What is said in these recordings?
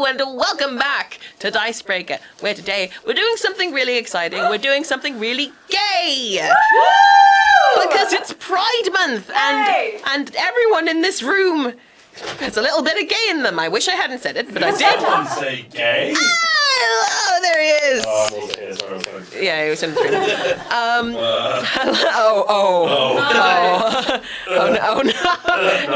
and welcome back to Dicebreaker, where today we're doing something really exciting. We're doing something really gay. Because it's Pride Month, and everyone in this room has a little bit of gay in them. I wish I hadn't said it, but I did. Someone say gay? Oh, there he is. Oh, I wasn't here, sorry, I was coming. Yeah, he was in the stream. Oh no.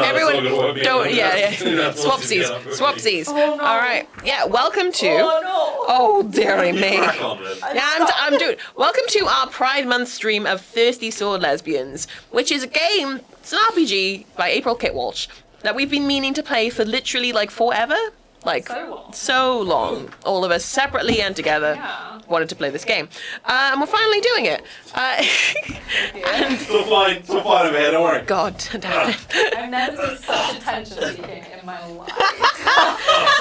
Everyone, don't, yeah. Swapsies. Oh, no. All right. Yeah, welcome to. Oh no. Oh, dearie me. Crack on with it. Yeah, I'm doing. Welcome to our Pride Month stream of Thirsty Sword Lesbians, which is a game, it's an RPG by April Kit Walsh that we've been meaning to play for literally like forever. Like, so long. All of us separately and together wanted to play this game. And we're finally doing it. Still fine over here, don't worry. God damn it. I've never seen such attention seeking in my life.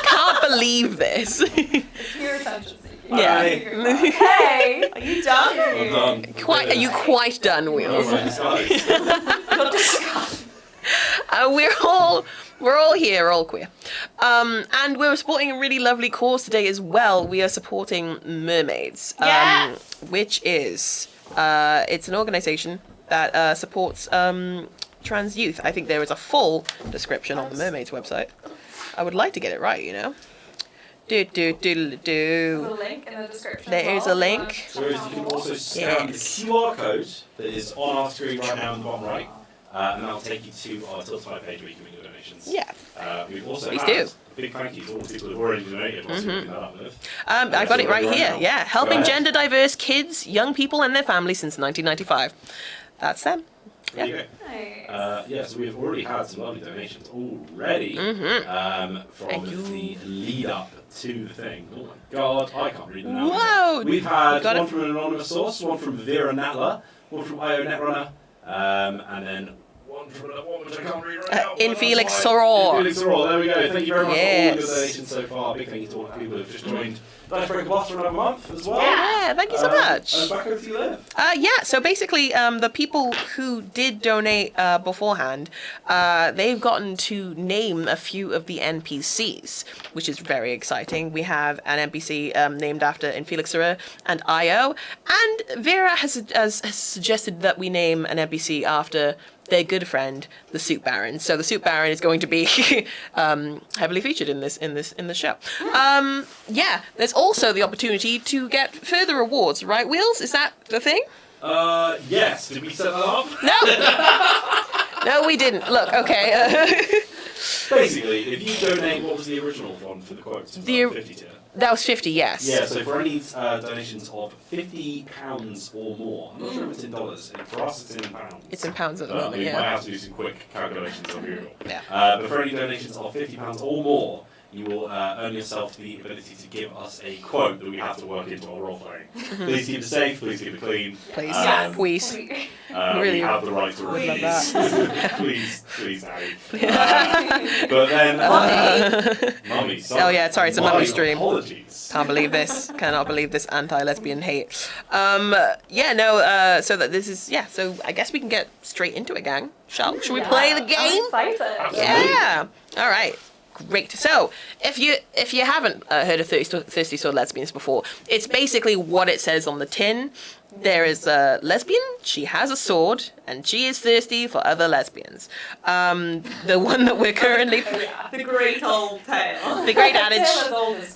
Can't believe this. It's pure attention seeking. Yeah. Hey, are you done? I'm done. Are you quite done, Wheels? You're disgusting. We're all here, we're all queer. And we're supporting a really lovely cause today as well. We are supporting Mermaids, which is, it's an organization that supports trans youth. I think there is a full description on the Mermaids website. I would like to get it right, you know. There's a link in the description. There is a link. So you can also scan the QR code that is on our screen right now in the bottom right. And that'll take you to our Tiltify page where you can make your donations. Yeah. We've also Please had do. a big thank you to all the people who've already donated. What's that up with? I got it right here. now. Yeah, helping gender diverse kids, young people, and their families since 1995. That's them. There you go. Nice. So we've already had some lovely donations already from the lead up to the thing. Oh my god, I can't read them now. Whoa! We've had one from an anonymous source, one from Vera Natler, one from IO Netrunner, and then one from another one which I can't read right now. Infiltration. Infiltration, there we go. Thank you very much for all Yes. your donations so far. Big thank you to all the people who have just joined Dicebreaker Boss for another month as well. Yeah, thank you so much. And back over to you, Liv. So basically, the people who did donate beforehand, they've gotten to name a few of the NPCs, which is very exciting. We have an NPC named after Infiltration and IO, and Vera has suggested that we name an NPC after their good friend, the Soup Baron. So the Soup Baron is going to be heavily featured in the show. There's also the opportunity to get further rewards, right, Wheels? Is that the thing? Yes. Did we set that up? No. No, we didn't. Look, okay. Basically, if you donate, what was the original one for the quotes? 50 tier. That was 50, yes. Yeah, so for any donations of £50 or more, I'm not sure if it's in dollars. For us, it's in pounds. It's in pounds at the moment, We yeah. might have to do some quick calculations on Google. Yeah. But for any donations of £50 or more, you will earn yourself the ability to give us a quote that we have to work into our role playing. Please keep it safe. Please keep it clean. Please. Please. We have the right to would love refuse. that. please, Harry. But then, Mummy. Oh yeah, sorry, it's a mummy stream. Apologies. Can't believe this. Cannot believe this anti-lesbian hate. So that this is, so I guess we can get straight into it, gang. Shall we play the game? I'm excited. Absolutely. Yeah. All right. Great. So, if you haven't heard of Thirsty Sword Lesbians before, it's basically what it says on the tin. There is a lesbian, she has a sword, and she is thirsty for other lesbians. The one that we're currently... The great old tale. The great adage. Tale as old as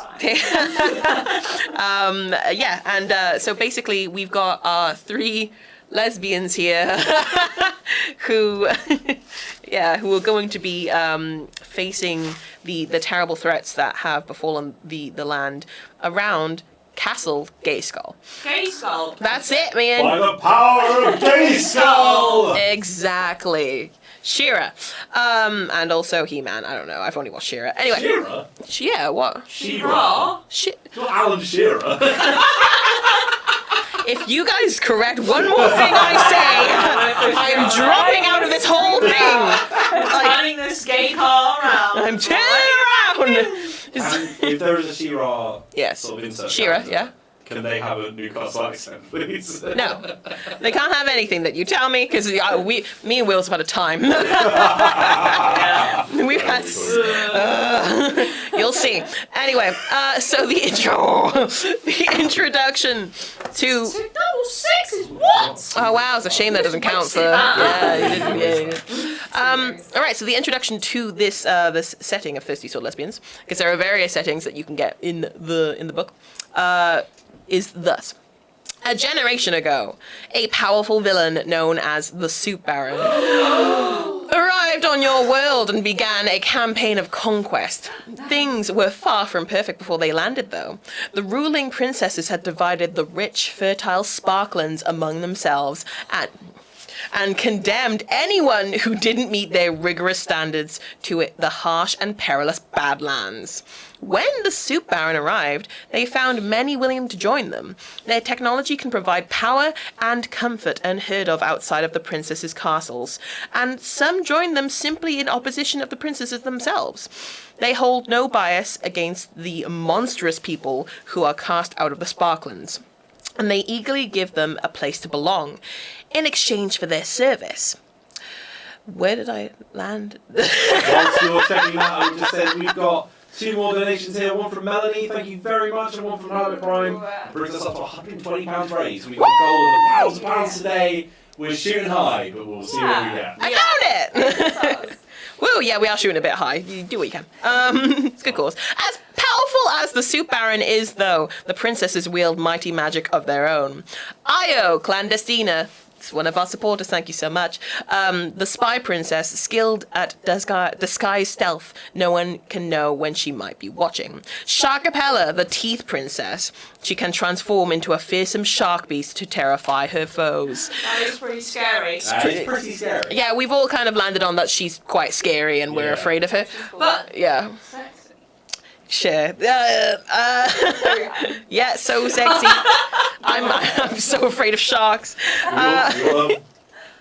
time. So basically we've got our 3 lesbians here who are going to be facing the terrible threats that have befallen the land around Castle GAYSKULL. GAYSKULL. That's it, man. By the power of GAYSKULL! Exactly. She-Ra. And also He-Man. I don't know. I've only watched She-Ra. Anyway. She-Ra? Yeah, what? She-Ra? Shit. Not Alan Shearer. If you guys correct one more thing I say, I'm dropping out of this whole thing. Turning this gay car around. I'm turning around. And if there is a She-Ra Yes. sort of insert She-Ra, character, yeah. Can they have a Newcastle accent, please? No, they can't have anything that you tell me because me and Will's have had a time. We've had. You'll see. Anyway, so the introduction to. Double six is what? Oh wow, it's a shame that doesn't count for. All right, so the introduction to this this setting of Thirsty Sword Lesbians, because there are various settings that you can get in the book. Is thus. A generation ago, a powerful villain known as the Soup Baron arrived on your world and began a campaign of conquest. Things were far from perfect before they landed, though. The ruling princesses had divided the rich, fertile sparklands among themselves and condemned anyone who didn't meet their rigorous standards to the harsh and perilous Badlands. When the Soup Baron arrived, they found many willing to join them. Their technology can provide power and comfort unheard of outside of the princesses' castles, and some joined them simply in opposition of the princesses themselves. They hold no bias against the monstrous people who are cast out of the Sparklands, and they eagerly give them a place to belong in exchange for their service. Where did I land? Whilst you're checking that, I would just say we've got 2 more donations here. One from Melanie, thank you very much, and one from Rabbit Prime. Brings us up to £120 raised. We've got a goal of £1,000 today. We're shooting high, but we'll see what we get. I found it! Woo, yeah, we are shooting a bit high. You do what you can. It's a good cause. As powerful as the Soup Baron is, though, the princesses wield mighty magic of their own. Io, Clandestina, one of our supporters, thank you so much. The spy princess, skilled at disguise stealth. No one can know when she might be watching. Sharkapella, the teeth princess. She can transform into a fearsome shark beast to terrify her foes. That is pretty scary. That is pretty scary. Yeah, we've all kind of landed on that she's quite scary and we're afraid of her. But yeah. sexy. Sure. Yeah, so sexy. I'm so afraid of sharks. You love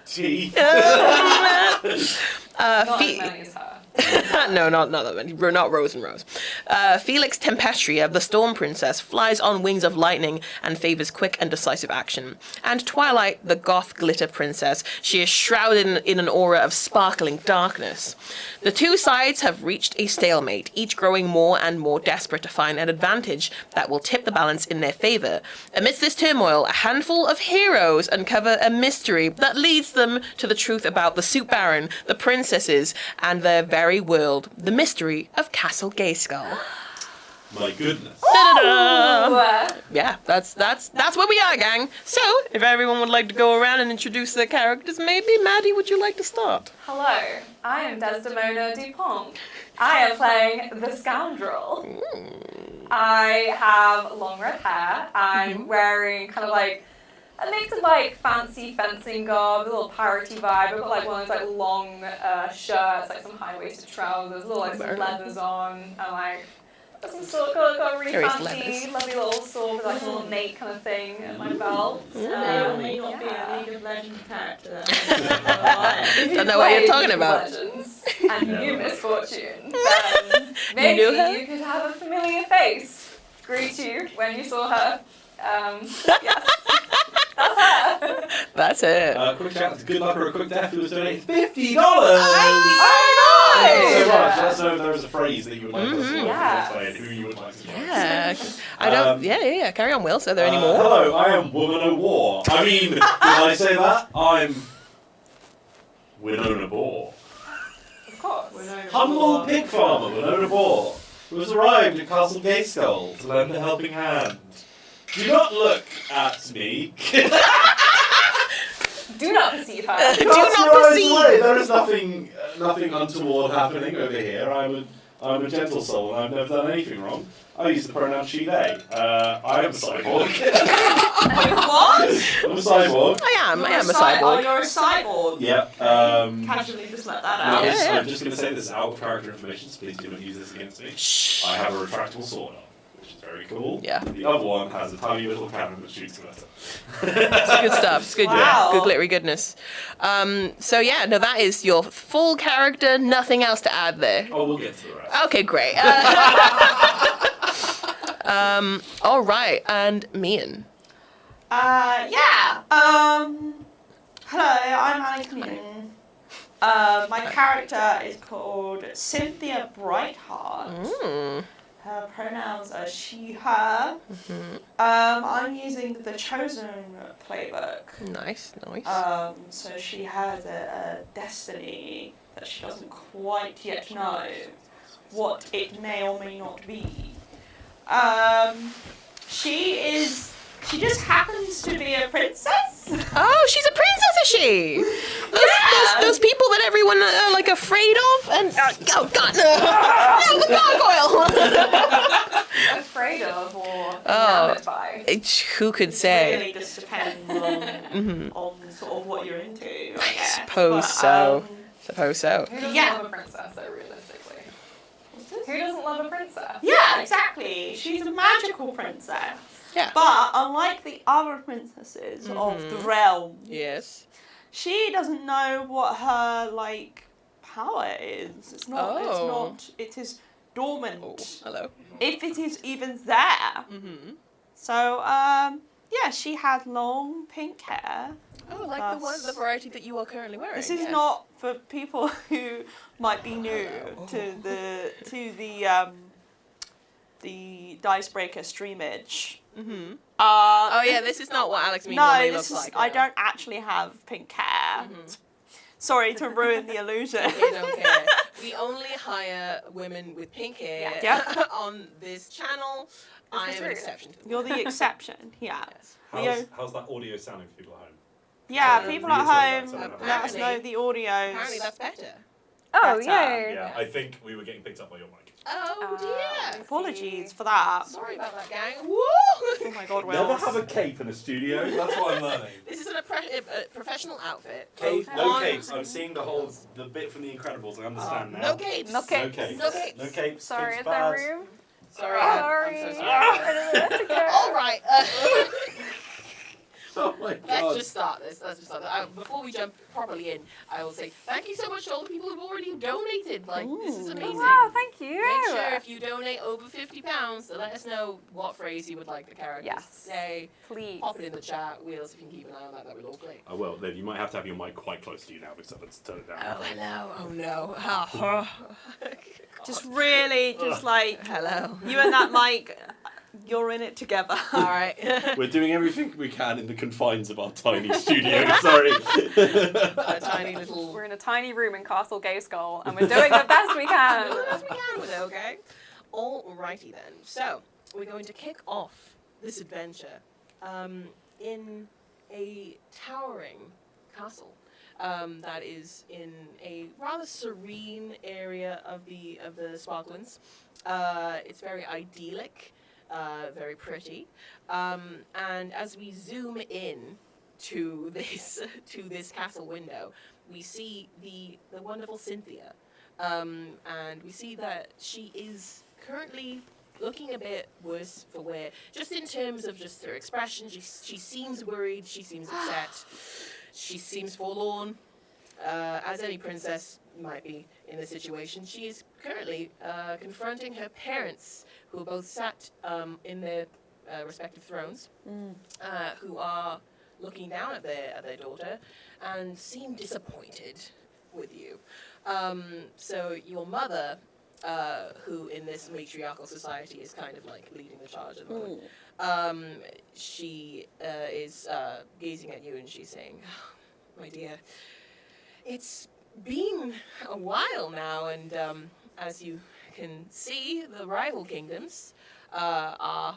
teeth. Not as many as her. No, not that many. Not Rose and Rose. Felix Tempestria, the Storm Princess, flies on wings of lightning and favors quick and decisive action. And Twilight, the Goth Glitter Princess, she is shrouded in an aura of sparkling darkness. The two sides have reached a stalemate, each growing more and more desperate to find an advantage that will tip the balance in their favor. Amidst this turmoil, a handful of heroes uncover a mystery that leads them to the truth about the Soup Baron, the princesses, and their very world, the mystery of Castle GAYSKULL. My goodness. Yeah, that's where we are, gang. So, if everyone would like to go around and introduce their characters, maybe Maddie, would you like to start? Hello, I am Desdemona Dupont. I am playing the Scoundrel. I have long red hair. I'm wearing kind of like a mix of like fancy fencing garb, a little piratey vibe. I've got like one of those like long shirts, like some high-waisted trousers, little like some leathers on, and like some sort got a really Various fancy, leathers. lovely little sword with like a little mate kind of thing at my belt. May not be a League of Legends character. Don't know what you're talking about. Legends and you knew Misfortune, then maybe knew her? you could have a familiar face greet you when you saw her. Yes. That's it. Quick shout out to Good Luck or a Quick Death, who was donating $50! Oh, Thank you so much. nice! Let us know if there is a phrase that you would like us to Yes. say and who you would like to say. Yeah. I don't. Yeah. Carry on, Will. So, are there any more? Hello, I am Woman O' War. I mean, did I say that? I'm Winona Boar. Of course. Humble pig farmer Winona Boar, who has arrived at Castle GAYSKULL to lend a helping hand. Do not look at me. Do not perceive her. Do not perceive. There is nothing untoward happening over here. I'm a gentle soul and I've never done anything wrong. I use the pronoun she, they. I am a cyborg. What? I'm a cyborg. I am a Oh, cyborg. you're a cyborg. Yep. Casually just let that Now, out. Yeah. I'm just going to say this is out of character information, so please do not use this against me. Shh. I have a retractable sword arm, which is very cool. Yeah. The other one has a tiny little cannon that shoots glitter. It's good stuff. It's good, Wow. good glittery goodness. So yeah, no, that is your full character. Nothing else to add there. Oh, we'll get to the rest. Okay, great. All right, and Mian. Yeah. Hello, I'm Alex Newton. My character is called Cynthia Brightheart. Her pronouns are she, her. I'm using the Chosen playbook. Nice. So she has a destiny that she doesn't quite yet know what it may or may not be. She just happens to be a princess. Oh, she's a princess, is she? Those people that everyone are like afraid of, and oh god, no, the gargoyle. Afraid of or enamored by? Who could say? It really just depends on sort of what you're into, I guess. Suppose so. Suppose so. Who doesn't Yeah. love a princess, though, realistically? Who doesn't love a princess? Yeah, exactly. She's a magical princess. Yeah. But unlike the other princesses of the realm, Yes. she doesn't know what her power is. It's not. It's Oh. not. It is dormant. Oh, hello. If it is even there. So yeah, she had long pink hair. Oh, like the variety that you are currently wearing. This is yes. not for people who might be new to the Dicebreaker streamage. Oh yeah, this is not what Alex Mean No, normally this looks is. like. I don't actually have pink hair. Sorry to ruin the illusion. We don't care. We only hire women with pink hair Yeah. on this channel. I am an exception to the You're the exception. Yeah. Yes. How's that audio sounding for people at home? Yeah. Um, People reiterate at that, home, someone let us know the audios. Apparently that's better. Oh, Better. yay. Yeah, I think we were getting picked up by your mic. Oh dear. Apologies for that. Sorry about that, gang. Oh Woo! my God, Never Wells. have a cape in a studio. That's what I'm learning. This is a professional outfit. Cape, Both no on- capes. I'm seeing the bit from The Incredibles. I understand now. No capes. No No capes. capes. No capes. No capes. Sorry, Capes is there bad. room? Sorry. Sorry. I'm so sorry. That's okay. All right. Oh my Let's god. just start this. Before we jump properly in, I will say thank you so much to all the people who've already donated. This is amazing. Wow, thank you. Make sure if you donate over £50 to let us know what phrase you would like the characters Yes. to say. Please. Pop it in the chat. Wheels, if you can keep an eye on that, that would all great. Oh well, Liv, you might have to have your mic quite close to you now because let's turn it down. Oh, hello. Oh, no. Oh, Just really, just hello. you and that mic, you're in it together. All right. We're doing everything we can in the confines of our tiny studio. Sorry. A tiny little... We're in a tiny room in Castle GAYSKULL, and we're doing the best we can. As we can with it, okay? Alrighty then. So, we're going to kick off this adventure in a towering castle that is in a rather serene area of the Sparklands. It's very idyllic, very pretty, and as we zoom in to this castle window, we see the wonderful Cynthia, and we see that she is currently looking a bit worse for wear, just in terms of just her expression. She seems worried, she seems upset, she seems forlorn, as any princess might be in this situation. She is currently confronting her parents, who are both sat in their respective thrones, who are looking down at their daughter and seem disappointed with you. So your mother, who in this matriarchal society is kind of like leading the charge at the moment, she is gazing at you and she's saying, oh, my dear, it's been a while now, and as you can see, the rival kingdoms are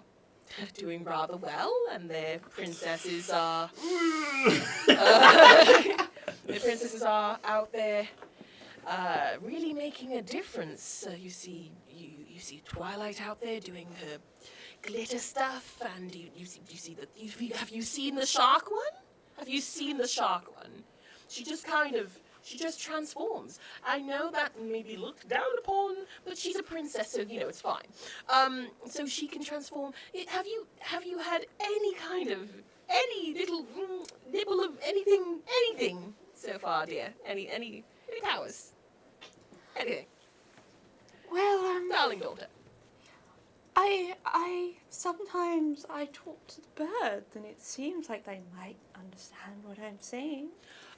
doing rather well, and their princesses are out there really making a difference. You see Twilight out there doing her glitter stuff, and you see have you seen the shark one? Have you seen the shark one? She just transforms. I know that may be looked down upon, but she's a princess, so it's fine. So she can transform. Have you had any little nibble of anything so far, dear? Any powers? Anything? Well, Darling daughter. Sometimes I talk to the birds, and it seems like they might understand what I'm saying.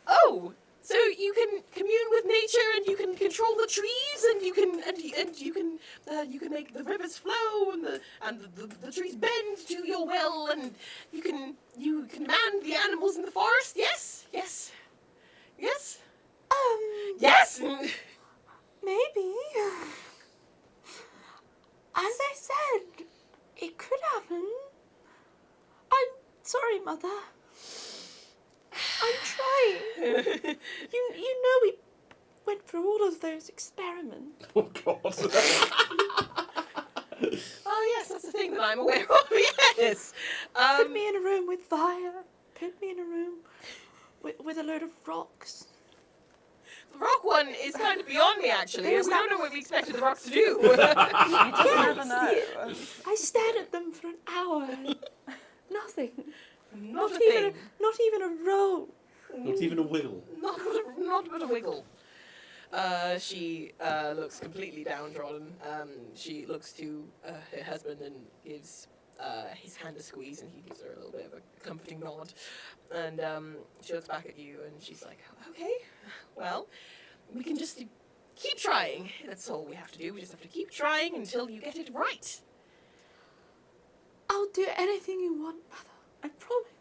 Oh, so you can commune with nature, and you can control the trees, and you can you can make the rivers flow, and the trees bend to your will, and you can command the animals in the forest. Yes. Yes. Maybe. As I said, it could happen. I'm sorry, Mother. I'm trying. You know we went through all of those experiments. Oh God. Oh yes, that's the thing that I'm aware of. Yes. Put me in a room with fire. Put me in a room with a load of rocks. The rock one is kind of beyond me, actually. We don't know what we expected the rocks to do. You just never know. I stared at them for an hour. Nothing. Not a thing. Not even a roll. Not even a wiggle. Not but a wiggle. She looks completely downtrodden. She looks to her husband and gives his hand a squeeze, and he gives her a little bit of a comforting nod. And she looks back at you, and she's like, okay, well, we can just keep trying. That's all we have to do. We just have to keep trying until you get it right. I'll do anything you want, Mother. I promise.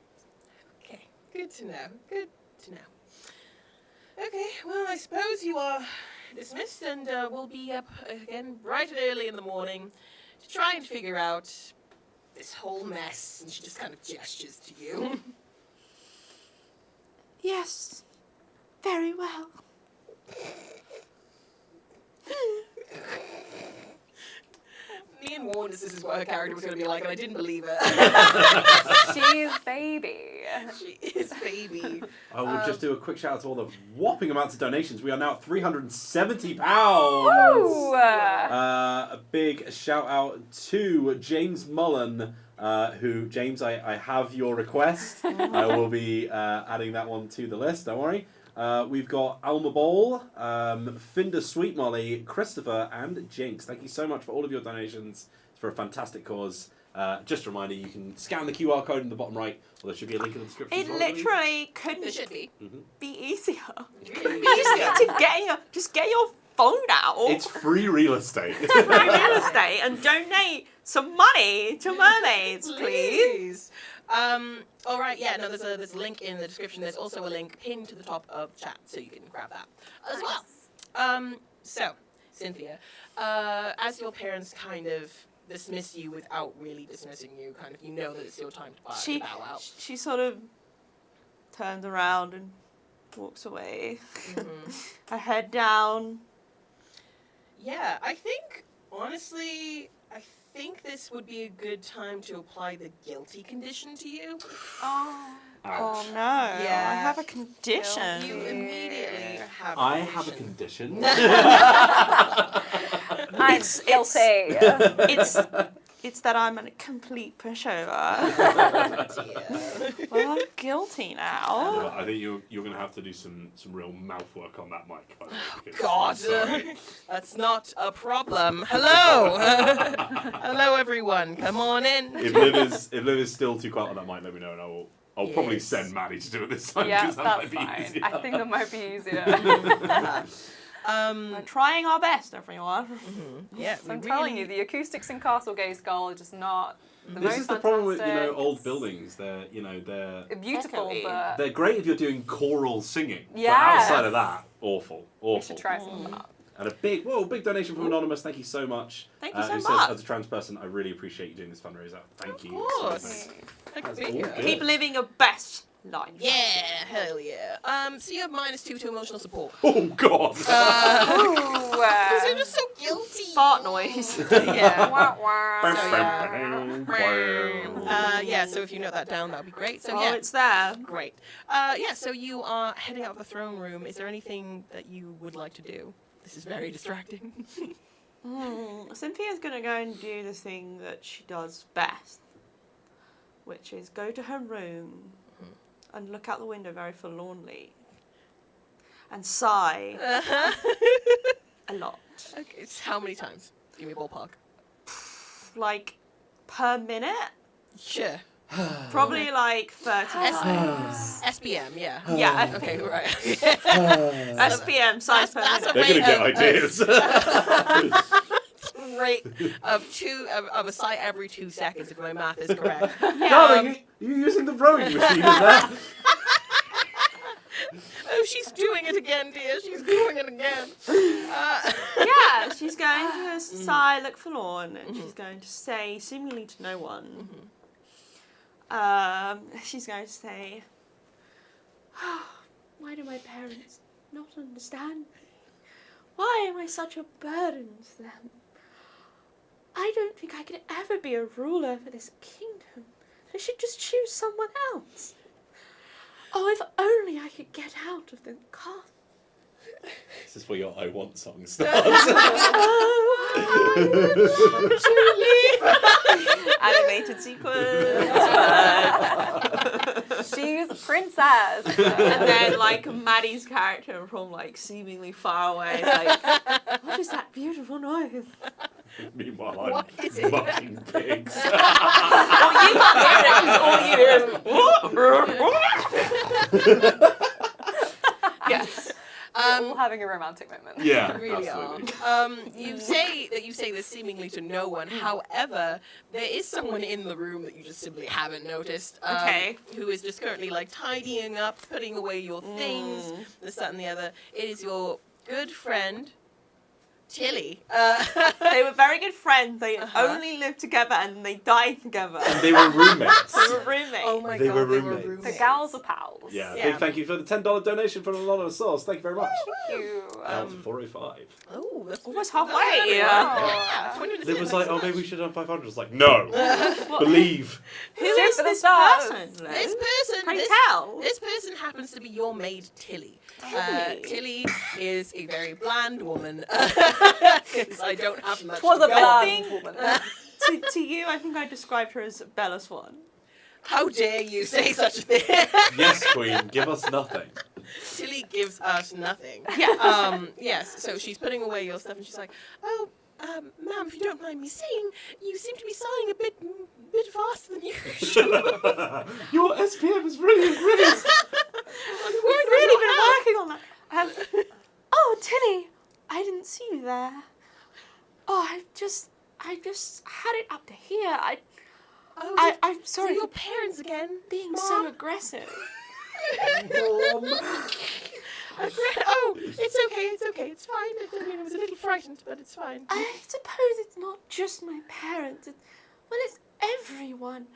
Okay, good to know. Good to know. Okay, well, I suppose you are dismissed, and we'll be up again bright and early in the morning to try and figure out this whole mess. And she just kind of gestures to you. Yes. Very well. Me and warned us this is what her character was going to be like, and I didn't believe it. She's baby. She is baby. I will just do a quick shout out to all the whopping amounts of donations. We are now at £370. Woo! A big shout out to James Mullen, who, James, I have your request. I will be adding that one to the list, don't worry. We've got Alma Ball, Finder Sweet Molly, Christopher, and Jinx. Thank you so much for all of your donations. It's for a fantastic cause. Just a reminder, you can scan the QR code in the bottom right, or there should be a link in the description. It literally There couldn't should be. be easier. Really Just get your phone out. It's free real estate. Free real estate and donate some money to Mermaids, please. All right, yeah, no, there's a link in the description. There's also a link pinned to the top of the chat, so you can grab that as well. So, Cynthia, as your parents kind of dismiss you without really dismissing you, kind of, you know that it's your time to bow out. She sort of turns around and walks away. Her head down. Yeah, I think, honestly, this would be a good time to apply the guilty condition to you. Oh Ouch. no! Yeah. I have a condition. You immediately have I have a condition. I'm guilty. It's that I'm a complete pushover. Well, I'm guilty now. I think you're going to have to do some real mouth work on that mic. By the way, because- God, Sorry. that's not a problem. Hello, hello everyone. Come on in. If Liv is still too quiet on that mic, let me know, and I'll probably Yes. send Maddie to do it this time. Yeah, because that that's might be fine. easier. I think that might be easier. We're trying our best, everyone. Yeah, I'm telling you, the acoustics in Castle GAYSKULL are just not the This most is the problem with fantastic. old buildings. They're they're Beautiful, Echoey. but they're great if you're doing choral singing. Yes. But outside of that, awful. we should try some of that. And a big donation from Anonymous. Thank you so much. Thank you so who much. Says, as a trans person, I really appreciate you doing this fundraiser. Thank you. course. Thanks. Thanks That's for being all here. good. Keep living your best life. Yeah, hell yeah. So you have -2 to emotional support. Oh God. Because you're just so guilty. Fart noise. Yeah. Wah, wah. Yeah, so if you note that down, that would be great. So Oh, yeah, it's there. great. Yeah, so you are heading out of the throne room. Is there anything that you would like to do? This is very distracting. Cynthia's gonna go and do the thing that she does best, which is go to her room and look out the window very forlornly and sigh a lot. Okay, so how many times? Give me a ballpark. like per minute. Sure. Probably like 30 times. SPM, yeah. Yeah. Okay, right. SPM size per That's minute. They're going to get ideas. Rate of a site every 2 seconds, if my math is correct. Darling, you're using the rowing machine in there. Oh, she's doing it again, dear. She's doing it again. Yeah, she's going to sigh, look forlorn, and she's going to say, seemingly to no one, she's going to say, why do my parents not understand me? Why am I such a burden to them? I don't think I could ever be a ruler for this kingdom. I should just choose someone else. Oh, if only I could get out of the castle. This is where your I Want song starts. Animated sequence. She's a princess. And then, like, Maddie's character from, like, seemingly far away, like, what is that beautiful noise? Meanwhile, What is I'm it? mucking pigs. Well, you can't hear it, because all you hear is, yes. We're all having a romantic moment. Yeah, You really absolutely. are. You say this seemingly to no one. However, there is someone in the room that you just simply haven't noticed. Okay. Who is just currently like tidying up, putting away your things, this, that, and the other. It is your good friend, Tilly. They were very good friends. They only lived together and they died together. And they were roommates. They were roommates. Oh my They god, were they were roommates. roommates. The gals are pals. Yeah, Yeah. big thank you for the $10 donation from Anonymous Source. Thank you very much. Thank you. Down to 405. Oh, that's Almost halfway. Yeah. 20 minutes It in, was like, like, oh, so maybe we should have 500. I was like, no. Believe. Who Shoot is for the this stars. person? This Liz? person, Can you this, tell? this person happens to be your maid, Tilly. Tilly. Tilly is a very bland woman. Because I don't have much. Was a to go on. bland woman. To you, I think I described her as Bella Swan. How dare you say such a thing? Yes, Queen, give us nothing. Tilly gives us nothing. Yeah. Yes, so she's putting away your stuff and she's like, oh, ma'am, if you don't mind me saying, you seem to be sighing a bit faster than usual. Your SPM is really increased. We've really been working on that. Oh, Tilly, I didn't see you there. Oh, I just had it up to here. I'm So sorry your for parents again? being Mom? so aggressive. Oh, it's okay, it's fine. I mean, I was a little frightened, but it's fine. I suppose it's not just my parents. It's everyone.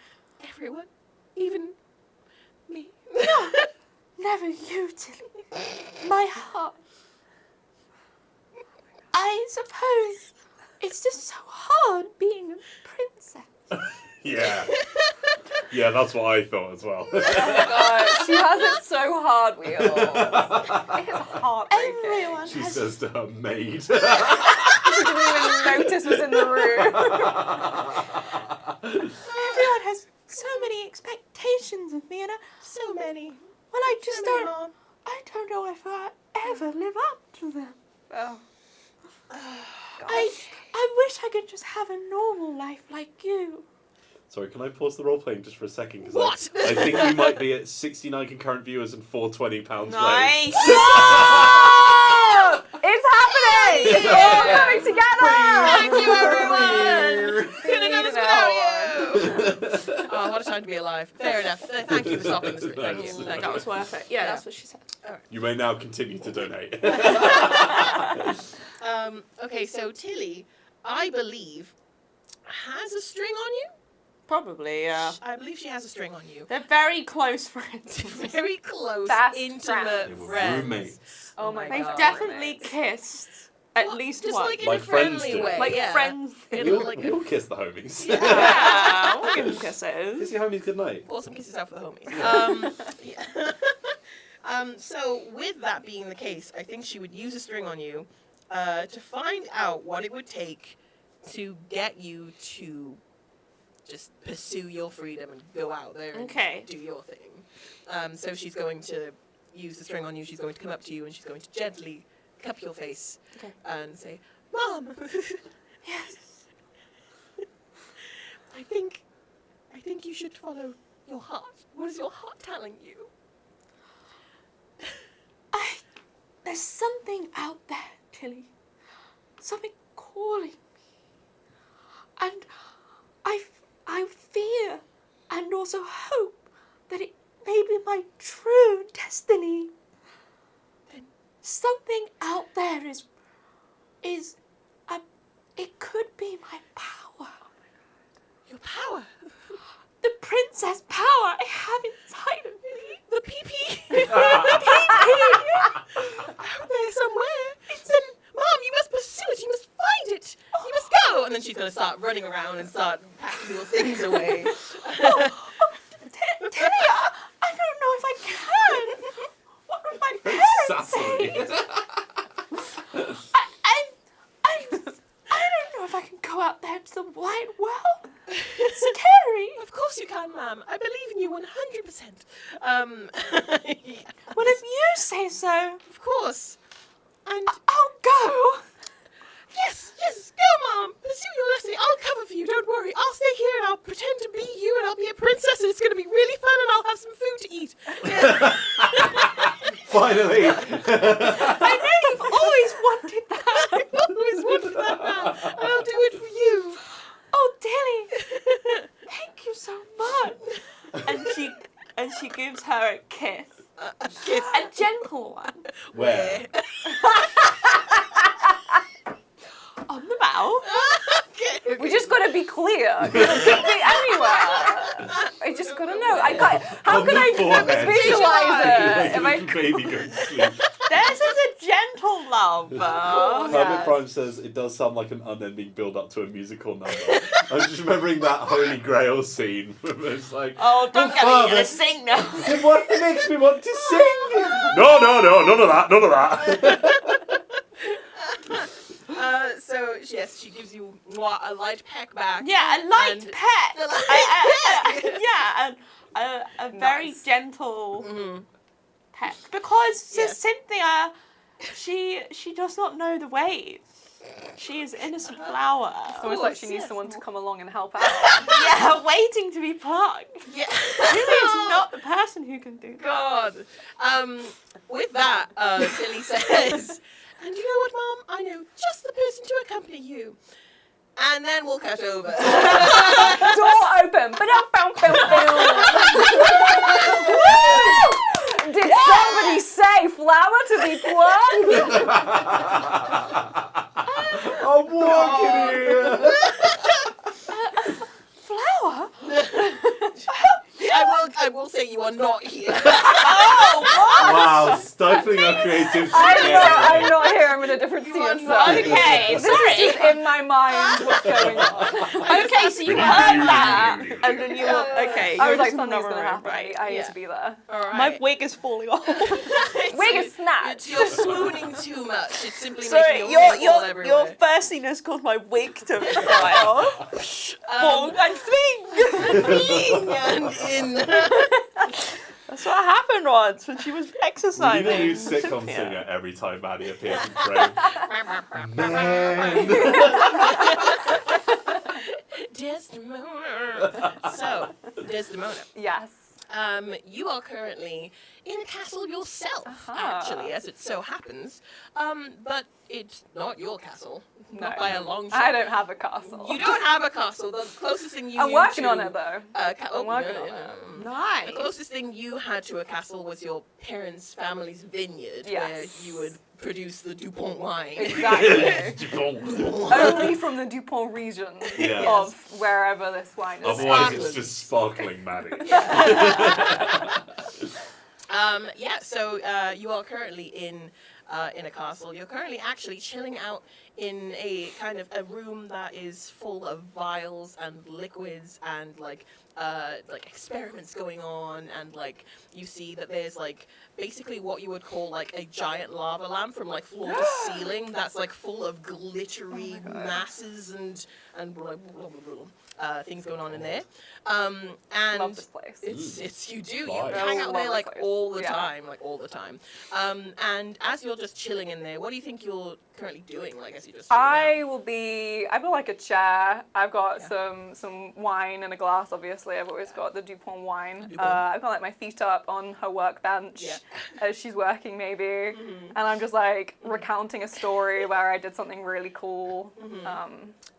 Everyone, even me. No, never you, Tilly. My heart. I suppose it's just so hard being a princess. Yeah. Yeah, that's what I thought as well. Oh god, she has it so hard, Wheels. It is heartbreaking. Everyone She has. says to her maid. She didn't even notice was in the room. Everyone has so many expectations of me, and So many. well, I just So many, don't. Mom. I don't know if I ever live up to them. Oh. I wish I could just have a normal life like you. Sorry, can I pause the role playing just for a second? Because What? I think we might be at 69 concurrent viewers and £420 raised. Nice. Oh! It's happening! It's all coming together! Thank you, everyone. Couldn't have done this Need without you. Oh, what a time to be alive. Fair enough. Thank you for stopping this. Thank you. Nice. Thank That you. was worth it. Yeah, that's what she said. You may now continue to donate. Okay, so Tilly, I believe, has a string on you. Probably, yeah. I believe she has a string on you. They're very close friends. Very close, Fast intimate They were friends. roommates. Oh my They've god. definitely kissed at Well, least just once. like in Like a friends friendly do. way. Like yeah. friends. We It'll all, like we all kiss the homies. Yeah, we'll give them kisses. Kiss your homies goodnight. pour some kisses out for the homies. Yeah. So with that being the case, I think she would use a string on you to find out what it would take to get you to just pursue your freedom and go out there and Okay. do your thing. So she's going to use the string on you. She's going to come up to you and she's going to gently cup your face Okay. and say, "Mom." Yes. I think you should follow your heart. What is your heart telling you? There's something out there, Tilly. Something calling me. And I fear and also hope that it may be my true destiny. Then something out there it could be my power. Your power. The princess power I have inside of me. The PP. Out there somewhere. Then, Mom, you must pursue it. You must find it. You must go. And then she's going to start running around and start packing your things away. Tilly, I don't know if I can. What would my parents say? I don't know if I can go out there to the wide world. It's scary. Of course you can, ma'am. I believe in you 100%. Yeah. Well, if you say so, Of course. And I'll go. yes, go, Mom. Pursue your destiny. I'll cover for you. Don't worry. I'll stay here and I'll pretend to be you and I'll be a princess and it's going to be really fun and I'll have some food to eat. Finally! I know you've always wanted that. I've always wanted that now. And I'll do it for you. Oh, Tilly, thank you so much. And she gives her a kiss. A kiss. A gentle one. Where? On the mouth. Okay. We just gotta be clear. It could be anywhere. I just gotta know. How On can the I forehead. visualize it? If Like a I baby going to sleep. This is a gentle love. Hermit Prime says it does sound like an unending build-up to a musical number. I was just remembering that Holy Grail scene where it's like, Oh, don't get me Father, to sing now. what makes me want to sing? No, none of that. So yes, she gives you a light peck back. Yeah, a light And- pet. A light peck. Yeah, a very Nice. gentle Mhm. pet. Because Yes. Cynthia, she does not know the ways. She is innocent flower. It's almost like she needs someone to come along and help out. Yeah, waiting to be plucked. Yeah. Tilly is not the person who can do that. God. With that, Tilly says, and you know what, Mom? I know just the person to accompany you. And then we'll cut over. Door open. Did somebody say flower to be plucked? I'm walking here. Flower? I will say you are not here. Wow, stifling our creativity. I'm not here. I'm in a different You scene. are So. not Okay, This is just in my mind what's going on. Okay, so you heard that, and then you were, okay, I you're was like, just in something's another gonna room, happen. right? I need Yeah. to be there. All right. My wig is falling off. Wig is snatched. You're swooning too much. It's simply Sorry, making your hair fall your everywhere. thirstiness caused my wig to fly off. Bong and fling. Fling and in. That's what happened once when she was We exercising. need a new sitcom Cynthia. singer every time Maddie appears in frame. Man. Desdemona. So, Desdemona. Yes. You are currently in a castle yourself, Uh-huh. actually, as it so happens. But it's not your castle. Not No. by a long shot. I don't have a castle. You don't have a castle. The closest thing you I'm knew working to, on it though. I'm working on it. Nice. The closest thing you had to a castle was your parents' family's vineyard, Yes. where you would produce the Dupont wine. Exactly. Only from the Dupont region Yeah. of wherever this wine is. Otherwise, it's just sparkling Maddie. So you are currently in a castle. You're currently actually chilling out in a kind of a room that is full of vials and liquids and like like experiments going on, and like you see that there's like basically what you would call like a giant lava lamp from like floor to ceiling that's like full of glittery masses and blah, blah, blah, blah, things going on in there. And Love this place. it's you do you Vibes. hang out there like Place. all the Yeah. time, like all the time. And as you're just chilling in there, what do you think you're currently doing? Like as you just chilling I've got like a chair. I've got Yeah. some wine in a glass, obviously. I've always got the Dupont wine. Dupont. I've got like my feet up on her workbench Yeah. as she's working maybe. And I'm just like recounting a story where I did something really cool.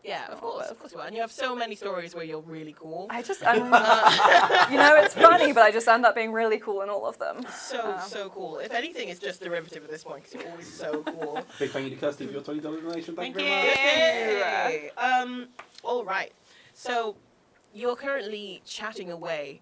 Yeah, of course you are. And you have so many stories where you're really cool. You know, it's funny, but I just end up being really cool in all of them. So cool. If anything, it's just derivative at this point because you're always so cool. Big thank you to Kirsty for your $20 donation. Thank you Thank very much. you. All right. So you're currently chatting away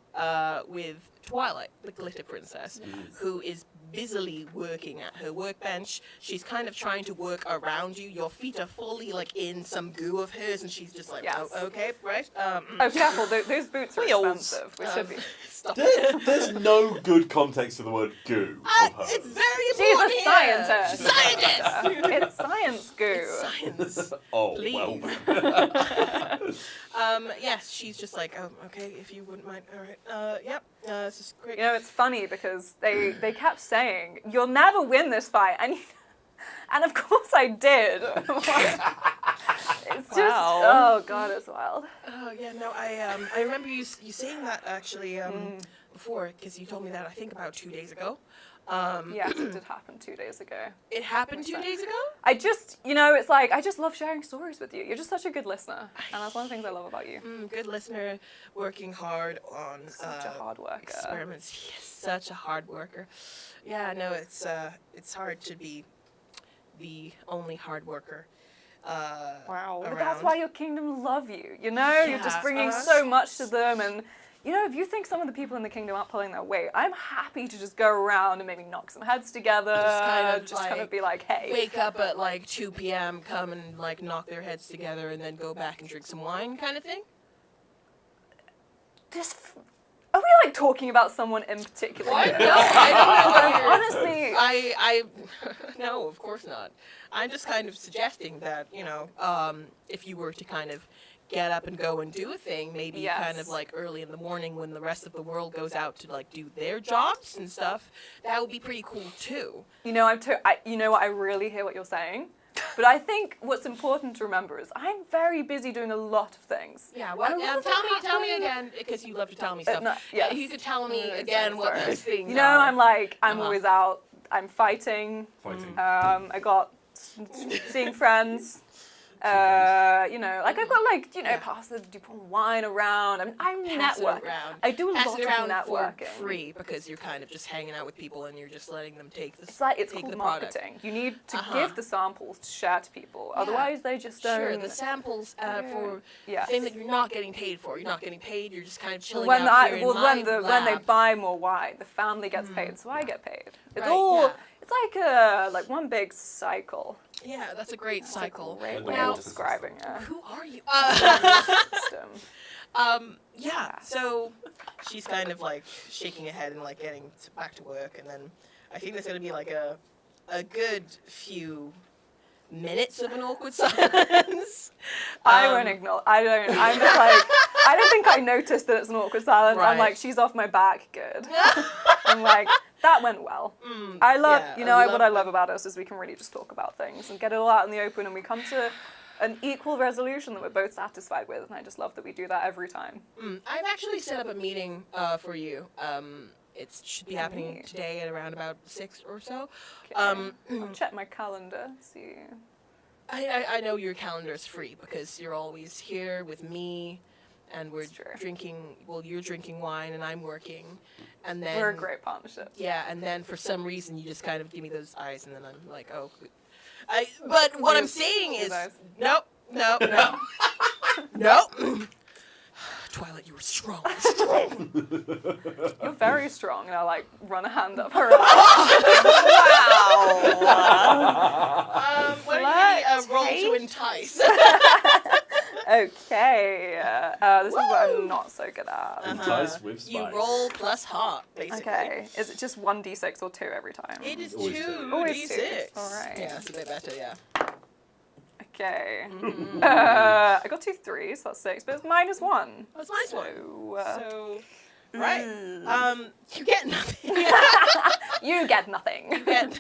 with Twilight, the glitter princess, who is busily working at her workbench. She's kind of trying to work around you. Your feet are fully like in some goo of hers, and she's just like, Yes. oh, okay, right. Oh, careful! Those boots are Wheels. expensive. We should be. Stop it. There's no good context to the word goo of hers. It's very She's important a here. scientist. She's a scientist. It's science goo. Science. Oh, Please. well. Yes, she's just like, oh, okay, if you wouldn't mind. All right. Yep. This is great. You know, it's funny because they kept saying, "You'll never win this fight," and of course I did. It's just, oh god, it's wild. Oh yeah, no, I remember you saying that actually before, because you told me that I think about 2 days ago. Yes, it did happen 2 days ago. It happened 2 days ago? I just, you know, it's like I just love sharing stories with you. You're just such a good listener, and that's one of the things I love about you. Good listener, working hard on Such a hard worker. experiments. Yes, such a hard worker. Yeah, no, it's hard to be the only hard worker. Wow. But around. that's why your kingdom love you. You know, you're just Yeah. bringing so much to them, and you know, if you think some of the people in the kingdom aren't pulling their weight, I'm happy to just go around and maybe knock some heads together. Just kind of be like, hey. Wake up at like 2 p.m., come and like knock their heads together, and then go back and drink some wine, kind of thing. Are we like talking about someone in particular? What? No, I don't know. Honestly, I no, of course not. I'm just kind of suggesting that, you know, if you were to kind of get up and go and do a thing, maybe Yes. kind of like early in the morning when the rest of the world goes out to like do their jobs and stuff, that would be pretty cool too. you know, you know what? I really hear what you're saying, but I think what's important to remember is I'm very busy doing a lot of things. Yeah, what? And a lot of Tell them me happen- again, because you love to tell me stuff. no, yes. If you could tell me No, again what sorry. those things You know, are. I'm Uh-huh. always out. I'm fighting. Fighting. I got seeing friends. You know, like I've got like, you know, pass the Dupont wine around. I'm Pass it networking. around. I do a Pass lot it of around networking. for free because you're kind of just hanging out with people and you're just letting them take the It's like it's take called the product. marketing. You need to Uh-huh. give the samples to share to people. Yeah. Otherwise, they just don't. Sure, the samples for Yes. the thing that you're not getting paid for. You're not getting paid. You're just kind of chilling when out here in my when they lab. buy more wine, the family gets paid, so I get paid. It's Right, all. yeah. It's like one big cycle. Yeah, that's a great cycle. Great Like way Now, of describing it. who are you? System. Yeah. So she's kind of like shaking her head and like getting back to work, and then I think there's gonna be like a good few minutes of an awkward silence. I won't ignore. I don't. I'm just like. I don't think I noticed that it's an awkward silence. I'm Right. like, she's off my back. Good. I'm like, that went well. I love. yeah, you know I what love I love about us is we can really just talk about things and get it all out in the open, and we come to an equal resolution that we're both satisfied with. And I just love that we do that every time. I've actually set up a meeting for you. It should be happening today at around about 6 or so. Okay. I'll check my calendar. See. I know your calendar's free because you're always here with me, and we're That's true. drinking. Well, you're drinking wine and I'm working, and then We're a great partnership. yeah, and then for some reason you just kind of give me those eyes, and then I'm like, oh. But what I'm saying is, eyes. nope. Twilight, you were strong. You're very strong, and I like run a hand up her arm. What do you roll to entice? Okay. This is what I'm not so good at. Dice with spice. You roll plus heart, basically. Okay. Is it just 1d6 or 2 every time? It is Always 2 two. Always two. d6. Alright. Yeah, it's a bit better, yeah. Okay. I got 2 3s, that's 6, but it's -1. That's a nice one. So, So, right. You get nothing. you get nothing.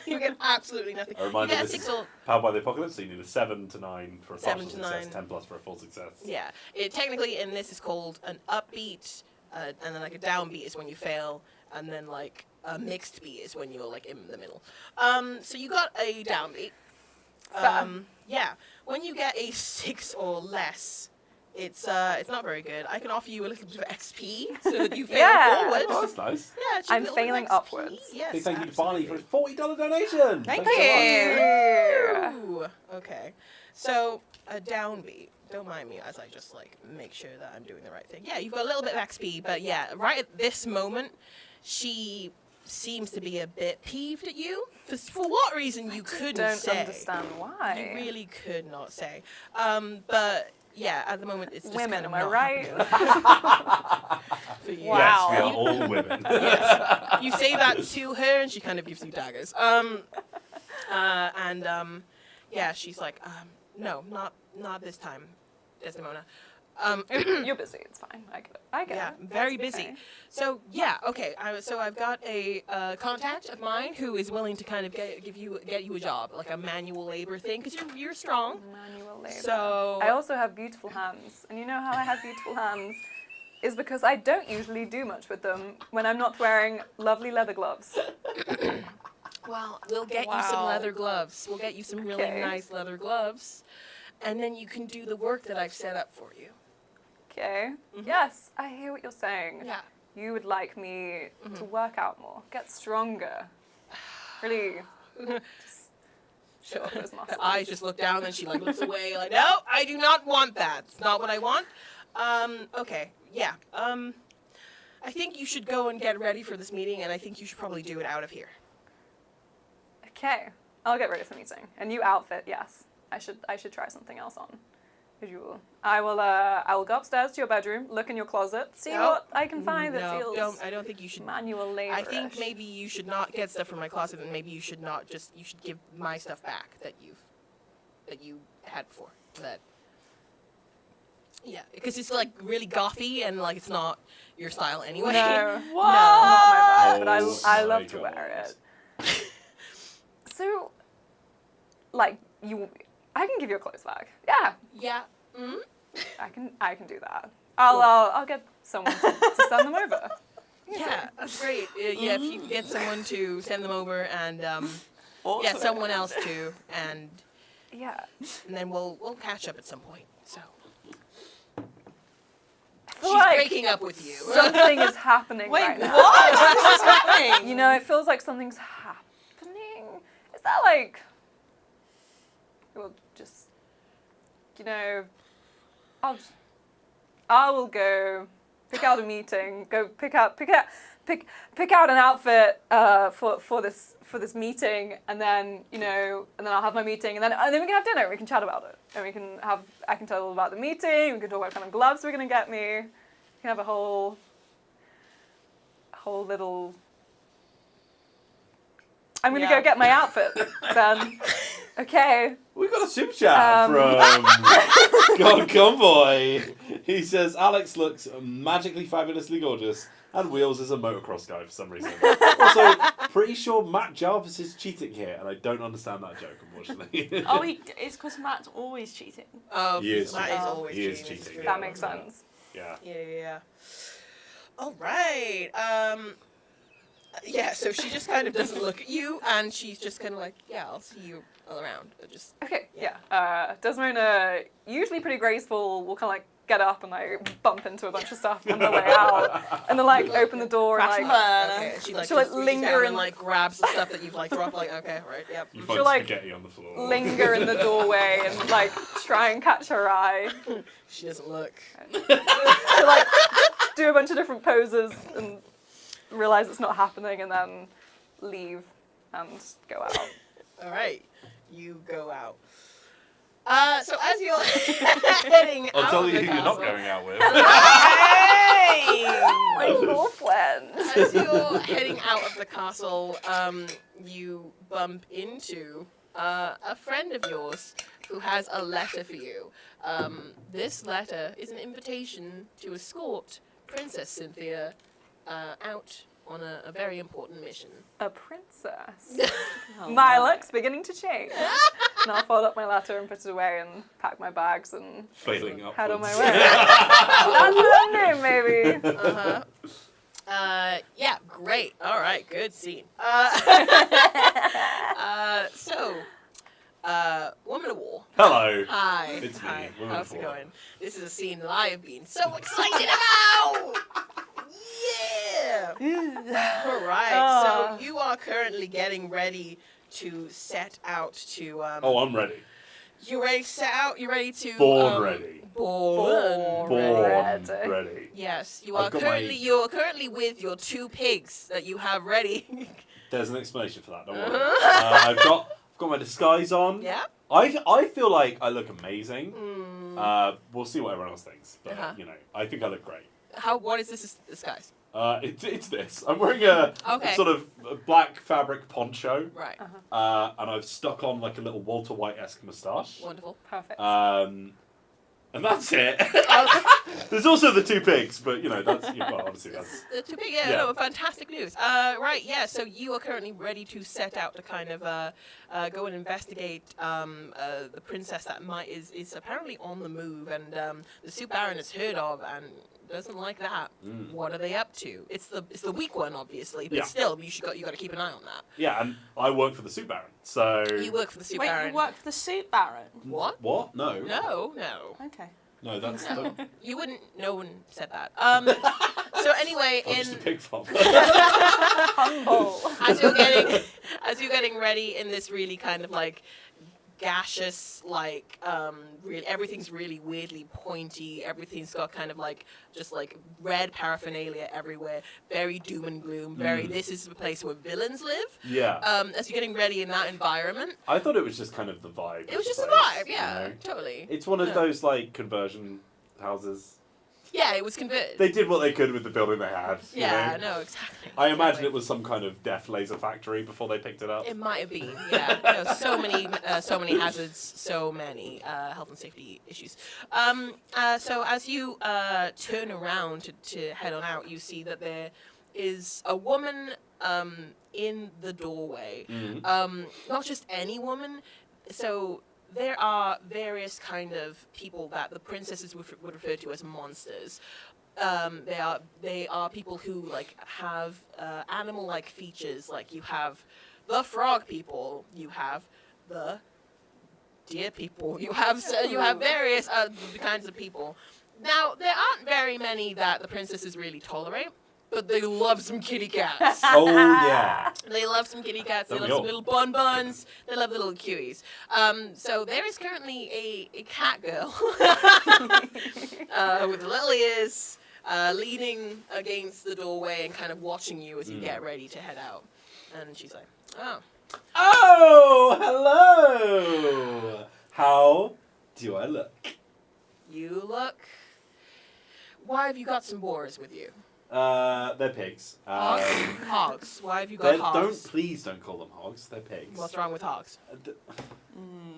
you get absolutely nothing. A reminder, you get this 6 is or Powered by the Apocalypse, so you need a 7 to 9 for a 7 partial to success, 9. 10 plus for a full success. yeah. It technically in this is called an upbeat, and then like a downbeat is when you fail, and then like a mixed beat is when you're like in the middle. So you got a downbeat. Yeah. When you get a 6 or less, it's not very good. I can offer you a little bit of XP so that you fail Yeah. forward. Oh, that's nice. Yeah, just a I'm little bit of failing XP. upwards. Yes. Big thank you to absolutely. Barney for his $40 donation. Thank Thanks so much. you. Ooh, okay. So a downbeat. Don't mind me as I just like make sure that I'm doing the right thing. Yeah, you've got a little bit of XP, but yeah, right at this moment, she seems to be a bit peeved at you. For what reason you couldn't Don't say. understand why. You really could not say. But yeah, at the moment it's just Women, kind of am I not right? happening for you. Wow. Yes, we are all women. Yes. You say that to her, and she kind of gives you daggers. Yeah, she's like, no, not this time, Desdemona. You're busy, it's fine. I get it. I get Yeah, it. very That's busy. okay. So yeah, okay. So I've got a contact of mine who is willing to kind of get you a job, like a manual labor thing, because you're strong. Manual labor. So I also have beautiful hands. And you know how I have beautiful hands? Is because I don't usually do much with them when I'm not wearing lovely leather gloves. well, we'll get you some Wow. leather gloves. We'll get you some really Okay. nice leather gloves, and then you can do the work that I've set up for you. Okay. Yes, I hear what you're saying. Yeah. You would like me to work out more, get stronger. Really just show off those Her muscles. eyes just look down, and she like looks away, like, no, I do not want that. It's not what I want. Okay, yeah. I think you should go and get ready for this meeting, and I think you should probably do it out of here. Okay. I'll get ready for the meeting. A new outfit, yes. I should try something else on. Usual. I will go upstairs to your bedroom, look in your closet, see No. what I can find that No, feels I don't think you should. manual labor. I think maybe you should not get stuff from my closet, and maybe you should not just. You should give my stuff back that you had before. That. Yeah, because it's like really gothy and like it's not your style anyway. No, What? not my vibe, but Oh I my love to God. wear it. So, like I can give you a clothes bag. Yeah, Yeah. Mm? I can do that. I'll get someone to send them over. Yeah, that's great. Yeah, if you can get someone to send them over, and yeah, someone else too, and Yeah. then we'll catch up at some point. So I feel she's like breaking up with you. something is happening Wait, right now. what? What's happening? You know, it feels like something's happening. Is that like? Well, just you know, I will go pick out a meeting. Go pick out an outfit for this meeting, and then I'll have my meeting, and then we can have dinner. We can chat about it, and I can tell all about the meeting. We can talk about what kind of gloves we're gonna get me. We can have a whole little. I'm gonna Yeah. go get my outfit then. Okay. We got a super chat from God Convoy. He says Alex looks magically fabulously gorgeous, and Wheels is a motocross guy for some reason. Also, pretty sure Matt Jarvis is cheating here, and I don't don't that joke, unfortunately. Oh, it's because Matt's always cheating. Oh, He is that cheating. is always He is cheating. It's cheating. true. That makes sense. Yeah. Yeah. All right. Yeah. So she just kind of doesn't look at you, and she's just kind of like, yeah, I'll see you all around. Just Okay, yeah. Desdemona, usually pretty graceful, will kind of like get up and like bump into a bunch of stuff on the way out, and then like open the door and Crash and like burn. okay. She like She'll, like, just reaches linger down in- and like grabs the stuff that you've like dropped. Like okay, right, yep. You She'll, find like, spaghetti on the floor. linger in the doorway and like try and catch her eye. She doesn't look. She'll like do a bunch of different poses and realize it's not happening, and then leave and go out. All right, you go out. So as you're heading I'll out tell of you the who you're not castle. going out with. Hey! My girlfriend. As you're heading out of the castle, you bump into a friend of yours who has a letter for you. This letter is an invitation to escort Princess Cynthia out on a very important mission. A princess. My look's beginning to change. And I'll fold up my letter and put it away and pack my bags and Failing upwards. head on my way. That's what I'm doing, maybe. Yeah, great. All right, good scene. Woman of War. Hello. Hi. It's me, Hi. Woman How's of it War. going? This is a scene that I have been so excited about. Yeah. All right. So you are currently getting ready to set out to. Oh, I'm ready. You ready to set out? You ready to? Born ready. Born. Born ready. ready. Yes, you I've are got currently. You're currently with your 2 pigs that you have ready. There's an explanation for that. Don't worry. Uh-huh. I've got my disguise on. Yeah. I feel like I look amazing. Mm. We'll see what everyone else thinks, but Uh-huh. you know, I think I look great. What is this disguise? It's this. I'm wearing a Okay. sort of a black fabric poncho, Right. and I've stuck on like a little Walter White-esque moustache. Wonderful. Perfect. And that's it. There's also the 2 pigs, but you know that's well, obviously that's. The 2 pig. Yeah. Yeah. No, fantastic news. Right. Yeah. So you are currently ready to set out to kind of go and investigate the princess that is apparently on the move, and the Soup Baron has heard of and doesn't like that. Mm. What are they up to? It's the weak one, obviously, but Yeah. still, you got to keep an eye on that. Yeah, and I work for the Soup Baron, so. You work for the Soup Wait, Baron. you work for the Soup Baron? What? What? No. No. Okay. No, that's. No. You wouldn't. No one said that. So anyway, I'm just a in pig farmer. Humble. as you're getting ready in this really kind of like gaseous, like really everything's really weirdly pointy. Everything's got kind of like just like red paraphernalia everywhere. Very doom and gloom. Very. This is the place where villains live. Yeah. As you're getting ready in that environment, I thought it was just kind of the vibe. it was just of a the place, vibe. Yeah, you know? totally. It's one of Yeah. those like conversion houses. Yeah, it was converted. They did what they could with the building they had. you Yeah, know? no, exactly. I imagine exactly. it was some kind of death laser factory before they picked it up. It might have been, yeah. No, so many hazards, so many health and safety issues. So as you turn around to head on out, you see that there is a woman in the doorway. Mhm. Not just any woman. So there are various kind of people that the princesses would refer to as monsters. They are people who like have animal-like features. Like you have the frog people, you have the deer people, you have various kinds of people. Now there aren't very many that the princesses really tolerate, but they love some kitty cats. Oh yeah. They love some kitty cats. They Don't love we some all? little bonbons. They love the little cuties. So there is currently a cat girl with little ears, leaning against the doorway and kind of watching you as you get ready to head out. And she's like, "Oh, Oh, hello. How do I look? you look. Why have you got some boars with you? They're pigs. Hogs. Why have you got hogs? Please don't call them hogs. They're pigs. What's wrong with hogs? D-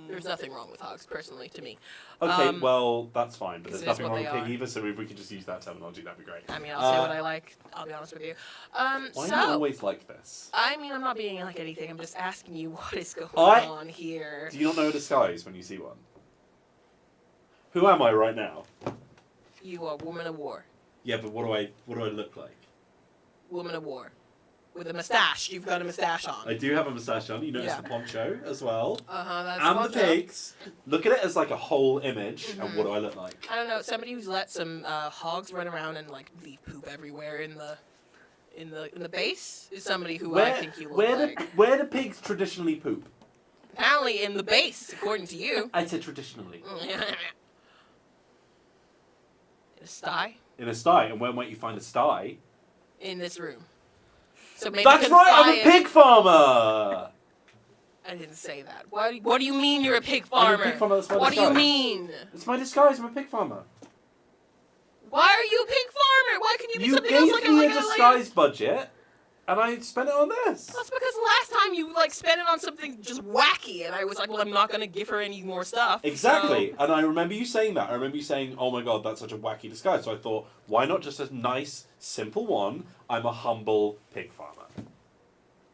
There's nothing wrong with hogs, personally, to me. Okay, well that's fine, but there's Because it is nothing what wrong with they pig are. either. So if we could just use that terminology, that'd be great. I mean, I'll say what I like. I'll be honest with you. Why are you So, always like this? I mean, I'm not being like anything. I'm just asking you what is going I- on here. Do you not know a disguise when you see one? Who am I right now? You are woman of war. Yeah, but what do I look like? Woman of war. With a mustache. You've got a mustache on. I do have a moustache on. You notice Yeah. the poncho as well. That's And what the pigs. Look at it as like a whole image. Mm-hmm. And what do I look like? I don't know. Somebody who's let some hogs run around and like leave poop everywhere in the base is somebody who I think you look like. Where do pigs traditionally poop? Apparently in the base, according to you. I said traditionally. In a sty. In a sty. And where might you find a sty? In this room. So maybe That's right, I'm a pig farmer! I didn't say that. What do you mean you're a pig I'm farmer? a pig farmer, that's my What do you disguise. mean? It's my disguise, I'm a pig farmer. Why are you a pig farmer? Why can you be You something else gave me a like disguise budget, and I spent it on this. That's because last time you like spent it on something just wacky, and I was like, well, I'm not gonna give her any more stuff. Exactly, So. and I remember you saying that. I remember you saying, "Oh my god, that's such a wacky disguise." So I thought, why not just a nice, simple one? I'm a humble pig farmer,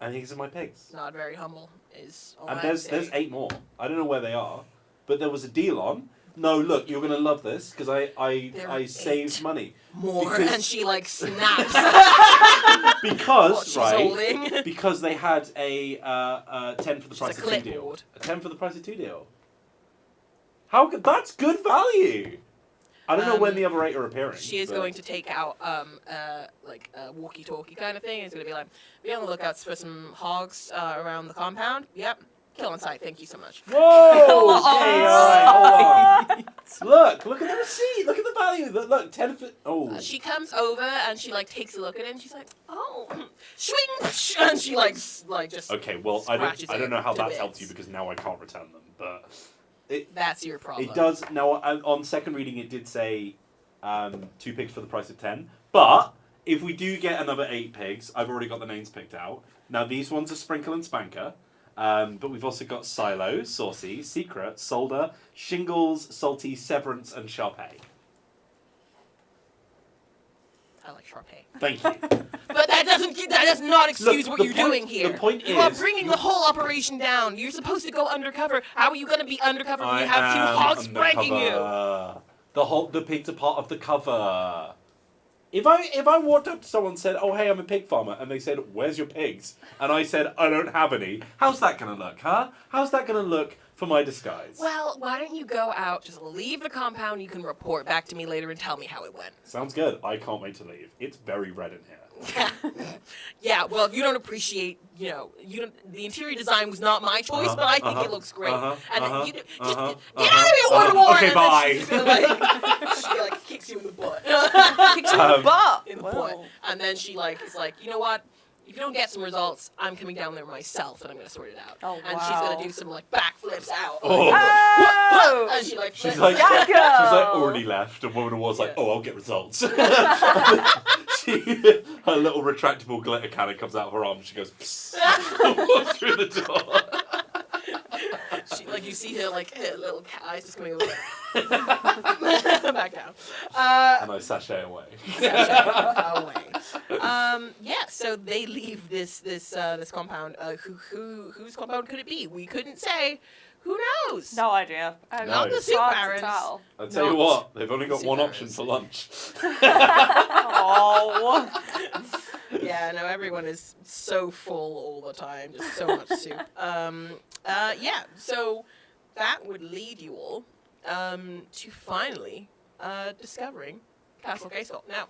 and these are my pigs. Not very humble is all And I'd there's say. 8 more. I don't know where they are, but there was a deal on. No, look, you're gonna love this because There I are saved 8 money more, because- and she like snaps. because what she's right holding. because they had a 10 for the Just price a of 2 deal. clipboard. A 10 for the price of 2 deal. How good? That's good value. I don't know when the other 8 are appearing. She is but- going to take out like a walkie-talkie kind of thing. It's going to be like, be on the lookout for some hogs around the compound. Yep, kill on sight. Thank you so much. Whoa! Okay, alright, hold on. Look at the receipt. Look at the value. Look, 10 for. Oh. She comes over and she like takes a look at it and she's like, oh, swing, and she like just. Okay, well, I scratches don't know how it to that's bits. helped you because now I can't return them, but. That's your problem. It does. Now, on second reading, it did say 2 pigs for the price of 10. But if we do get another 8 pigs, I've already got the names picked out. Now, these ones are Sprinkle and Spanker. But we've also got Silo, Saucy, Secret, Solder, Shingles, Salty, Severance, and Sharpay. I like Sharpay. Thank you. But that does not excuse Look, what the you're point- doing here. the point you are is- bringing the whole operation down. You're supposed to go undercover. How are you going to be undercover when I you have 2 am hogs pranking you? undercover. The pigs are part of the cover. If I walked up to someone and said, "Oh hey, I'm a pig farmer," and they said, "Where's your pigs?" and I said, "I don't have any," how's that gonna look, huh? How's that gonna look for my disguise? Well, why don't you go out, just leave the compound, you can report back to me later and tell me how it went. Sounds good. I can't wait to leave. It's very red in here. Yeah, well, you don't appreciate, the interior design was not my choice, but I think it looks great. And you just get out of here, Word War! Okay, and bye. Then she's gonna, she kicks you in the butt. Kicks you in the butt. In the Wow. butt. And then she is like, you know what? If you don't get some results, I'm coming down there myself and I'm gonna sort it out. Oh, and she's wow. gonna do some Oh. backflips out. Oh! And she flips She's like Jacko! already left, and Woman of War's like, Yeah. "Oh, I'll get results." Her little retractable glitter cannon comes out of her arm. And she goes walks through the door. She, you see her her little cat eyes just coming over back down. And I sashay away. Yeah, so they leave this compound. Whose compound could it be? We couldn't say. Who knows? No idea. Not the It's soup hard to barons. tell. I'll tell you Not what, they've only got super one option embarrassing. for lunch. Oh. Yeah, no, everyone is so full all the time, just so much soup. Yeah, so that would lead you all to finally discovering Castle GAYSKULL. Now,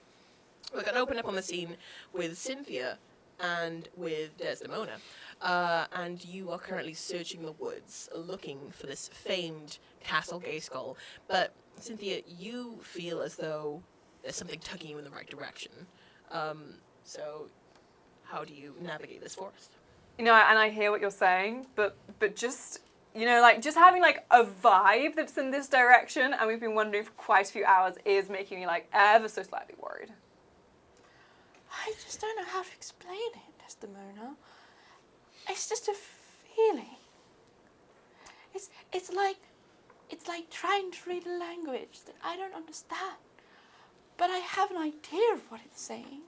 we're going to open up on the scene with Cynthia and with Desdemona. And you are currently searching the woods, looking for this famed Castle GAYSKULL. But, Cynthia, you feel as though there's something tugging you in the right direction. So, how do you navigate this forest? And I hear what you're saying, but just, just having a vibe that's in this direction, and we've been wandering for quite a few hours, is making me ever so slightly worried. I just don't know how to explain it, Desdemona. It's just a feeling. It's like trying to read a language that I don't understand, but I have an idea of what it's saying.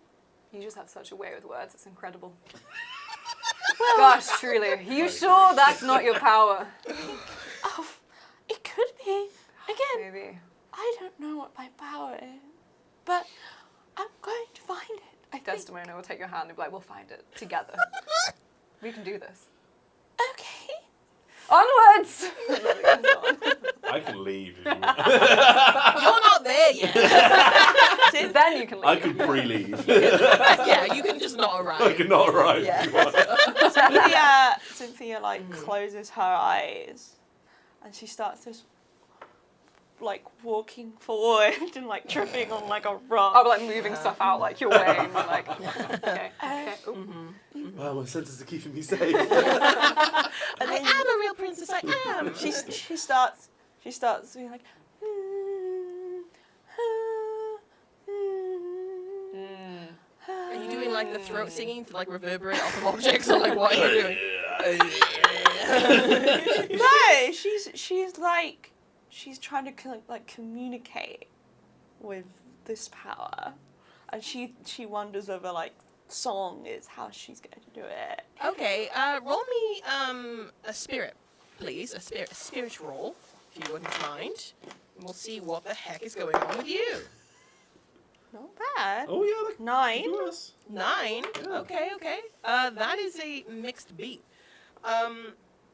You just have such a way with words, it's incredible. Gosh, truly. Are you sure that's not your power? Oh, it could be. Again, Maybe. I don't know what my power is, but I'm going to find it. I think. Desdemona will take your hand and be like, we'll find it together. We can do this. Okay. Onwards! I can leave if you want. You're not there yet. Then you can leave. I can pre-leave. Yeah, you can just not arrive. I cannot arrive. Yeah. if you want. Cynthia closes her eyes, and she starts this. like walking forward and like tripping on like a rock. Oh, like moving stuff out like your way. And like, okay. Ooh. Wow, my senses are keeping me safe. And then I am a real princess. I am. she starts being like. Are you doing like the throat singing to like reverberate off of objects, or like what are you doing? No, she's trying to like communicate with this power, and she wonders whether like song is how she's going to do it. Okay, roll me a spirit, please. A spirit roll, if you wouldn't mind. And we'll see what the heck is going on with you. Not bad. Oh yeah, look. 9. Yes. 9. Yeah. Okay. That is a mixed beat.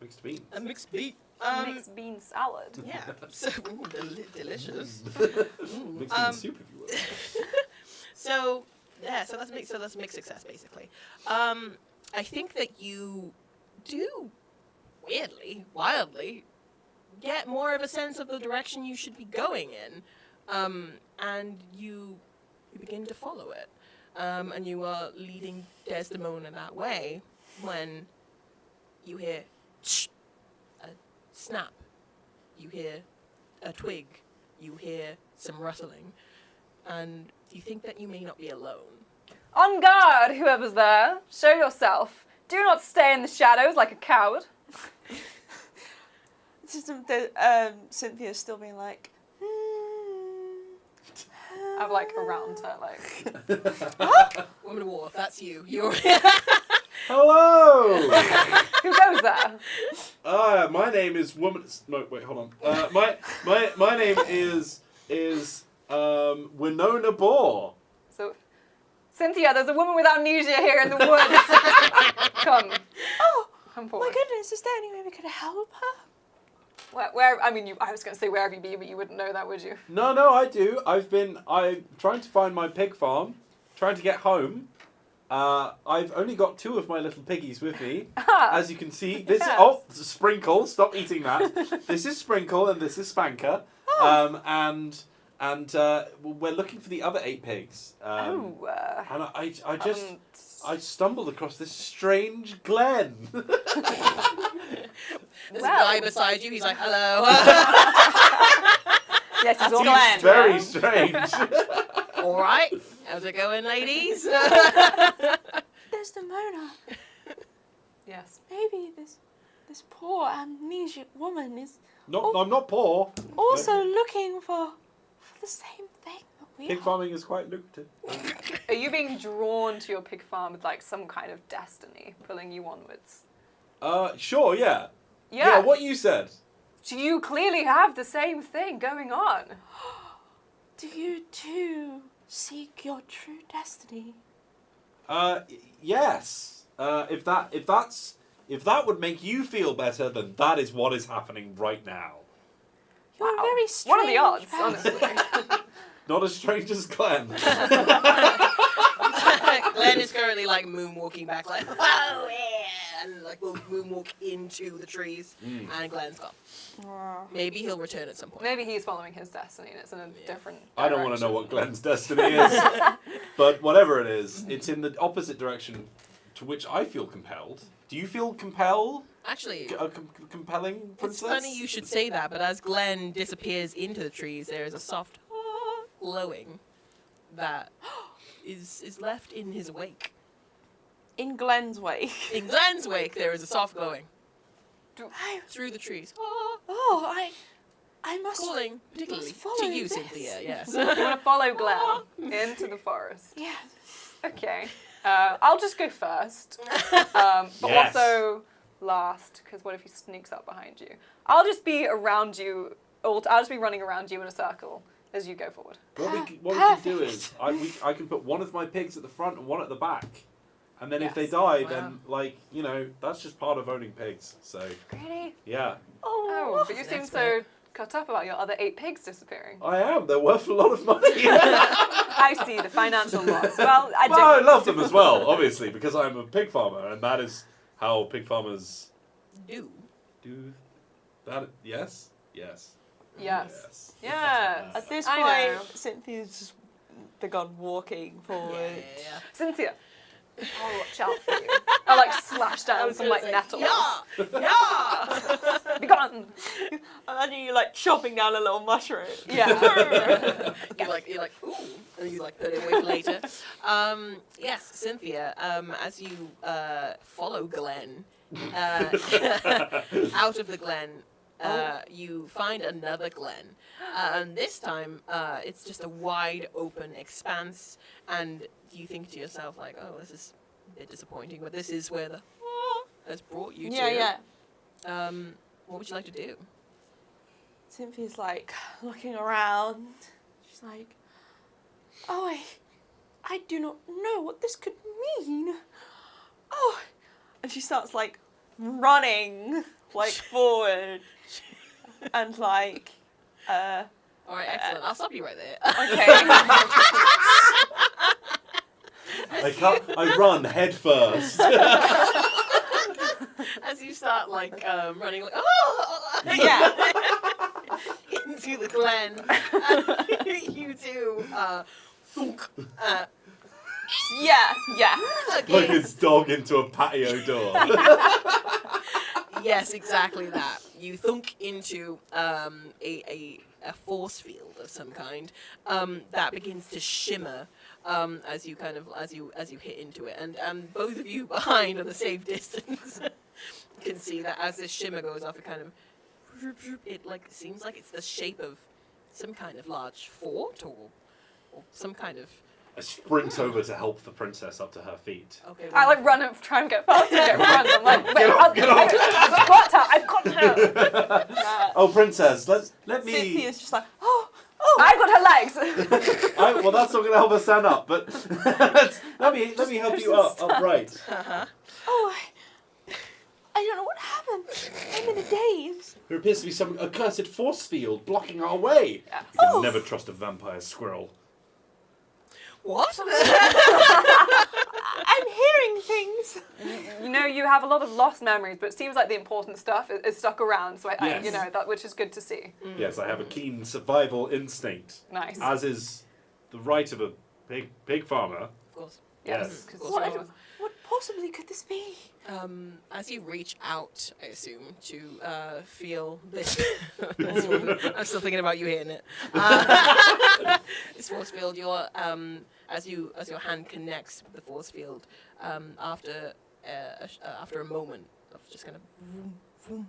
Mixed beans. A mixed beat. Mixed bean salad. Yeah. So delicious. Mixed bean soup, if you will. So that's mixed success basically. I think that you do weirdly, wildly get more of a sense of the direction you should be going in, and you begin to follow it, and you are leading Desdemona that way when you hear a snap, you hear a twig, you hear some rustling, and you think that you may not be alone. On guard, whoever's there. Show yourself. Do not stay in the shadows like a coward. Cynthia's still being like. I'm like around her, like. Woman of War, if that's you. You're. Hello! Who goes there? My name is woman. No, wait, hold on. My name is Winona Boar. So, Cynthia, there's a woman with amnesia here in the woods. Come forward. My goodness, is there any way we could help her? Where? I mean, I was going to say where have you been, but you wouldn't know that, would you? No, I do. I'm trying to find my pig farm, trying to get home. I've only got 2 of my little piggies with me. As you can see, this Yes. is Sprinkle. Stop eating that. This is Sprinkle and this is Spanker. And we're looking for the other 8 pigs. And I stumbled across this strange glen. There's a guy beside you. He's like, "Hello." Yes, he's all Seems Glenn. very strange. All right. How's it going, ladies? Desdemona, Yes. maybe this poor amnesic woman is I'm not poor. also looking for the same thing that we Pig are. farming is quite lucrative. Are you being drawn to your pig farm with like some kind of destiny pulling you onwards? Sure, yeah. Yes. Yeah, what you said. So you clearly have the same thing going on. Do you too seek your true destiny? Yes. If that would make you feel better, then that is what is happening right now. You're Wow. a very strange What are the odds, person. honestly? Not as strange as Glenn. Glenn is currently like moonwalking back, like, "Oh yeah," and like will moonwalk into the trees, and Glenn's gone. Maybe he'll return at some point. Maybe he's following his destiny and it's in a different direction. I don't want to know what Glenn's destiny is, but whatever it is, it's in the opposite direction to which I feel compelled. Do you feel compelled? Actually, Compelling princess? it's funny you should say that, but as Glenn disappears into the trees, there is a soft glowing that is left in his wake. In Glenn's wake. In Glenn's wake, there is a soft glowing I, through the trees. I must Calling particularly follow to you, this. Cynthia, yes. You want to follow Glenn into the forest. Yeah. Okay. I'll just go first. But Yes. also last, because what if he sneaks up behind you? I'll just be around you. I'll just be running around you in a circle as you go forward. What we can do is, I can put one of my pigs at the front and one at the back. And then if they Yes. die, Wow. then, that's just part of owning pigs. So, Really? yeah. Oh, but you An seem expert. so cut up about your other 8 pigs disappearing. I am. They're worth a lot of money. I see the financial loss. Well, I Well, I don't. love them as well, obviously, because I'm a pig farmer, and that is how pig farmers Do. do that. Yes? Yes. Yes. Yes. At this I point, know. Cynthia's just begun walking forward. Yeah. Cynthia, I'll watch out for you. I like slash down some like nettles. Yeah. Be gone. Imagine you like chopping down a little mushroom. Yeah. you're like, ooh, and you like put it away for later. Yes, Cynthia. As you follow Glenn out of the Glen, you find another Glen, and this time it's just a wide open expanse. And you think to yourself like, oh, this is a bit disappointing, but this is where the has brought you to. Yeah. What would you like to do? Cynthia's like looking around. She's like, oh, I do not know what this could mean. Oh, and she starts like running like forward and like. All right, excellent. I'll stop you right there. Okay. I run head first. As you start like running, like Yeah. into the Glen, you do thunk. Yeah. Like his dog into a patio door. Yes, exactly that. You thunk into a force field of some kind that begins to shimmer as you hit into it, and both of you behind on the safe distance can see that as this shimmer goes off, it like seems like it's the shape of some kind of large fort or some kind of. I sprint over to help the princess up to her feet. Okay. I like run and try and get faster. I'm like, wait, Get off. I've got her. Oh, princess, let me. Cynthia's just like, I've got her legs. Well, that's not going to help us stand up, but let me help you upright. oh, I don't know what happened. I'm in a daze. There appears to be some accursed force field blocking our way. Yes. You can never trust a vampire squirrel. What? I'm hearing things. You know, you have a lot of lost memories, but it seems like the important stuff is stuck around. So Yes. you know that, which is good to see. Yes, I have a keen survival instinct, Nice. as is the right of a pig farmer. Of course. Yes. Yes. What possibly could this be? As you reach out, I assume, to feel this. I'm still thinking about you hitting it. This force field, as your hand connects with the force field, after a moment of just kind of, vroom,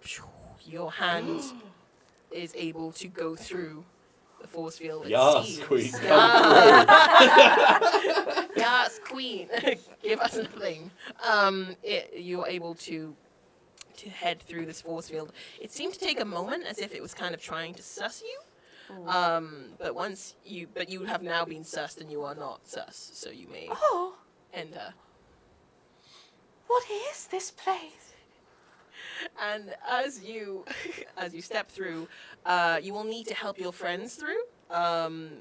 vroom, your hand is able to go through the force field. Yes, queen. Yes, queen. Give us something. You're able to head through this force field. It seemed to take a moment, as if it was kind of trying to suss you. But you have now been sussed, and you are not sus, so you may enter. What is this place? And as you step through, you will need to help your friends through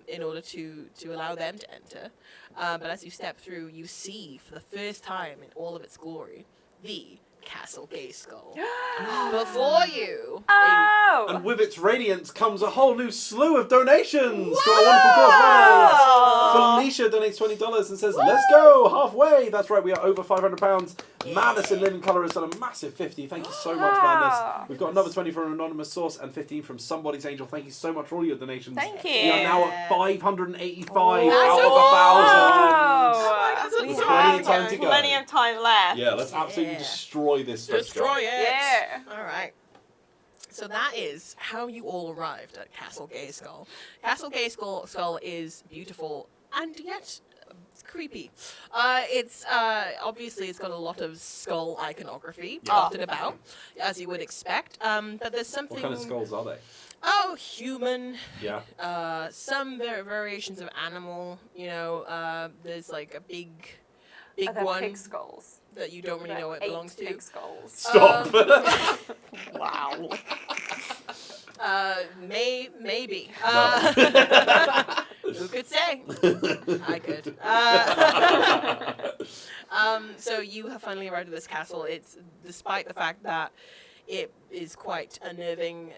in order to allow them to enter. But as you step through, you see for the first time in all of its glory the Castle GAYSKULL before you. Oh. And with its radiance comes a whole new slew of donations to our wonderful cause. Felicia donates $20 and says, "Let's go halfway." That's right, we are over £500. Madison Living Colour has done a massive 50. Thank you so much, Madness. We've got another 20 from an anonymous source and 15 from Somebody's Angel. Thank you so much for all your donations. Thank you. We are now at 585 That's out of Wow. 1,000. We There's plenty of have time to go. plenty of time left. Yeah, let's absolutely Yeah. destroy this stretch Destroy goal. it. Yeah. All right. So that is how you all arrived at Castle GAYSKULL. Castle GAYSKULL is beautiful and yet creepy. It's obviously it's got a lot of skull iconography dotted about, as you would expect. But there's something. What kind of skulls are they? Oh, human. Yeah. Some variations of animal. You know, there's like a big Are there one pig skulls? that you don't really know what it belongs to. Pig skulls. Stop. Wow. Maybe. Who could say? I could. So you have finally arrived at this castle. It's despite the fact that It is quite unnerving.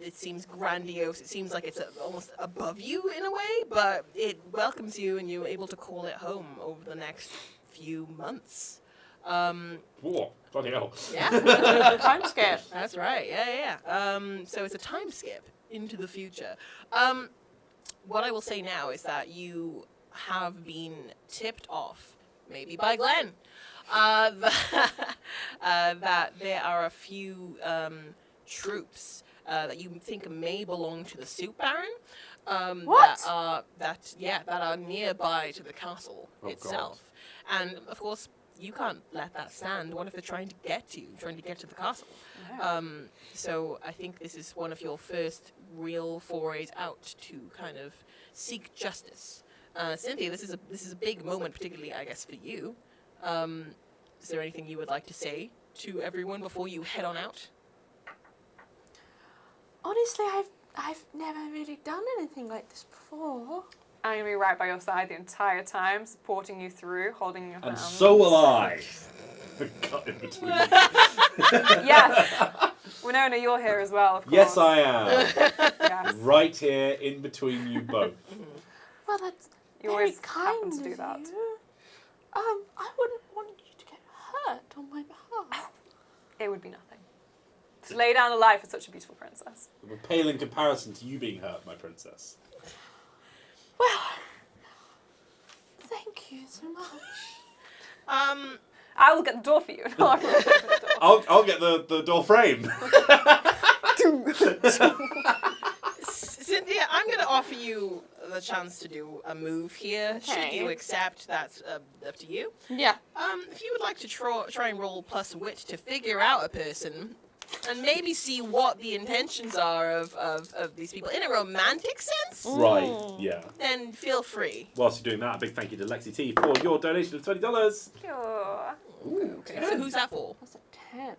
It seems grandiose. It seems like it's almost above you in a way, but it welcomes you, and you're able to call it home over the next few months. Whoa, bloody hell. Yeah. Time skip. That's right. Yeah. So it's a time skip into the future. What I will say now is that you have been tipped off, maybe by Glenn, that there are a few troops that you think may belong to the Soup Baron. What? That are nearby to the castle Oh, itself, and of course you can't let that stand. What if they're trying to get to you, trying to get to the castle? So I think this is one of your first real forays out to kind of seek justice. Cynthia, this is a big moment, particularly I guess for you. Is there anything you would like to say to everyone before you head on out? Honestly, I've never really done anything like this before. I'm going to be right by your side the entire time, supporting you through, holding your hand. And so will I. The cut in between. Yes. Winona, you're here as well, of course. Yes, I am. Yes. Right here in between you both. Well, that's You very always kind happen to do of that. you. I wouldn't want you to get hurt on my behalf. It would be nothing. To lay down a life for such a beautiful princess. We're pale in comparison to you being hurt, my princess. Well, thank you so much. I will get the door for you. No, I will get the door. I'll get the door frame. Cynthia, I'm going to offer you the chance to do a move here. Should Okay. you accept, that's up to you. Yeah. If you would like to try and roll plus wit to figure out a person, and maybe see what the intentions are of these people in a romantic sense, Right, yeah. then feel free. Whilst you're doing that, a big thank you to Lexi T for your donation of $20. Sure. Okay, so who's that for? That's a 10.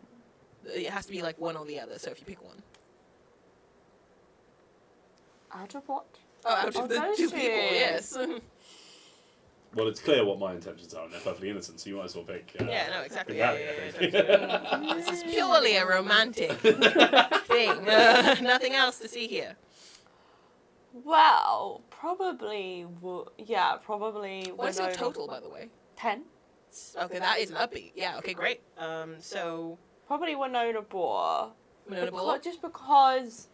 It has to be like one or the other, so if you pick one. Out of what? Oh, out of the those two two. people, yes. Well, it's clear what my intentions are, and they're perfectly innocent, so you might as well pick. Yeah, no, exactly. pick that, This is purely a romantic thing. Nothing else to see here. Well, probably probably. What's your Winona. total, by the way? 10. Okay, that is an upbeat. Yeah, okay, great. So, Probably Winona Boar. Winona Bull. Just because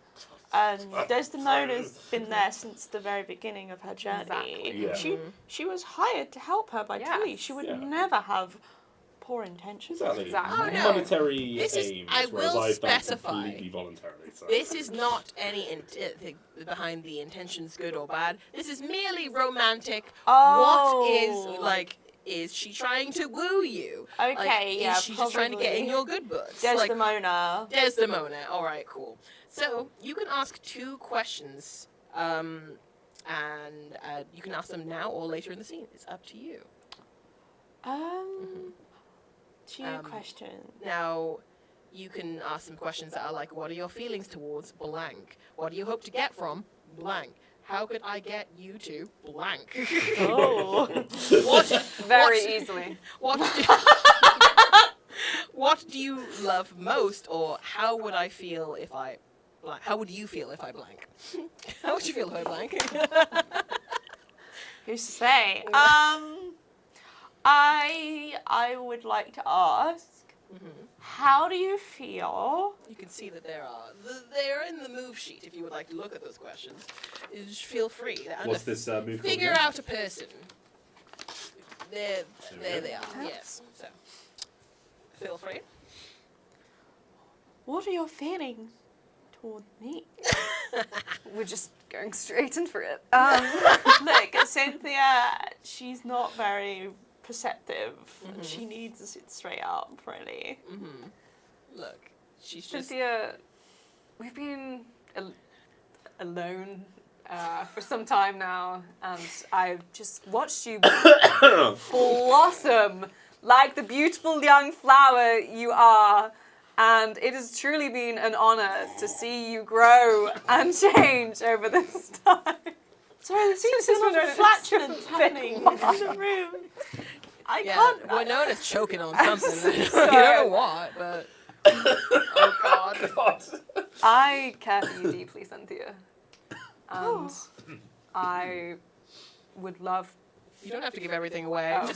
Desdemona's been there since the very beginning of her journey. Exactly. Yeah. She was hired to help her by Yes. Tilly. She would Yeah. never have poor intentions. Exactly. Exactly. Oh, no. Monetary This is- aims, I whereas will I've done specify. completely voluntarily. So. This is not any thing behind the intentions, good or bad. This is merely romantic. Oh. What is she trying to woo you? Okay, Like, yeah, is she just trying to get in probably. your good books? Like, Desdemona. Desdemona. All right, cool. So you can ask 2 questions, and you can ask them now or later in the scene. It's up to you. 2 questions. Now, you can ask some questions that are like, what are your feelings towards blank? What do you hope to get from blank? How could I get you to blank? Oh. Very what- easily. What do you love most, or how would I feel if I blank? How would you feel if I blank? How would you feel if I blank? Who's to say? I would like to ask, how do you feel? You can see that they're in the move sheet. If you would like to look at those questions, just feel free. They're under What's this move called? Figure again? out a person. There they are. Yes. So, feel free. What are your feelings toward me? We're just going straight in for it. Look, Cynthia, she's not very perceptive. She needs to sit straight up, really. Look, she's just. Cynthia, we've been alone for some time now, and I've just watched you blossom like the beautiful young flower you are. And it has truly been an honour to see you grow and change over this time. Sorry, there seems to be a lot of flatulence happening in the room. I Yeah, can't. Winona's choking on something. You don't know what, but Oh God. I care for you deeply, Cynthia. And I would love... You don't have to give everything away. Oh.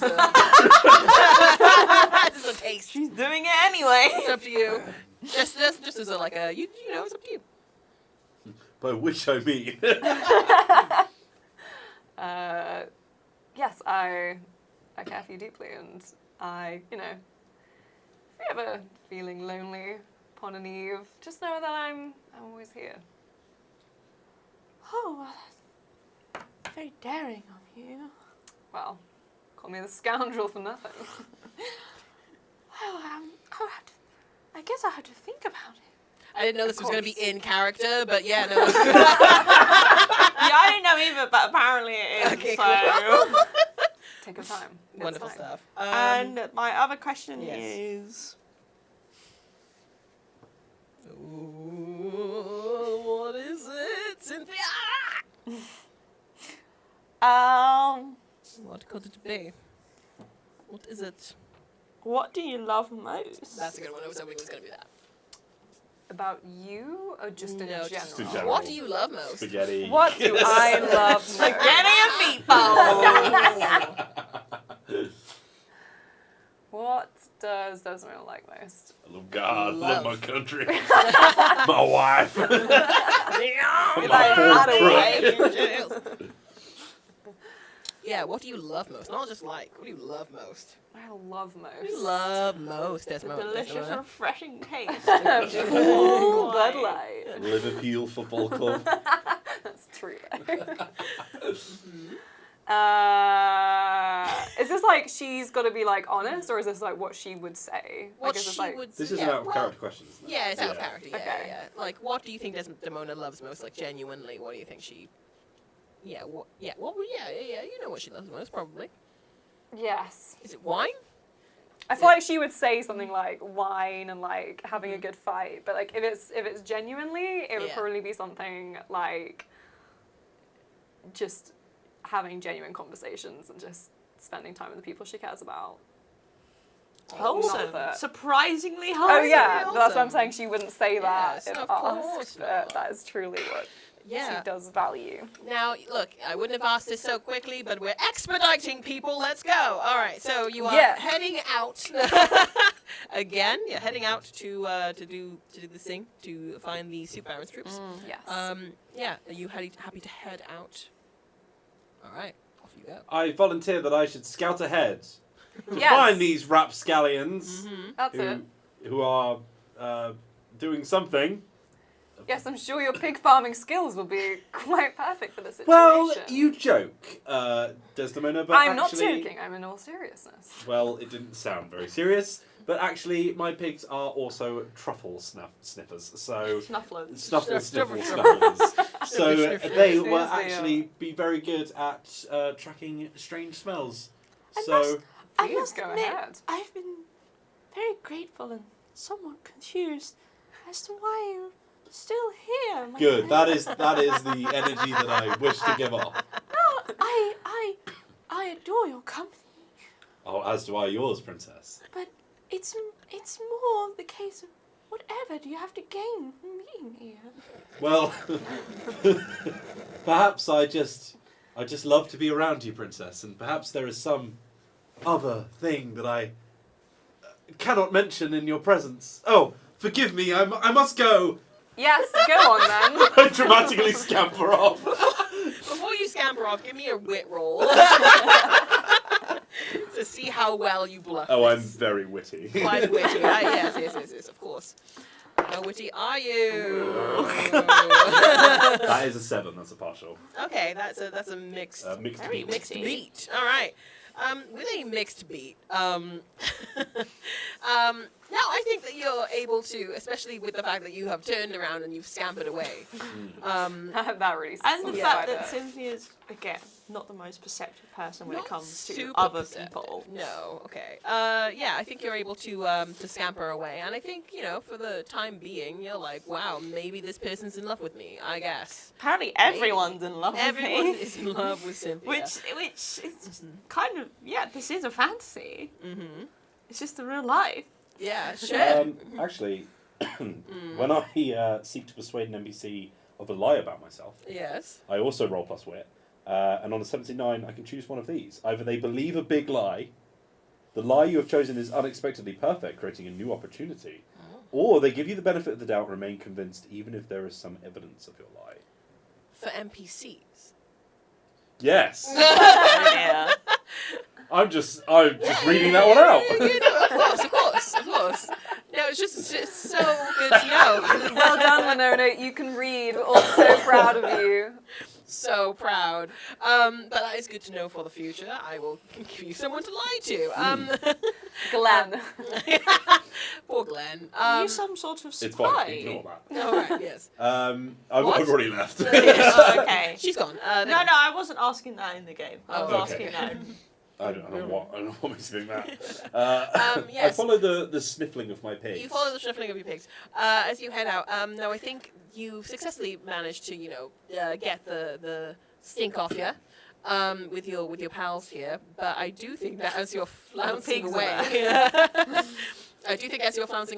Just a taste. She's doing it anyway. It's up to you. Just as a you know, it's up to you. By which I mean. Yes, I care for you deeply, and I, if you're ever feeling lonely upon an eve, just know that I'm always here. Oh, well, that's very daring of you. Well, call me the scoundrel for nothing. Well, I guess I'll have to think about it. I didn't know this was going to be in character, but yeah, no. Yeah, I didn't know either, but apparently it is. Okay, so. cool. Take your time. It's Wonderful fine. stuff. And my other question yes. is... Ooh, what is it, Cynthia? What could it be? What is it? What do you love most? That's a good one. I was hoping it was going to be that. About you, or just in No, general? just in general. What do you love most? Spaghetti. What do I love most? Spaghetti and meatballs. What does Desdemona like most? I love God, Love. love my country, my wife, my Not fourth away. truck. Yeah, what do you love most? Not just like. What do you love most? I love most. What do you love most? The Desmond. delicious, refreshing taste. Cool Bud Light. Liverpool Football Club. That's true. Is this like she's got to be like honest, or is this like what she would say? What like, is this she like would. This is yeah, an out of well, character question, isn't it? Yeah, it's out of character. Yeah, Okay. yeah. Like, what do you think Desdemona loves most? Like, genuinely, what do you think she? Yeah. What? Yeah. What? Yeah. You know what she loves most, probably. yes. Is it wine? I feel like she would say something like wine and like having a good fight, but like if it's genuinely, it would Yeah. probably be something like just having genuine conversations and just spending time with the people she cares about. Wholesome. Not that- Surprisingly Oh wholesome. yeah, that's what I'm wholesome. saying. She wouldn't say that Yes, if of asked, course but not. that is truly what Yeah. she does value. Now, look, I wouldn't have asked this so quickly, but we're expediting people. Let's go. All right, so you are Yeah. heading out again. You're heading out to do this thing to find the Super Baron's troops. Yes. Yeah. Are you happy to head out? All right, off you go. I volunteer that I should scout ahead to Yes. find these rapscallions That's it. who are doing something. Yes, I'm sure your pig farming skills will be quite perfect for this situation. Well, you joke, Desdemona, but I'm not actually, joking. I'm in all seriousness. well, it didn't sound very serious. But actually, my pigs are also truffle sniffers. So Snufflers. snuffle Snuffle sniffers. So sniffers. they will Yes, they actually be very good at tracking strange smells. I So I Please must go admit, ahead. I've been very grateful and somewhat confused as to why you're still here. my good. friend. That is the energy that I wish to give off. No, I adore your company, Oh, as do I yours, princess. but it's more the case of whatever do you have to gain from being here? Well, perhaps I just love to be around you, princess, and perhaps there is some other thing that I cannot mention in your presence. Oh, forgive me, I must go. Yes, go on then. I dramatically scamper off. Before you scamper off, give me a wit roll to see how well you bluff. Oh, I'm this. very witty. Quite witty. Yes, of course. How witty are you? That is a 7. That's a partial. Okay, that's a mixed Mixed Very beat. mixed witty. beat. All right. With a mixed beat, now I think that you're able to, especially with the fact that you have turned around and you've scampered away. That really And the sounds fact like that it. Cynthia's, again, not the most perceptive person when Not it comes to super other perceptive. people. No, okay. Yeah, I think you're able to scamper away, and I think for the time being, you're like, wow, maybe this person's in love with me. I guess Apparently everyone's in love everyone with me. is in love with Cynthia. Which is kind of, this is a fantasy. Mm-hmm. It's just the real life. Yeah, sure. Actually, when I seek to persuade an NPC of a lie about myself, Yes. I also roll plus wit. And on a 79, I can choose one of these. Either they believe a big lie, the lie you have chosen is unexpectedly perfect, creating a new opportunity, or they give you the benefit of the doubt and remain convinced even if there is some evidence of your lie. For NPCs. Yes! Yeah. I'm just reading that one out. Of course. No, it's just so good to know. Well done, Winona. You can read. We're all so proud of you. So proud. But that is good to know for the future. I will give you someone to lie to. Glenn. Poor Glenn. Are you some sort of spy? It's fine, ignore that. All right, yes. I've already left. Oh, okay. She's gone. No, I wasn't asking that in the game. I was Oh, okay. asking that. I don't know what makes me think that. I Yes. follow the sniffling of my pigs. You follow the shuffling of your pigs as you head out. No, I think you've successfully managed to, get the stink off you with your pals here. But I do think that as you're flouncing pigs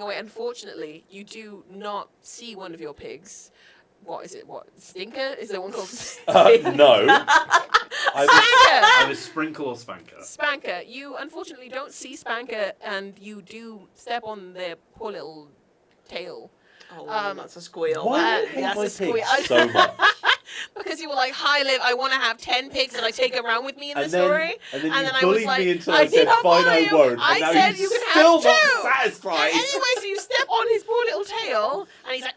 away, unfortunately, you do not see one of your pigs. What is it? What Stinker? Is there one called No. Spanker? Either Sprinkle or Spanker. Spanker. You unfortunately don't see Spanker, and you do step on their poor little tail. Oh, that's a squeal. Why do you hate That's my a squeal. pigs so much? Because you were like, "Hi, Liv, I want to have 10 pigs and I take them around with me in the And then, story." and then And you then I was bullied like, me until I I did said, not fine, bully I you. won't. I And now said you're you can still have not two. satisfied. Anyway, so you step on his poor little tail, and he's like,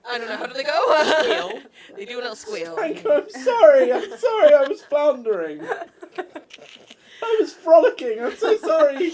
I don't know, how do they go? Squeal. They do a little squeal. Frank, I'm sorry, I was floundering. I was frolicking, I'm so sorry.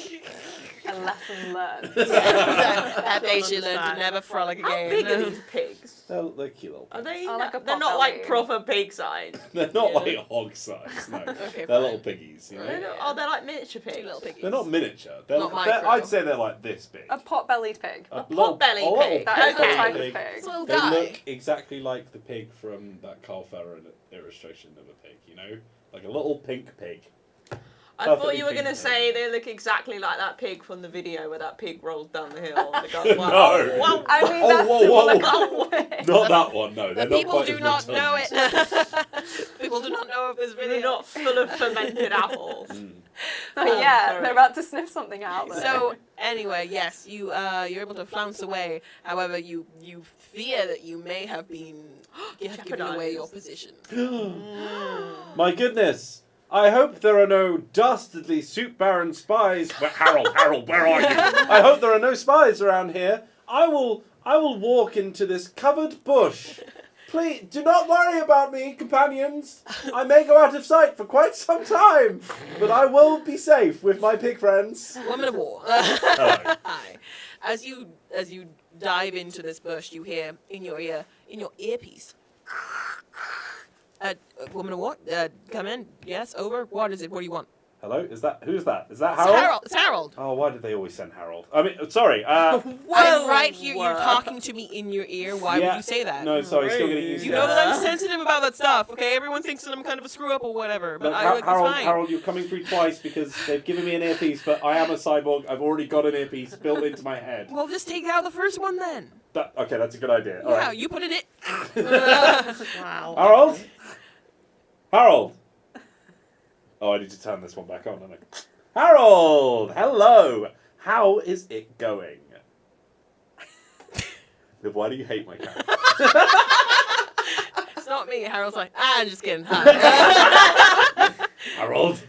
A lesson learned. That day she learned to understand. never frolic How again. big are these pigs? They're cute little Are they? Oh, like a They're not like potbelly. proper pig size. They're not Yeah. like hog size, no. Okay, They're fine. little piggies, you know. Right. Oh, they're like miniature pigs. Two little piggies. They're not miniature. Not micro. I'd say they're like this big. A pot-bellied pig. A pot-bellied little pig. That is the Okay. type of pig. pig. It's a little They guy. look exactly like the pig from that Carl Ferrer illustration of a pig, you know? Like a little pink pig. I thought Perfectly you were going to pink say they look exactly like that pig from the video where that pig rolls down the hill. And it goes, wow, No. wow, I mean, Oh, that's whoa, similar whoa. kind of pig. Not that one, no. The They're not people quite do as not know rotund. it. People do not know of this they're video. not full of fermented apples. Oh, yeah, sorry. they're about to sniff something out there. So anyway, yes, you're able to flounce away. However, you fear that you may have been giving away your position. My goodness! I hope there are no dastardly soup baron spies. Harold, where are you? I hope there are no spies around here. I will walk into this covered bush. Please, do not worry about me, companions. I may go out of sight for quite some time, but I will be safe with my pig friends. Woman of War. Hello. Hi. As you dive into this bush, you hear in your earpiece. Woman of War, come in. Yes, over. What is it? What do you want? Hello? Who's that? Is that It's Harold? Harold. It's Harold. Oh, why did they always send Harold? I mean, sorry. I'm right here. You're talking to me in your ear. Why would you say that? No, sorry, still getting used You to know that. that I'm sensitive about that stuff, okay? Everyone thinks that I'm kind of a screw up or whatever, but Look, it's fine. Harold, you're coming through twice because they've given me an earpiece, but I am a cyborg. I've already got an earpiece built into my head. Well, just take out the first one then. Okay, that's a good idea. All Yeah, right. you put in it. Wow. Harold? Harold? Oh, I need to turn this one back on, don't I? Harold! Hello! How is it going? Liv, why do you hate my cat? It's not me. Harold's like, I'm just kidding. Hi. Harold?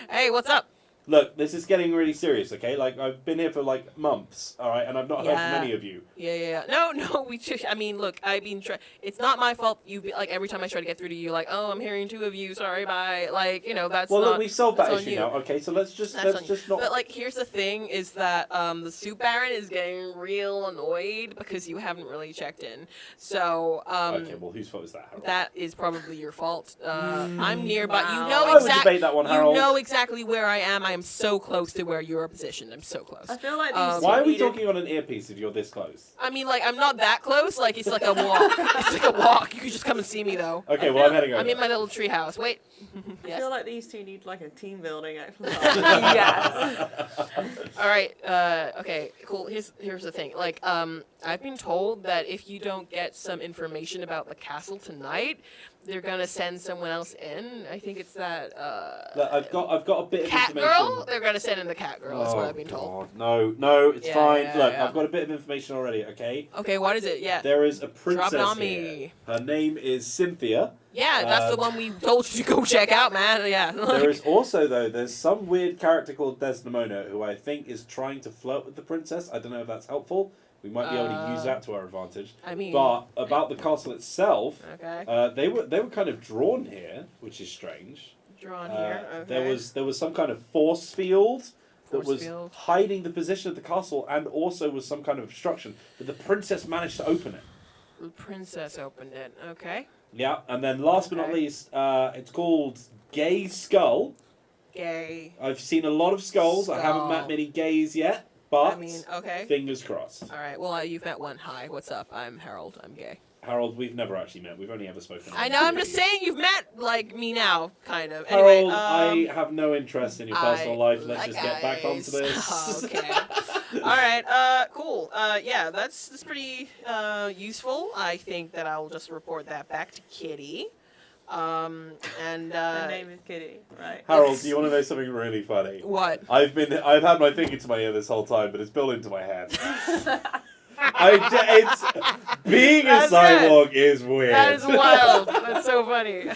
Hey, what's up? Look, this is getting really serious, okay? Like, I've been here for, like, months, all right? And I've not heard Yeah. from any of you. Yeah. No, we just, I mean, look, it's not my fault. Like, every time I try to get through to you, like, oh, I'm hearing two of you, sorry, bye. Like, that's Well, not. look, we've solved that that's on issue you. now, okay? So let's just That's on you. not... But, like, here's the thing, is that the soup baron is getting real annoyed because you haven't really checked in. So, Okay, well, whose fault is that, Harold? that is probably your fault. I'm nearby. Wow. You know I would exactly. debate that one, Harold. You know exactly where I am. I am so close to where you're positioned. I'm so close. I feel like Why are we talking on an earpiece if you're this close? I mean, like, I'm not that close. Like, it's like a walk. It's like a walk. You could just come and see me, though. Okay, well, I'm heading over. I'm in my little tree house. Wait. I Yes. feel like these two need like a team building exercise. Yes. All right. Okay. Cool. Here's the thing. Like, I've been told that if you don't get some information about the castle tonight, they're gonna send someone else in. I think it's that Look, I've got a bit of cat information. girl. They're gonna send in the cat girl. That's what I've been told. God. No, it's Yeah, fine. yeah, Look, yeah. I've got a bit of information already. Okay. Okay. What is it? Yeah. There is a princess Drop it on here. me. Her name is Cynthia. Yeah, that's the one we told you to go check out, man. Yeah. There is also, though, there's some weird character called Desdemona who I think is trying to flirt with the princess. I don't know if that's helpful. We might be able to use that to our advantage. I mean. But about the castle itself, Okay. they were kind of drawn here, which is strange. Drawn here. Okay. There was some kind of force field that Force was field. hiding the position of the castle, and also was some kind of obstruction. But the princess managed to open it. The princess opened it. Okay. Yeah, and then last but not Okay. least, it's called GAYSKULL. Gay. I've seen a lot of skulls. I haven't met Skull. many gays yet, but I mean, okay. fingers crossed. All right. Well, you've met one. Hi. What's up? I'm Harold. I'm gay. Harold, we've never actually met. We've only ever spoken. I know. I'm just saying you've met like me now, kind of. Harold, Anyway, I have no interest in your personal life. Let's just get back onto this. Okay. All right. Cool. Yeah, that's pretty useful. I think that I'll just report that back to Kitty. And Her name is Kitty, right? Harold, do you want to know something really funny? what? I've had my finger to my ear this whole time, but it's built into my head. Being a That's cyborg is weird. That is wild. That's so funny.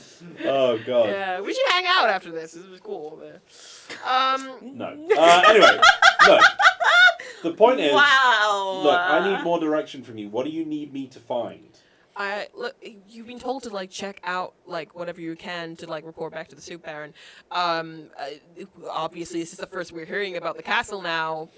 Oh god. Yeah, we should hang out after this. This was cool. No. Anyway, look. The point is, Wow. look, I need more direction from you. What do you need me to find? Look, you've been told to like check out like whatever you can to like report back to the Soup Baron. Obviously, this is the first we're hearing about the castle now,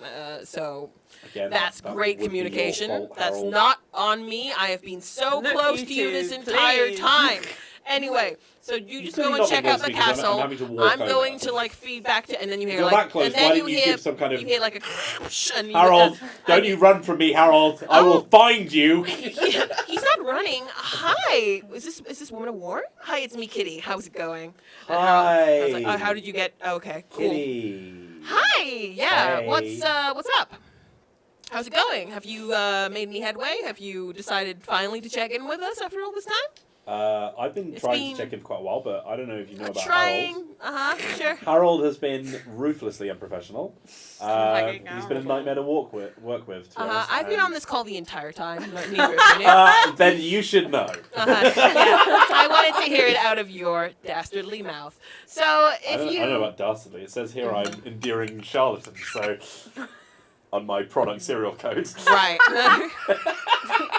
so Again, that's that great would be your communication. fault, That's Harold. not on me. I have been so Look, close you to you two, this entire please. time. Anyway, so you just clearly go and not check been out the close because castle. I'm having to walk I'm over. going to like feed back to, and then you hear You're like, that close. and Why then don't you you hear, give some kind of- you hear like a, and you Harold, don't you run from me, Harold. I will find you. He's not running. Hi, is this woman of war? Hi, it's me, Kitty. How's it going? And Hi. I was like, oh, how did you get? Okay, cool. Kitty. Hi. Yeah. Hey. What's up? How's it going? Have you made any headway? Have you decided finally to check in with us after all this time? I've been It's trying been- to check in for quite a while, but I don't know if you know about Trying. Harold. Sure. Harold has been ruthlessly unprofessional. Dragging He's been a out. nightmare to work with. To be honest, I've been and- on this call the entire time. Neither of you. Then you should know. Yeah, I wanted to hear it out of your dastardly mouth. So I if don't you know about dastardly. It says here I'm endearing charlatan, so on my product serial code. right.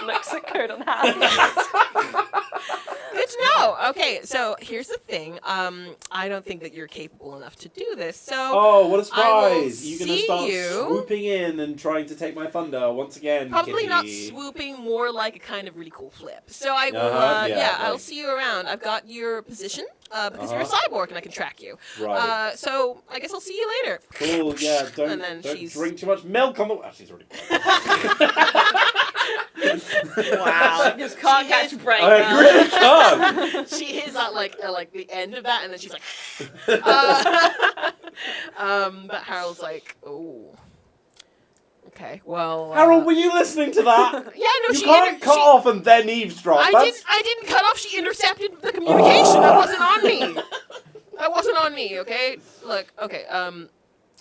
Looks a code on hand. Good to know. Okay, so here's the thing. I don't think that you're capable enough to do this. So Oh, what a I will surprise! You're gonna see start you. swooping in and trying to take my thunder once again. probably Kitty. not swooping, more like a kind of really cool flip. So I will. Yeah, I'll like- see you around. I've got your position because you're a cyborg and I can track you. Right. So I guess I'll see you later. Cool, yeah, don't, And then don't she's- drink too much milk on the... Ah, she's already... Wow. I just can't She catch is- a break I now. really can't! She is at like the end of that, and then she's like, but Harold's like, oh, okay, well, Harold, were you listening to that? yeah, no, You she can't cut off and then eavesdrop. I didn't cut off. She intercepted the communication. That wasn't on me. That wasn't on me. Okay, look, okay,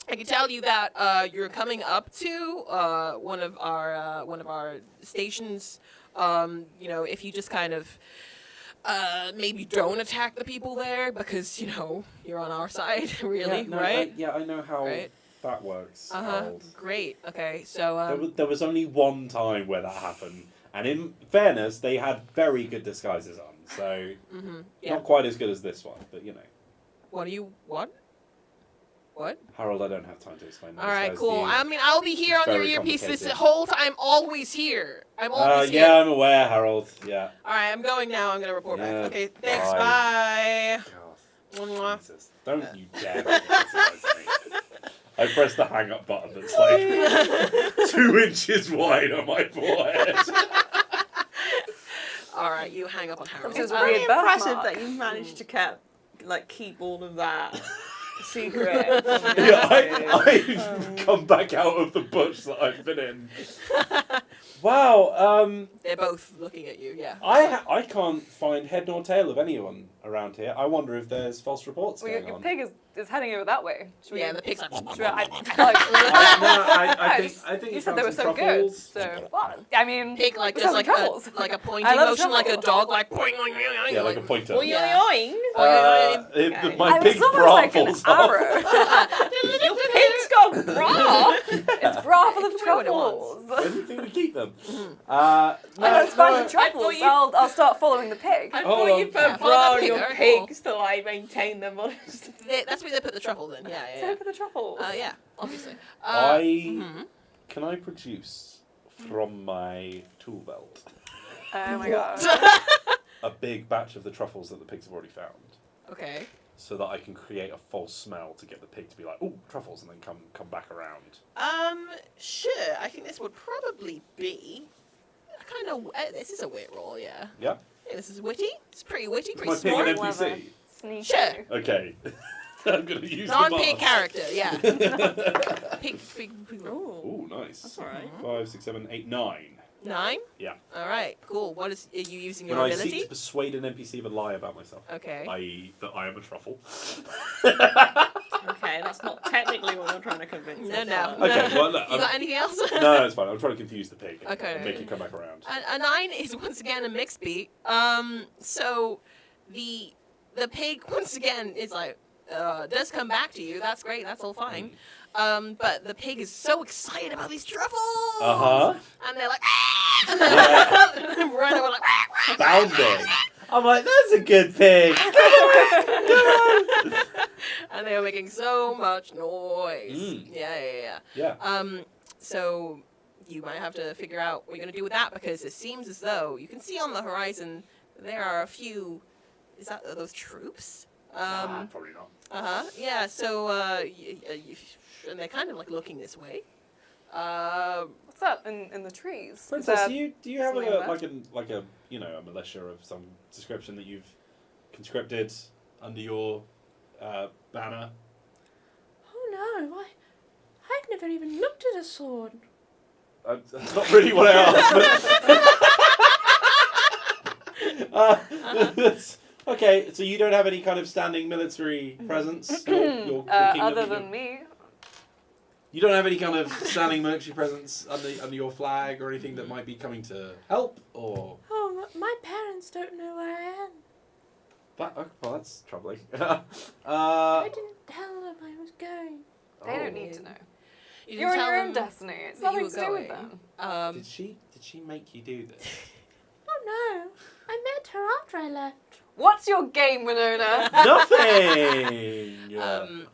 I can tell you that you're coming up to one of our stations. You know, if you just kind of maybe don't attack the people there because you know you're on our side, really, Yeah, no, right? I know how Right. that works, Uh huh. Harold. Great. Okay. So There was only one time where that happened, and in fairness, they had very good disguises on, so yeah. not quite as good as this one, but you know. What do you what? What? Harold, I don't have time to explain that. All right, disguise cool. to you. I mean, I'll be here It's on your very earpiece this complicated. whole time. I'm always here. I'm always here. Yeah, I'm aware, Harold. Yeah. All right, I'm going now. I'm gonna report Yeah, back. Okay, thanks. bye. Bye. God, Mwah. Jesus. Don't you dare. make this about me. I press the hang up button that's like 2 inches wide on my forehead. All right, you hang up on Harold. This is It's really weird impressive birthmark. that you managed to keep all of that secret. Yeah, I've come back out of the bush that I've been in. Wow, They're both looking at you. Yeah. I can't find head nor tail of anyone around here. I wonder if there's false reports Well, going your on. pig is heading over that way. Should we, Yeah, the pig's like. should we, I I think you you said found they were some so good. truffles. So, well, I mean, Pig like we does saw like the truffles. a pointy I love motion like a truffles. dog, like boing, boing, boing, boing, Yeah, like a pointer. Boing, Oing, oing. Okay. My I big was almost bra like an falls off. arrow. Your pig's got bra. It's bra full of It's what it truffles. I didn't think we keep them. Let's find the truffles. you- I'll start following the pig. I Hold thought on. you put Yeah, follow bra that on pig, your very cool. pigs to like maintain them honest. That's where they put the truffle then. Yeah, So for the truffles. yeah, obviously. Can I produce from my tool belt Oh my god. a big batch of the truffles that the pigs have already found, Okay. so that I can create a false smell to get the pig to be like, "Oh, truffles," and then come back around. Sure. I think this would probably be a kind of. This is a wit roll, yeah. Yeah, Yeah, this is witty. It's pretty witty, is pretty my pig smart. an Clever. NPC? Sneaky. Sure. Okay, I'm gonna use Non-pig the character, yeah. Pig roll. Oh, nice. That's alright. 5, 6, 7, 8, 9. 9? Yeah. All right, cool. What is, are you using When your I seek ability? to persuade an NPC of a lie about myself, Okay. i.e., that I am a truffle. Okay, that's not technically what you're trying to convince No, us no. of. Okay, well, look, You got anything else? no, it's fine. I'm trying to confuse the pig Okay. and make it come back around. A 9 is once again a mixed beat. So the pig once again is like does come back to you. That's great. That's all fine. But the pig is so excited about these truffles. Uh-huh. And they're like, ah! And they're like, run over like, ah! Bounding. I'm like, that's a good pig. And they were making so much noise. Mm. Yeah. Yeah. So you might have to figure out what you're gonna do with that, because it seems as though you can see on the horizon there are a few. Are those troops? Nah, probably not. Yeah. So and they're kind of like looking this way. What's that in the trees? Princess, do you have something like a a militia of some description that you've conscripted under your banner? Oh no, I've never even looked at a sword. That's not really what I asked. Okay, so you don't have any kind of standing military presence? Your the kingdom, Other than me. You don't have any kind of standing military presence under your flag or anything that might be coming to help, or? Oh, my parents don't know where I am. Well, that's troubling. I didn't tell them I was going. They don't need to know. You You're in tell your own them destiny. It's that you nothing were to do with going. them. Did she make you do this? Oh no, I met her after I left. What's your game, Winona? Nothing!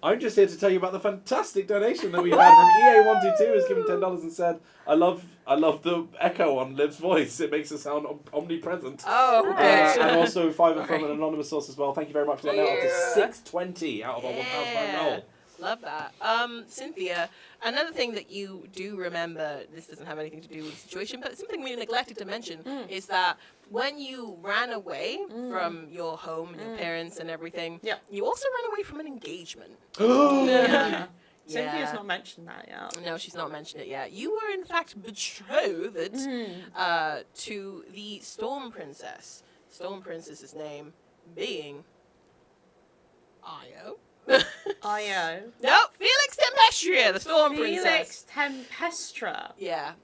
I'm just here to tell you about the fantastic donation that we've had from EA122 has given $10 and said, I love the echo on Liv's voice. It makes it sound omnipresent. Oh, okay. And also $5 from Okay. an anonymous source as well. Thank you very much for that. Now up to Yeah. 620 out of our £1 Yeah. goal. Love that. Cynthia, another thing that you do remember, this doesn't have anything to do with the situation, but something we neglected to mention is that when you ran away from your home and your parents and everything, you also ran away from an engagement. Yeah. Yeah. Cynthia's not mentioned that yet. No, she's not mentioned it yet. You were in fact betrothed to the Storm Princess. Storm Princess's name being Io. Io. No, Felix Tempestria, the Storm Princess. Felix Tempestra. Yeah.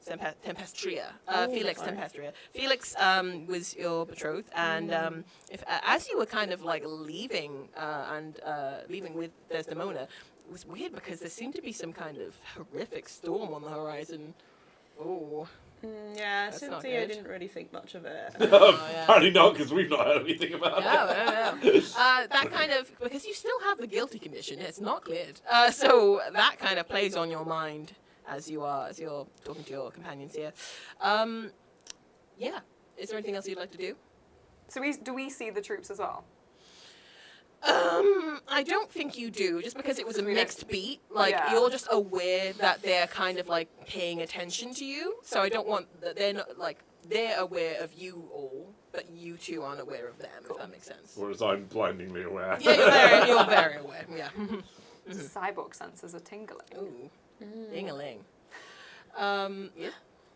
Tempestria. Oh, Felix sorry. Tempestria. Felix was your betrothed, and if as you were kind of like leaving leaving with Desdemona, it was weird because there seemed to be some kind of horrific storm on the horizon. Oh. Yeah, That's not Cynthia good. didn't really think much of it. Apparently not, because we've not heard anything about it. No. That kind of, because you still have the guilty condition, it's not cleared. So that kind of plays on your mind as you're talking to your companions here. Yeah. Is there anything else you'd like to do? So do we see the troops as well? I don't think you do, just because it was a mixed beat. Like, Yeah. you're just aware that they're kind of, like, paying attention to you. So I don't want that they're not, like, they're aware of you all, but you two aren't aware of them, if that makes sense. Whereas I'm blindingly aware. Yeah, you're very aware, yeah. Cyborg senses are tingling. Ooh, ding-a-ling. Yeah.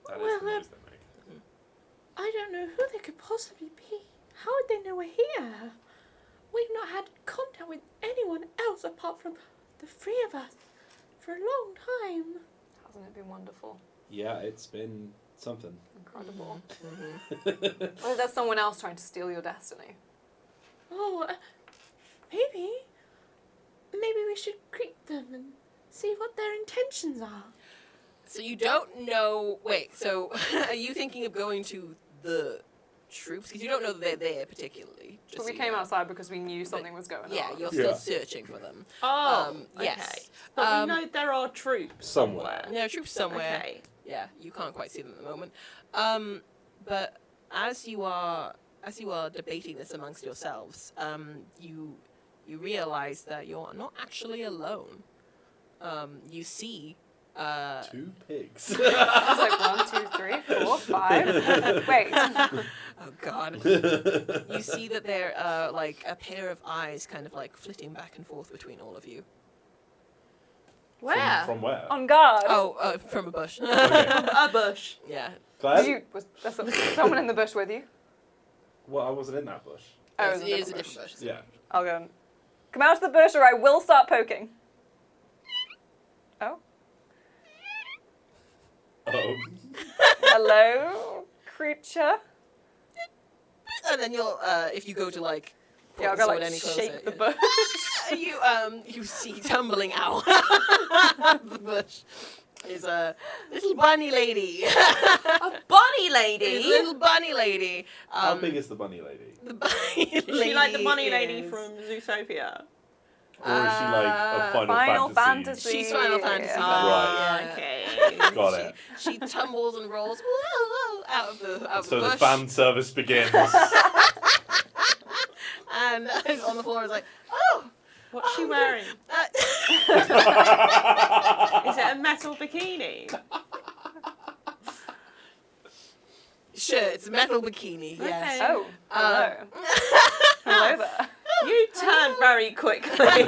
That is the noise they make. I don't know who they could possibly be. How would they know we're here? We've not had contact with anyone else apart from the three of us for a long time. Hasn't it been wonderful? Yeah, it's been something. Incredible. What if there's someone else trying to steal your destiny? Oh, maybe. Maybe we should greet them and see what their intentions are. So you don't know... Wait, so are you thinking of going to the troops? Because you don't know that they're there particularly. But we came outside because we knew something was going on. Yeah, you're still searching for them. Oh, yes. But we know there are troops Somewhere. There are troops somewhere. Okay. Yeah, you can't quite see them at the moment. But as you are debating this amongst yourselves, you realize that you're not actually alone. You see. 2 pigs. It's like 1, 2, 3, 4, 5. Wait. Oh God. You see that there are like a pair of eyes kind of like flitting back and forth between all of you. Where? From where? On guard. Oh, from a bush. Okay. A bush. Yeah. Claire? Was there someone in the bush with you? Well, I wasn't in that bush. Oh, It is a bush. different bush. Yeah. I'll go. Come out of the bush or I will start poking. Oh. Oh. Hello, creature. And then you'll, if you go to like, pull Yeah, I'll the go sword like any closer, shake the yeah. bush. you see tumbling out of the bush is a little bunny lady. A bunny lady? Is a little bunny lady. How big is the bunny lady? The bunny lady Is she like the bunny lady is- from Zootopia? Or is she like a Final Final Fantasy. She's Final Fantasy. Right. Yeah. Okay. Got it. She tumbles and rolls whoa, whoa, out of the So the bush. fan service begins. And is on the floor is like, oh. What's she wearing? Is it a metal bikini? Sure, it's a metal bikini. Yes. Okay. Oh, hello. Hello there. You turn very quickly.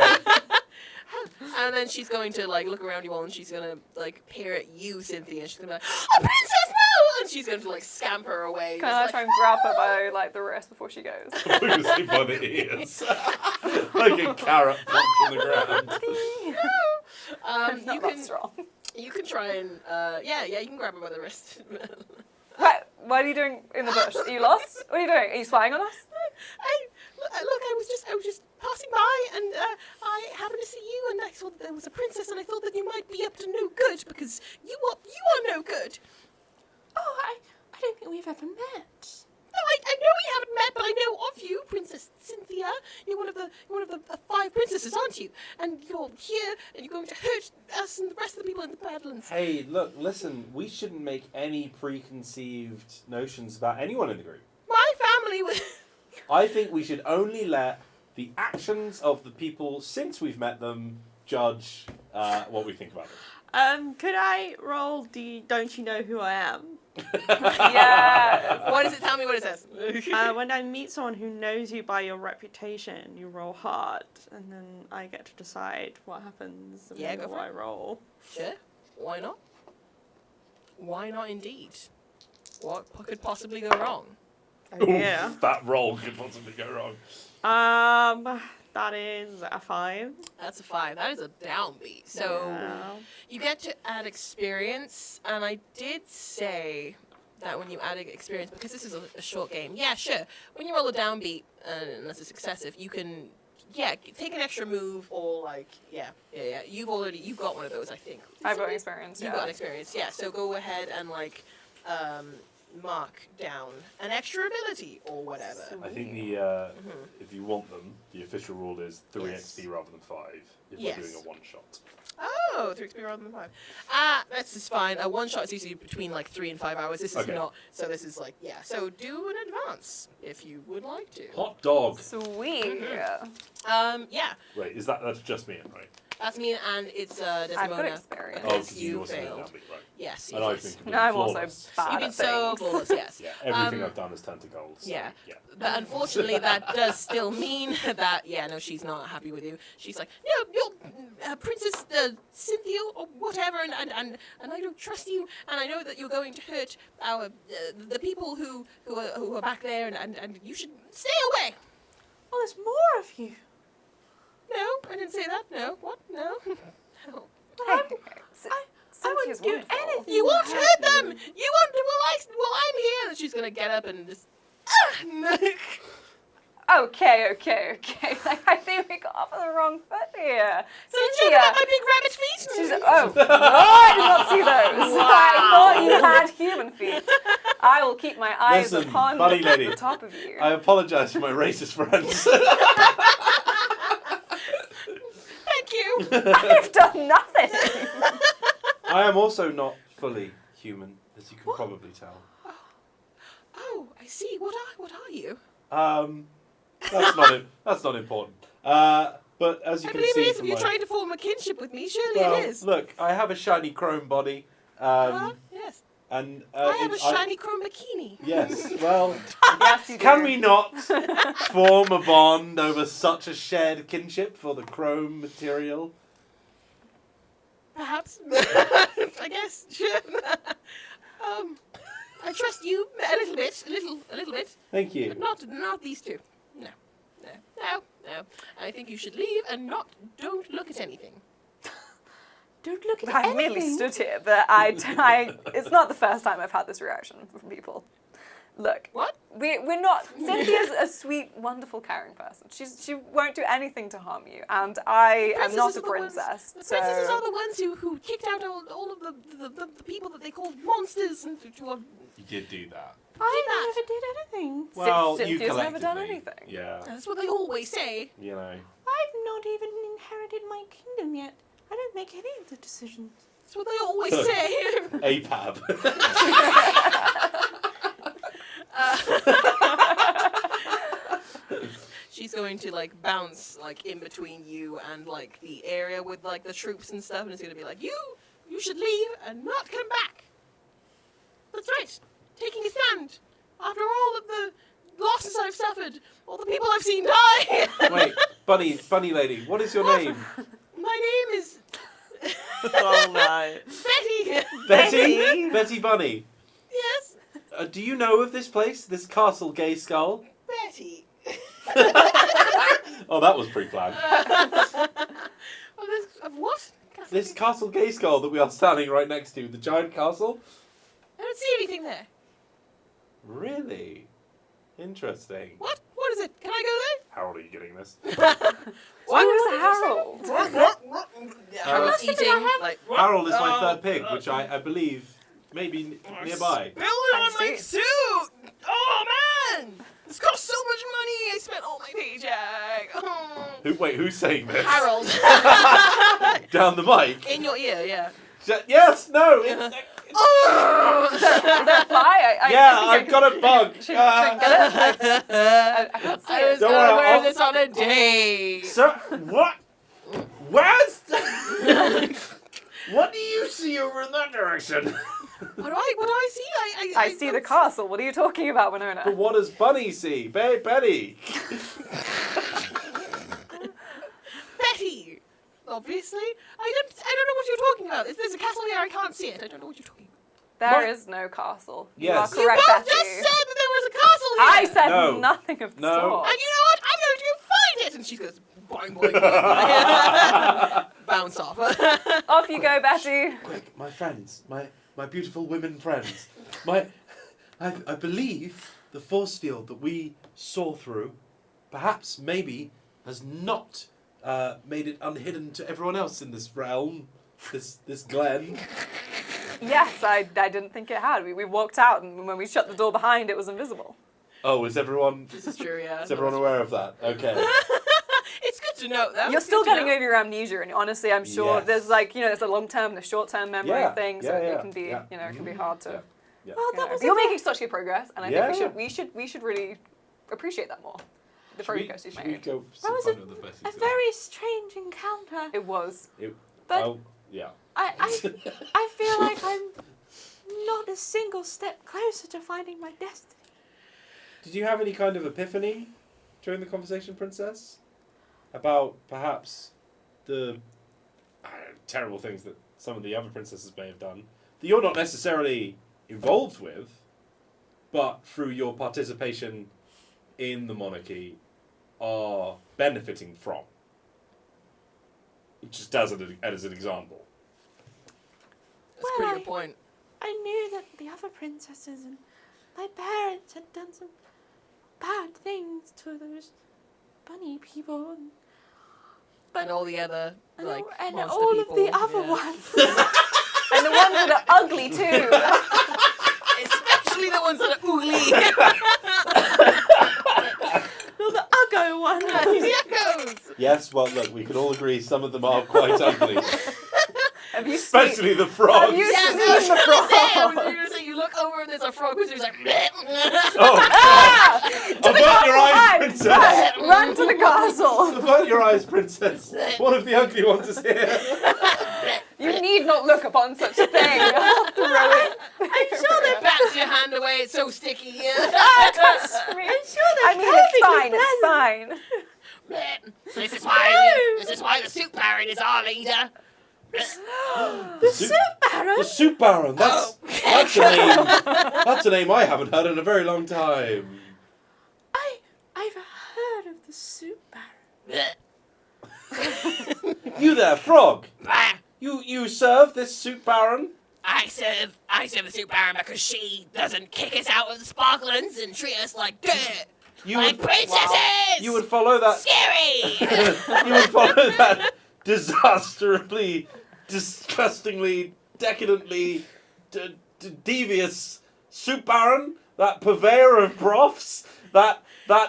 And then she's going to like look around you all, and she's gonna like peer at you, Cynthia. And she's gonna be like, "Oh, princess, no!" And she's going to like scamper away. Can just, I like, try and grab her by like the wrist before she goes? Obviously by the ears. Like a carrot plucked from the ground. I'm not you that can strong. you can try and you can grab her by the wrist. What are you doing in the bush? Are you lost? What are you doing? Are you spying on us? I was just passing by, and I happened to see you, and I saw that there was a princess, and I thought that you might be up to no good because you are no good. Oh, I don't think we've ever met. No, I know we haven't met, but I know of you, Princess Cynthia. You're one of the 5 princesses, aren't you? And you're here, and you're going to hurt us and the rest of the people in the Badlands. Hey, look, listen, we shouldn't make any preconceived notions about anyone in the group. My family was. I think we should only let the actions of the people since we've met them judge what we think about them. Could I roll Don't You Know Who I Am? Yes. What does it tell me? What it says? When I meet someone who knows you by your reputation, you roll hard, and then I get to decide what happens and Yeah, go what for I it. roll. Sure. Why not? Why not indeed? What could possibly go wrong? Yeah. That roll could possibly go wrong. That is a 5. That's a 5. That is a downbeat. So Yeah. you get to add experience, and I did say that when you add experience, because this is a short game, yeah, sure. When you roll a downbeat, unless it's excessive, you can, take an extra move or like, You've got one of those, I think. I've got experience, You've got experience, yeah. So go ahead and like, mark down an extra ability or whatever. I think if you want them, the official rule is 3 Yes. XP rather than 5 if Yes. we're doing a one-shot. Oh, 3 XP rather than 5. This is fine. A one shot is usually between like 3 and 5 hours. This is Okay. not. So this is like, yeah. So do an advance if you would like to. Hot dog. Sweet. Yeah. Wait, that's just me, right? That's me, and it's I've got Desdemona. experience. Oh, Yes, because you you're saying failed. that, right? Yes. And I've yes. been I'm also flawless. bad You've been at so things. flawless, yes. Yeah, everything I've done has turned to gold. So, Yeah. yeah. But unfortunately, that does still mean that, yeah, no, she's not happy with you. She's like, no, you're Princess Cynthia or whatever, and I don't trust you, and I know that you're going to hurt our the people who are back there, and you should stay away. Well, there's more of you. No, I didn't say that. No, what? No. No. Hey, I wouldn't do anything. You won't hurt them. You won't. Well, I'm here. And she's gonna get up and just. Okay. I think we got off on the wrong foot here. So check out my big rabbit feet. She's, oh, no, I did not see those. Wow. I thought you had human feet. I will keep my eyes Listen, upon bunny lady, the top of you. I apologise for my racist friends. Thank you. I've done nothing. I am also not fully human, as you can probably tell. Oh, I see. What are you? That's not important. But as you I can believe see it is. If from you're my, trying to form a kinship with me, surely well, it is. look, I have a shiny chrome body, Yes. and I have a shiny chrome bikini. Yes, well, Yes, you do. can we not form a bond over such a shared kinship for the chrome material? Perhaps. I guess. Sure. I trust you a little bit. A little bit. Thank you. But not these two. No. I think you should leave and don't look at anything. Don't look at I've anything. merely stood here, but it's not the first time I've had this reaction from people. Look, What? we're not. Cynthia's a sweet, wonderful, caring person. She won't do anything to harm you, and I am not Princesses a are the ones- princess. The so princesses are the ones who kicked out all of the people that they called monsters and You did do that. I never did anything. Well, you Cynthia's never done collectively. anything. Yeah, that's what they always say. you know. I've not even inherited my kingdom yet. I don't make any of the decisions. That's what they always say. APAB. She's going to like bounce like in between you and like the area with like the troops and stuff, and it's gonna be like, you should leave and not come back. That's right. Taking a stand after all of the losses I've suffered, all the people I've seen die. Wait, bunny lady, what is your What? name? My name is Oh my. Betty. Betty? Betty Bunny. Yes, Do you know of this place, this castle GAYSKULL? Betty. Oh, that was pre-planned. Of what? This castle GAYSKULL that we are standing right next to, the giant castle? I don't see anything there. Really? Interesting. What? What is it? Can I go How are you getting this? Who's Harold? there? Harold's eating. Like, Harold is my Oh, third pig, which I believe may be nearby. Spill it on I my see. suit! Oh man! This cost so much money! I spent all my paycheck! Oh. Who's saying this? Harold. Down the mic? In your ear, yeah. Yes, no! It's, Oh! Is that a fly? I've got a bug! Should I get it? I can't see I it. was Don't gonna worry, wear I'll- this on a date! Sir, what? What? What do you see over in that direction? What do I see? I see the castle. What are you talking about, Winona? But what does Bunny see? Betty! Betty! Obviously. I don't know what you're talking about. If there's a castle here, I can't see it. I don't know what you're talking about. There What? is no castle. Yes. You are correct, You both Betty. just said that there was a castle here! I said No. nothing of the No. sort. And you know what? I'm going to go find it! And she goes, boing, boing, boing. Bounce off. Off you go, Betty. Quick, my friends, my beautiful women friends. I believe the force field that we saw through, perhaps, maybe, has not made it unhidden to everyone else in this realm, this glen. Yes, I didn't think it had. We walked out, and when we shut the door behind, it was invisible. Oh, is everyone This is true, yeah. aware of that? Okay. It's good to know. That You're was still good to getting know. over your amnesia, and honestly, I'm sure Yes. there's like, there's a long-term and a short-term memory Yeah, thing, so yeah, yeah, it can be, yeah. it can be hard to. Yeah. Yeah. Well, You that know. was But you're making such good progress, and I Yeah. think we should really appreciate that more. The progress you've Should we made. go That was find out the best a example? very strange encounter. It was. But Oh, yeah. I feel like I'm not a single step closer to finding my destiny. Did you have any kind of epiphany during the conversation, Princess? About perhaps the terrible things that some of the other princesses may have done that you're not necessarily involved with, but through your participation in the monarchy are benefiting from? Just as an example. That's a pretty good point. I knew that the other princesses and my parents had done some bad things to those bunny people, but And all the other, and like, all, and monster all people. of the other yeah. ones. And the ones that are ugly too. Especially the ones that are ugly. No, the uggo ones. The echoes. Yes, well, look, we can all agree some of them are quite ugly. Have you Especially the frogs. Have you Yeah, seen I was the gonna say, I was frog? gonna say, you look over and there's a frog who's like, Oh, avert your eyes, princess! Run to the castle. Avert your eyes, princess! One of the ugly ones is here. You need not look upon such a thing. I'll throw it. I'm sure that bats your hand away, it's so sticky. I'm sure I mean, it's fine. This is why the soup baron is our leader. The soup baron? The soup baron, that's a name. That's a name I haven't heard in a very long time. I've heard of the soup baron. You there, frog? You serve this soup baron? I serve the soup baron because she doesn't kick us out of the sparklings and treat us like dirt. Like princesses! You would follow that. Scary! You would follow that disastrously, disgustingly, decadently, devious soup baron, that purveyor of broths, that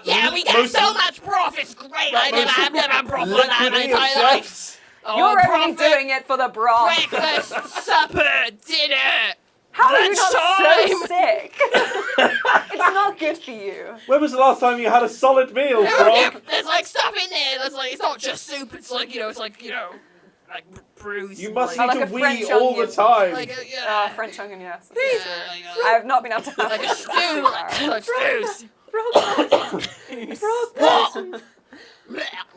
Yeah, we get so much broth, it's great. I've never had broth like that in my liquidy of entire life. chefs. Oh, You're only broth, doing it for the broth. breakfast, supper, dinner. How are you not so lunchtime. sick? It's not good for you. When was the last time you had a solid meal, frog? There's like stuff in there. There's like, it's not just soup. It's like, like bruise. You must Like need a to wee French all the onion. time. Like a, yeah. French onion, yes. Yeah, I have not been able to have like a stew. Like stews. Frog.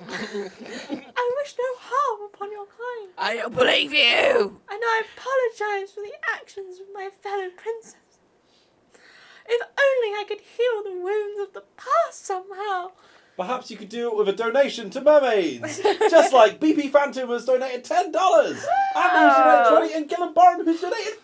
I wish no harm upon your kind, I don't believe you. and I apologize for the actions of my fellow princess. If only I could heal the wounds of the past somehow. Perhaps you could do it with a donation to Mermaids. Just like BP Phantom has donated $10. Andrew's donated 20 and Gillen Boren who's donated $50.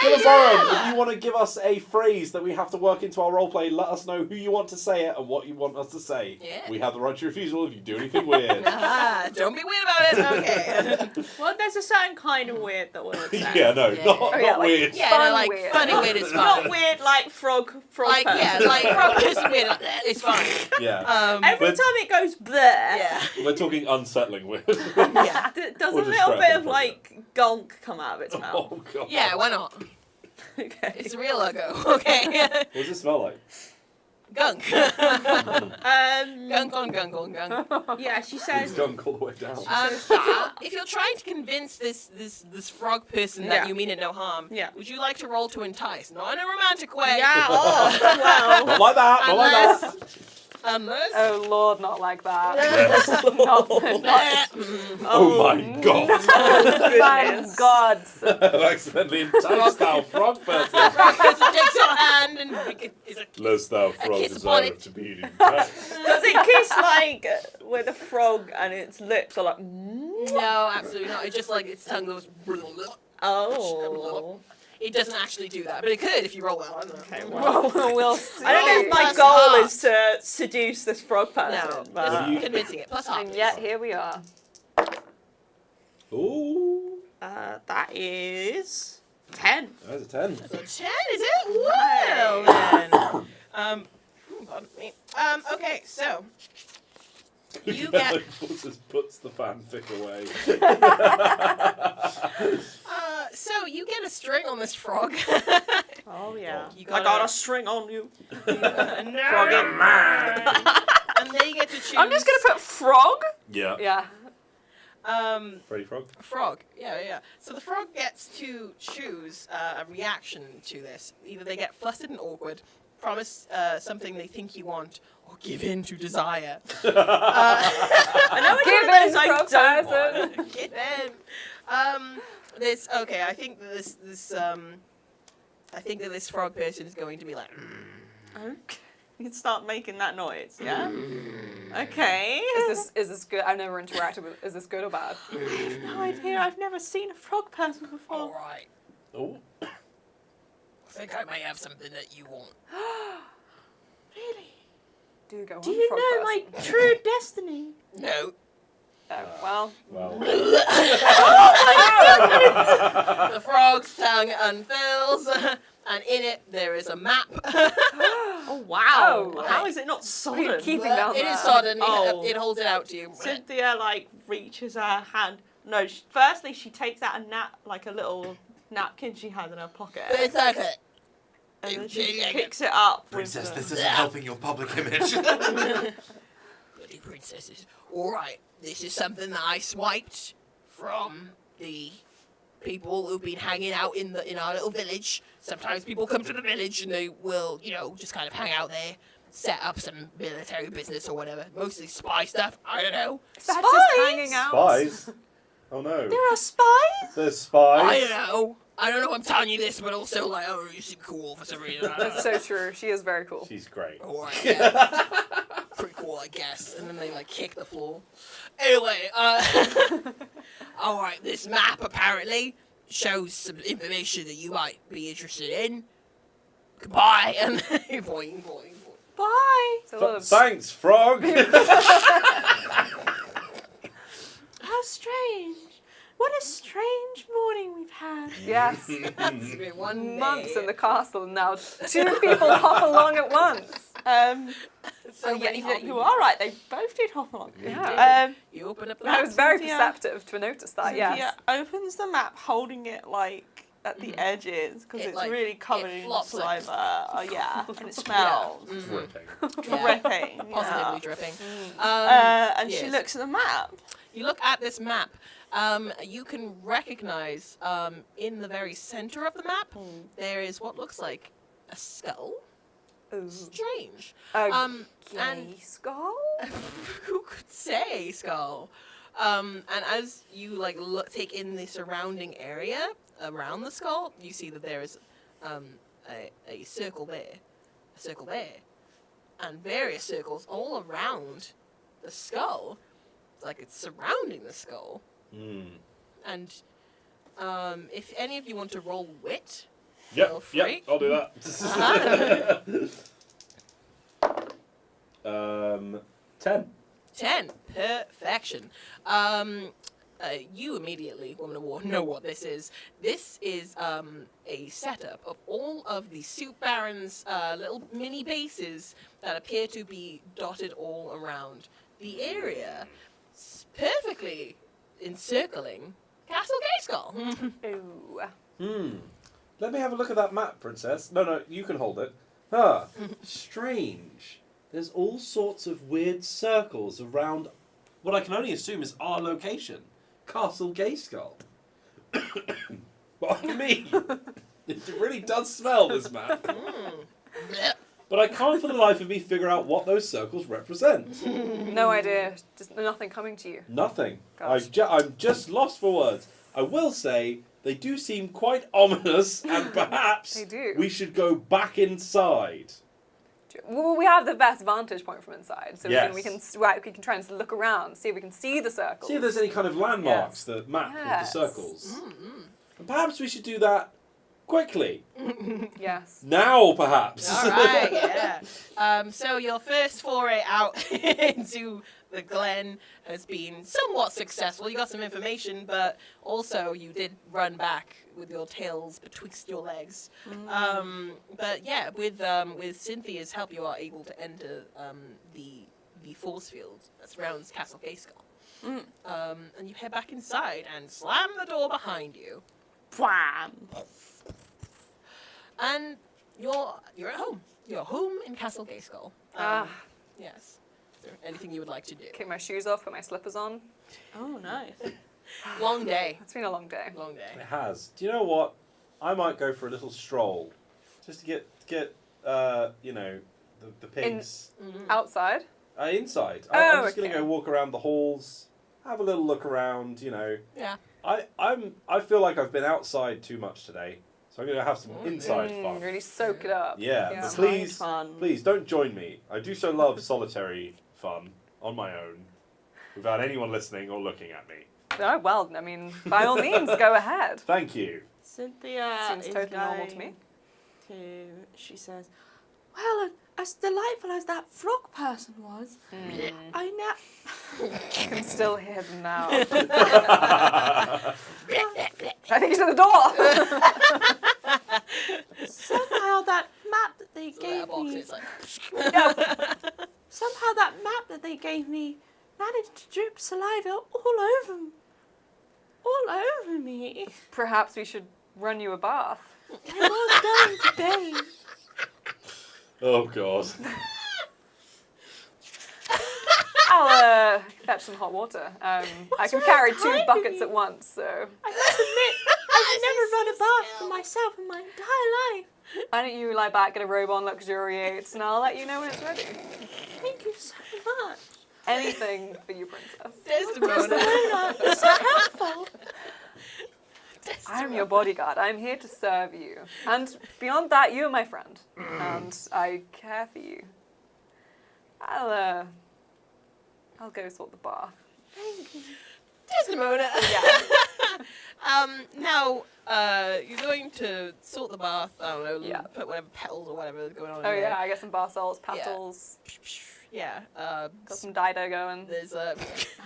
Gillen Boren, if you want to give us a phrase that we have to work into our roleplay, let us know who you want to say it and what you want us to say. Yeah. We have the right to refusal if you do anything weird. Don't be weird about it. Okay. Well, there's a certain kind of weird that we're saying. Yeah, no, Yeah. not like weird. Yeah, Fun no, like weird. funny weird is fine. Not weird like frog Like person. frog person weird. It's fine. Yeah. Every But- time it goes bleh, Yeah. We're talking unsettling weird. Yeah. does We'll a just little scrap bit it of for like gonk come out of its mouth. Oh, God. Yeah. Why not? Okay. It's a real logo. Okay. What does it smell like? Gunk. Um, Gunk on gunk on gunk. yeah, she It's says. gunk all the way down. If you're trying to convince this frog person that Yeah. you mean it no harm, Yeah. would you like to roll to entice? Not in a romantic way. Yeah. Oh well. Not like that, not like that. Unless. Oh Lord, not like that. Oh my God. Thank God. I've accidentally enticed thou frog person. Frog person takes your hand and is a Lest thou frog kiss upon desire it. to be enticed. Does it kiss like with a frog and its lips are like? No, absolutely not. It's just like its tongue goes. Oh. It doesn't actually do that, but it could if you roll well. Okay. Well, We'll see. I don't know if my Plus goal half. is to seduce this frog person. No, but What do you- convincing it. Plus half. And yet here we are. Ooh. that is 10. That's a 10. So 10, is it? Well then. Pardon me. Okay, so You get Just puts the fanfic away. so you get a string on this frog. Oh yeah. You I got gotta- a string on you. No. Froggy. And then you get to choose. I'm just gonna put frog. Yeah. Yeah. Freddy Frog. Frog. Yeah. So the frog gets to choose a reaction to this. Either they get flustered and awkward, promise something they think you want, or give in to desire. I know Give what in, I frog don't person. want. Give in. This okay. I think that this frog person is going to be like. Okay. You can start making that noise, yeah? Okay. Is this good? I've never interacted with. Is this good or bad? I have no idea. I've never seen a frog person before. All right. Oh. I think I may have something that you want. Really? Do go on, Do you frog know person. my true destiny? No. Oh, well. Well. The frog's tongue unfurls, and in it there is a map. Oh, wow. Oh, How is it not sodden? Keeping down It that. is sodden. Oh. It holds it out to you. Cynthia, like, reaches her hand. No, firstly, she takes out a little napkin she has in her pocket. It's okay. And then she Yeah. picks it up. Princess, with this the... isn't helping your public image. Bloody princesses. Alright, this is something that I swiped from the people who've been hanging out in our little village. Sometimes people come to the village and they will, just kind of hang out there, set up some military business or whatever. Mostly spy stuff, I don't know. Is that just hanging out? Spies? Oh no. There are spies? There's spies. I don't know. I don't know if I'm telling you this, but also like, oh, you seem cool for some reason. I don't That's know. so true. She is very cool. She's great. Alright, yeah. Pretty cool, I guess. And then they like kick the floor. Anyway, alright, this map apparently shows some information that you might be interested in. Goodbye. And boing, boing, boing. Bye. It's a lot of Thanks, frog. How strange. What a strange morning we've had. yes. It's been 1 Months day. in the castle, and now 2 people hop along at once. So Yeah, many you are right. They both did hop along. Yeah. You open up the I map. was very Cynthia- perceptive to notice that. Cynthia Yes. opens the map, holding it like at the edges because It, it's like, really covered it in flops, like- saliva. Oh yeah, and it smells Dripping. dripping. Positively Yeah. dripping. And she yes. looks at the map. You look at this map. You can recognize in the very center of the map there is what looks like a skull. Ooh. Strange. A And GAYSKULL? who could say skull? And as you like take in the surrounding area around the skull, you see that there is a circle there, and various circles all around the skull. It's like it's surrounding the skull. And if any of you want to roll wit, feel Yep, free. I'll do that. 10. 10. Perfection. You immediately, Woman of War, know what this is. This is a setup of all of the Soup Baron's little mini bases that appear to be dotted all around the area, perfectly encircling Castle GAYSKULL. Ooh. Let me have a look at that map, Princess. No, you can hold it. Ah, strange. There's all sorts of weird circles around what I can only assume is our location, Castle GAYSKULL. What me? It really does smell, this map. But I can't for the life of me figure out what those circles represent. No idea. Just nothing coming to you. Nothing. Gosh. I'm just lost for words. I will say they do seem quite ominous, and perhaps They do. we should go back inside. Well, we have the best vantage point from inside, so Yes. we can try and look around, see if we can see the circles. See if there's any kind of landmarks Yes. that map Yes. with the circles. And perhaps we should do that quickly. Yes. Now, perhaps. All right, yeah. So your first foray out into the Glen has been somewhat successful. You got some information, but also you did run back with your tails betwixt your legs. But yeah, with Cynthia's help, you are able to enter the the force field that surrounds Castle GAYSKULL. And you head back inside and slam the door behind you. Wham! And you're at home. You're home in Castle GAYSKULL. Yes. Is there anything you would like to do? Kick my shoes off, put my slippers on. Oh, nice. Long day. It's been a long day. Long day. It has. Do you know what? I might go for a little stroll, just to get you know, the pigs Outside? inside. Oh, I'm just okay. gonna go walk around the halls, have a little look around. You know. Yeah. I feel like I've been outside too much today, so I'm gonna have some inside fun. Really soak it up. Yeah, Yeah. but please, Fun. please don't join me. I do so love solitary fun on my own, without anyone listening or looking at me. Oh, well, I mean, by all means, go ahead. Thank you. Cynthia Seems is totally normal to going me. She says, Well, as delightful as that frog person was, I now. I can still hear them now. I think he's at the door. Somehow that map that they gave me. It's like, Somehow that map that they gave me managed to drip saliva all over me. Perhaps we should run you a bath. I was going to bed. Oh God. I'll fetch some hot water. I can very carry 2 kind of buckets you. at once, so I must admit, I've never run a bath for myself in my entire life. why don't you lie back, get a robe on, luxuriate, and I'll let you know when it's ready. Thank you so much. Anything for you, princess. Desdemona. You're so helpful. I'm your bodyguard. I'm here to serve you. And beyond that, you're my friend. And I care for you. I'll go sort the bath. Thank you. Desdemona. Yeah. Now, you're going to sort the bath. I don't know. Yeah. Put whatever petals or whatever is going on. Oh in yeah, I got some bath salts, petals, Yeah. got some Dido going. There's a.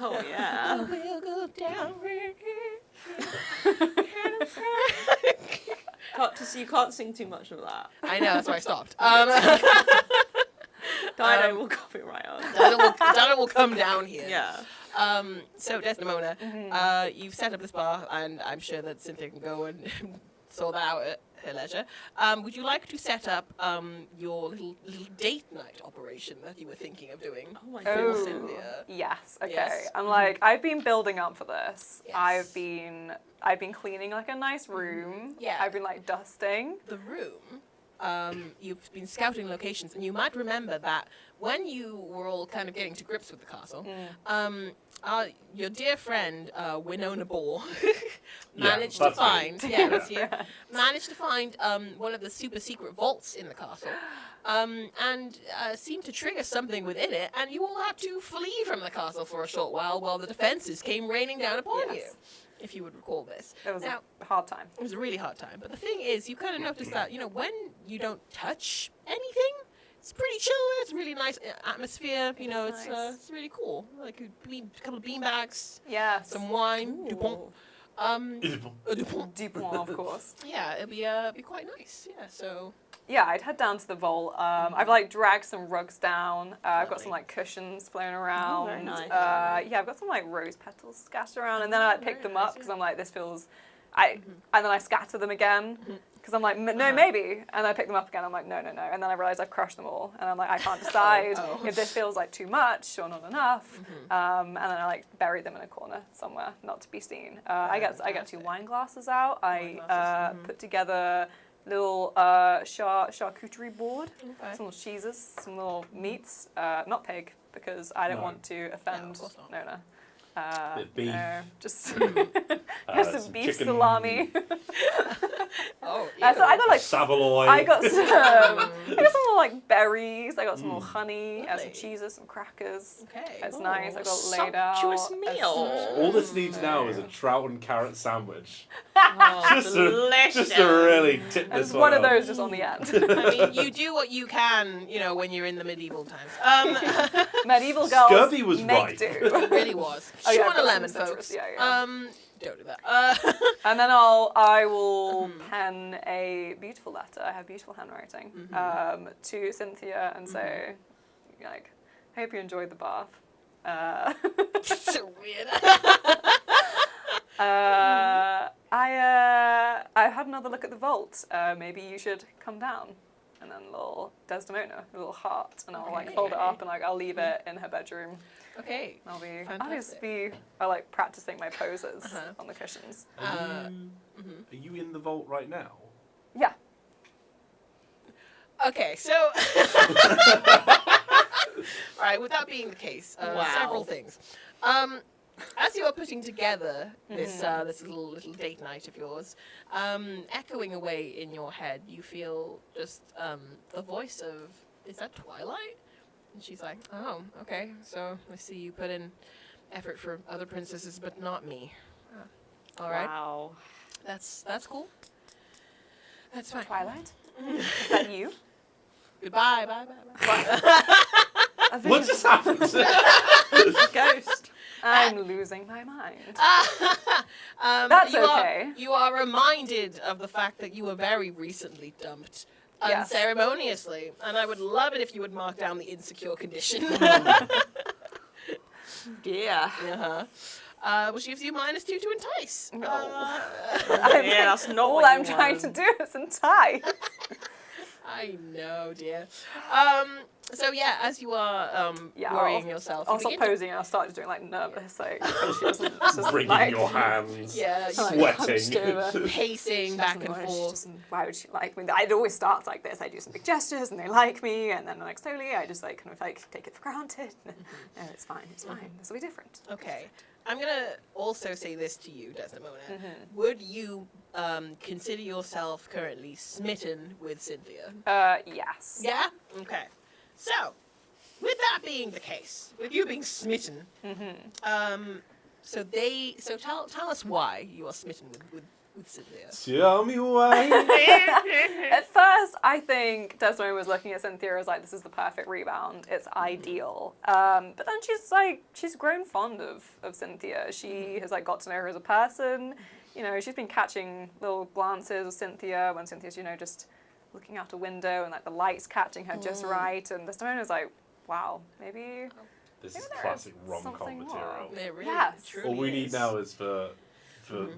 oh yeah. We'll go down. You can't sing too much of that. I know. That's why I stopped. Dido will copyright us. Donna will come down here. Yeah. So Desdemona, you've set up this bar, and I'm sure that Cynthia can go and sort that out at her leisure. Would you like to set up your little date night operation that you were thinking of doing? Oh my Oh. goodness. Cynthia. Yes. Okay. Yes. I'm like, I've been building up for this. Yes. I've been cleaning like a nice room. Yeah. I've been like dusting. The room. You've been scouting locations, and you might remember that when you were all kind of getting to grips with the castle, your dear friend Winona Ball managed to that's me. find that's you, managed to find one of the super secret vaults in the castle, and seemed to trigger something within it, and you all had to flee from the castle for a short while the defenses came raining down upon you. Yes. If you would recall this. It was Now, a hard time. it was a really hard time. But the thing is, you kind of notice that, when you don't touch anything, it's pretty chill. It's a really nice atmosphere. It's nice. It's really cool. Like a couple of beanbags, Yeah. some wine, Dupont. Dupont. Dupont, of course. Yeah, it'd be quite nice. Yeah, so. Yeah, I'd head down to the vault. I've like dragged some rugs down. I've got some Lovely. like cushions floating around. very nice. Yeah, I've got some like rose petals scattered around, and then I like, pick very them up nice, because I'm like, this feels. And then I scatter them again because I'm like, no, maybe. And I pick them up again. I'm like, no. And then I realize I've crushed them all, and I'm like, I can't decide if this feels like too much or not enough. And then I like bury them in a corner somewhere, not to be seen. I get 2 wine glasses out. I put together little charcuterie board, Okay. some little cheeses, some little meats, not pig because I don't No. want to offend of course not. Nona. Bit of beef. No, just have some some beef chicken. salami. Oh, So I got like Savaloy. I got some little like berries. I got some little honey, some Lovely. cheeses, some crackers. Okay. It's nice. I got laid out. sumptuous a meal. All this needs now is a trout and carrot sandwich. Oh, Just to really tip And this it's one of up. those just on the end. I mean, you do what you can, when you're in the medieval times. Medieval girls Scurvy was make right. do. It really was. Oh, yeah, Chew on I've a got lemon, some citrus, folks. yeah. Don't do that. And then I will pen a beautiful letter. I have beautiful handwriting to Cynthia and say, like, hope you enjoyed the bath. So weird. I had another look at the vault. Maybe you should come down. And then a little Desdemona, a little heart, and I'll like fold it up and like I'll leave it in her bedroom. Okay. I'll just be like practicing my poses on the cushions. Are you in the vault right now? Yeah. Okay, so right, with that being the case, several things. As you are putting together this this little date night of yours, echoing away in your head, you feel just the voice of, is that Twilight? And she's like, oh, okay, so I see you put in effort for other princesses, but not me. All right. Wow. That's cool. That's fine. Twilight? Is that you? Goodbye, bye, bye, bye. What just happened? Ghost. I'm losing my mind. That's okay. You are reminded of the fact that you were very recently dumped Yes. unceremoniously, and I would love it if you would mark down the insecure condition. Yeah. Which gives you -2 to entice. Yeah, that's not All what I'm you trying to do is entice. I know, dear. So yeah, as you are worrying yourself, I'll you stop begin to- posing and I'll start doing like nervous, like so she doesn't Wringing like, your hands. Yeah, like, hunched over. Sweating. pacing back and She forth. doesn't- why would she like me? It always starts like this. I do some big gestures and they like me, and then like slowly I just like kind of like take it for granted. No, it's fine. This will be different. Okay. I'm gonna also say this to you, Desdemona. Would you consider yourself currently smitten with Cynthia? Yes. Yeah? Okay. So, with that being the case, with you being smitten, so tell us why you are smitten with Cynthia. Tell me why. At first, I think Desdemona was looking at Cynthia as like, this is the perfect rebound. It's ideal. But then she's grown fond of Cynthia. She has like got to know her as a person. You know, she's been catching little glances of Cynthia when Cynthia's, you know, just looking out a window and like the light's catching her just right. And Desdemona's like, wow, maybe This is Maybe there classic is rom-com something more. material. It really Yes. truly All we need is. now is for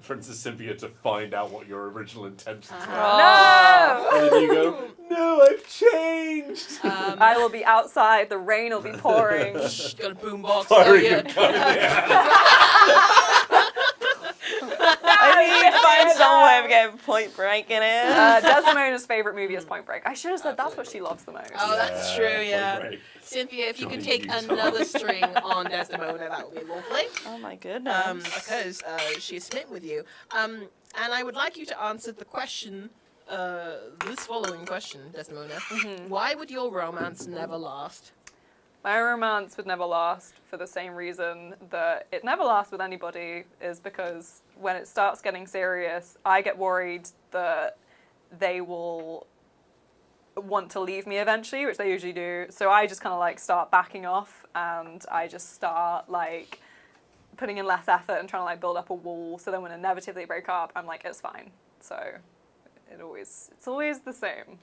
Princess Cynthia to find out what your original intentions were. no! And then you go, no, I've changed. I will be outside, the rain will be pouring. Got a boombox. Firing yeah. a gun. Yeah. I need to find some way of getting Point Break in it. Desdemona's favourite movie is Point Break. I should have said that's what she loves the most. Oh, that's true, yeah. Great. Cynthia, if you could Johnny take Utah. another string on Desdemona, that would be lovely. Oh my goodness. Because she is smitten with you. And I would like you to answer the question, this following question, Desdemona. Why would your romance never last? My romance would never last for the same reason that it never lasts with anybody, is because when it starts getting serious, I get worried that they will want to leave me eventually, which they usually do. So I just kind of like start backing off, and I just start like putting in less effort and trying to like build up a wall. So then when inevitably they break up, I'm like, it's fine. So it's always the same.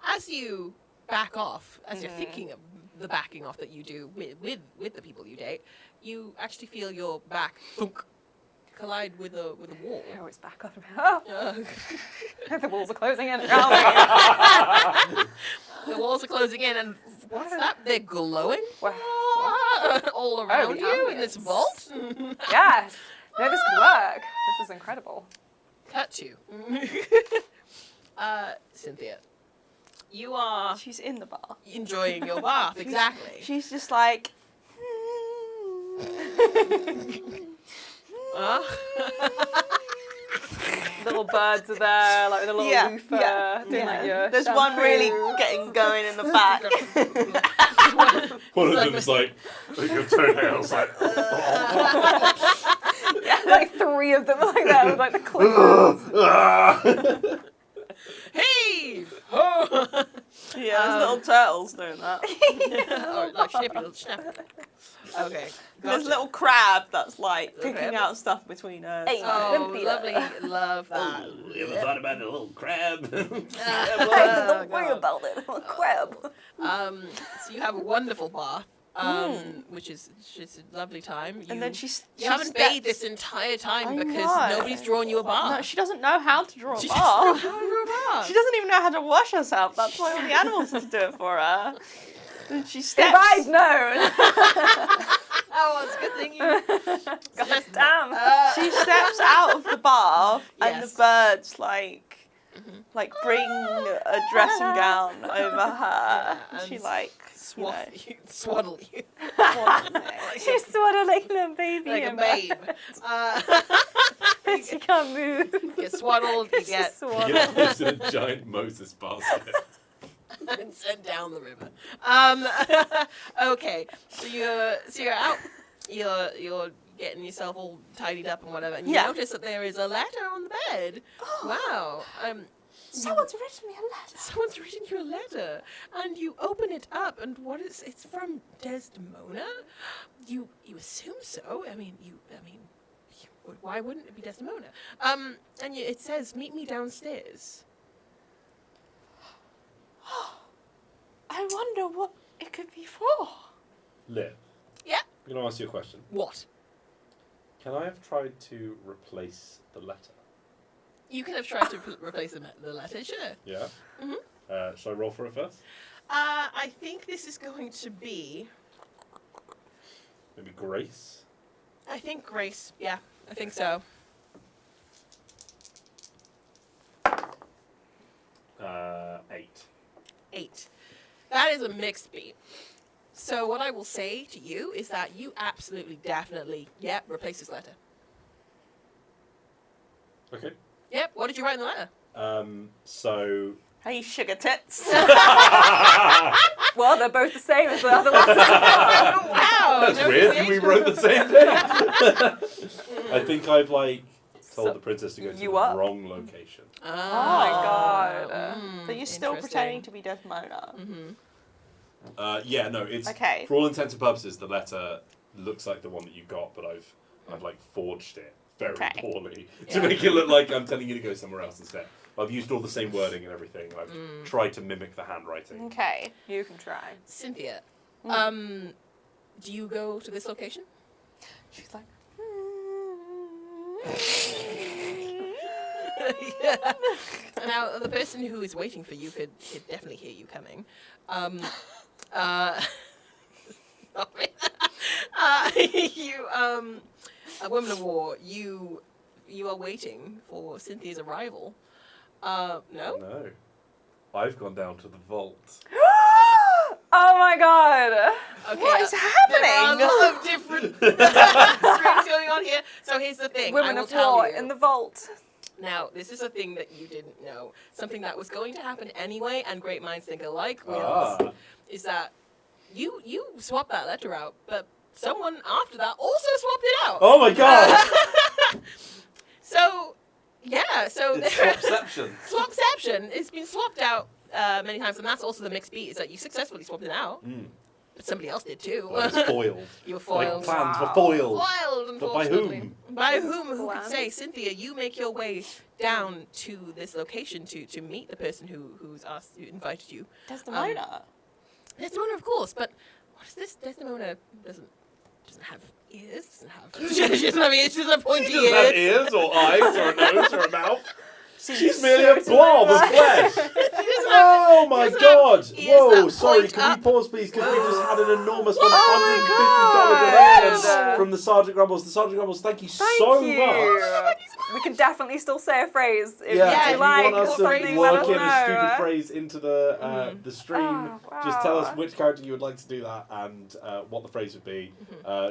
As you back off, as you're thinking of the backing off that you do with the people you date, you actually feel your back thunk, collide with a wall. I always back up. Oh, the walls are closing in around me. The walls are closing in, and what's that? They're glowing Wow. all around the you in this ambience. vault. Yes. No, this could work. This is incredible. Cut to. Cynthia, you are She's in the bar. enjoying your bath, exactly. She's just like, Little birds are there, like with a little Yeah, loofah, yeah, doing like your there's one shampoo. really getting going in the back. One of them's like your toenails, like. Yeah, like three of them like that with like the clippers. Hey! Oh! Yeah, there's little turtles doing that. Or like snip. Okay. There's a Gotcha. little crab that's like Little picking crab? out stuff between her. Hey. Oh, Cynthia. lovely. Love that. You ever thought about a little crab? Don't worry about it. I'm a crab. So you have a wonderful bath, which is just a lovely time. And then she's You haven't bathed this entire time I because know. nobody's drawn you a bath. No, she doesn't know how to draw a She bath. doesn't know how to draw a bath. She doesn't even know how to wash herself. That's why all the animals have to do it for her. And she steps. If I'd known. Oh, it's a good thing you. God damn. She steps out of the bath, and Yes. the birds like bring a dressing gown over her. Yeah, She and like Swaddle you. She's swaddling the baby Like a in babe. bed. She can't move. You get swaddled, you She's get swaddled. You know, it's a giant Moses basket. and sent down the river. Okay, so you're out. You're getting yourself all tidied up and whatever, and you Yeah. notice that there is a letter on the bed. Wow. Someone's written me a letter. Someone's written you a letter, and you open it up, and it's from Desdemona. You assume so. I mean, why wouldn't it be Desdemona? And it says, "Meet me downstairs." I wonder what it could be for. Liv, Yeah. I'm going to ask you a question. What? Can I have tried to replace the letter? You could have tried to replace the letter, sure. Yeah? Mhm. Shall I roll for it first? I think this is going to be. Maybe Grace? I think Grace. Yeah, I think so. 8. 8. That is a mixed beat. So what I will say to you is that you absolutely, definitely, replace this letter. Okay. Yep. What did you write in the letter? So... Hey, sugar tits. Well, they're both the same as the other letter. Wow. That's no weird. We deviation. wrote the same thing. I think I've, told the princess to go to you the up? wrong location. Oh my god. Mm, But you're still interesting. pretending to be Desdemona. Yeah, no, it's... Okay. For all intents and purposes, the letter looks like the one that you got, but I've forged it very Okay. poorly Yeah. to make it look like I'm telling you to go somewhere else instead. I've used all the same wording and everything. I've tried to mimic the handwriting. Okay, you can try. Cynthia, do you go to this location? She's like, Now, the person who is waiting for you could definitely hear you coming. A woman of war, you are waiting for Cynthia's arrival. No? No. I've gone down to the vault. Oh my god. Okay, what is there are a happening? lot of different strings going on here. So here's the thing. I Women will of tell war you. in the vault. Now, this is a thing that you didn't know. Something that was going to happen anyway, and great minds think alike, is that you swapped that letter out, but someone after that also swapped it out. Oh my god! So, yeah, so It's there- swapception. Swapception. It's been swapped out many times, and that's also the mixed beat, is that you successfully swapped it out. But somebody else did too. I was foiled. You were My foiled. plans were foiled. Foiled, But by unfortunately. whom? By whom? Who could Plan. say? Cynthia, you make your way down to this location to meet the person who's asked, who invited you. Desdemona. Desdemona, of course, but what is this? Desdemona doesn't have ears. She doesn't have ears. She doesn't have pointy She doesn't have ears. ears or eyes or a nose or a mouth. She's She's merely a blob of flesh. She doesn't have- Oh my doesn't god! have ears Whoa, that sorry, point can we up. pause please? Because we just had an enormous Oh my $150 God. donation from the Sergeant Grumbles. The Sergeant Grumbles, thank you so Thank much. you. We can definitely still say a phrase if Yeah, you if like. you want us to something, work let us in a stupid know. phrase into the stream, Oh, just tell us wow. which character you would like to do that and what the phrase would be.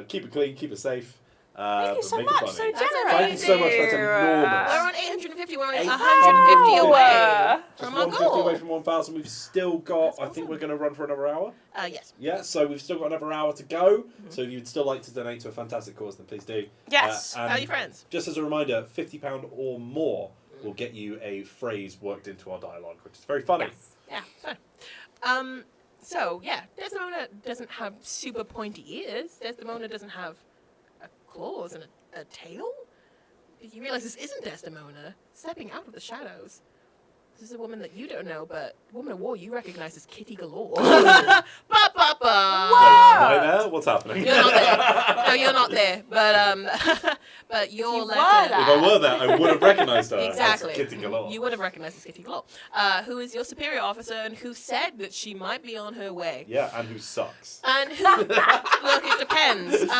Keep it clean, keep it safe. Thank you but so make much. it So funny. generous. Thank you so much, that's enormous. We're on 850. We're on 850 150 away Wow. Just from our 150 away goal. from 1,000. We've still got, That's I think awesome. we're going to run for another hour. Yes. Yeah, so we've still got another hour to go. So if you'd still like to donate to a fantastic cause, then please do. Yes. And Tell your friends. just as a reminder, £50 or more will get you a phrase worked into our dialogue, which is very funny. Yeah. So, So, yeah, Desdemona doesn't have super pointy ears. Desdemona doesn't have claws and a tail. You realize this isn't Desdemona stepping out of the shadows. This is a woman that you don't know, but Woman of War you recognize as Kitty Galore. Ba ba ba. Am I there? What's happening? You're not there. No, you're not there. But you're you left. were in- there. If I were there, I would have recognised her. Exactly. As Kitty Galore. You would have recognized as Kitty Galore, who is your superior officer and who said that she might be on her way. Yeah, and who sucks. And who, look, it depends.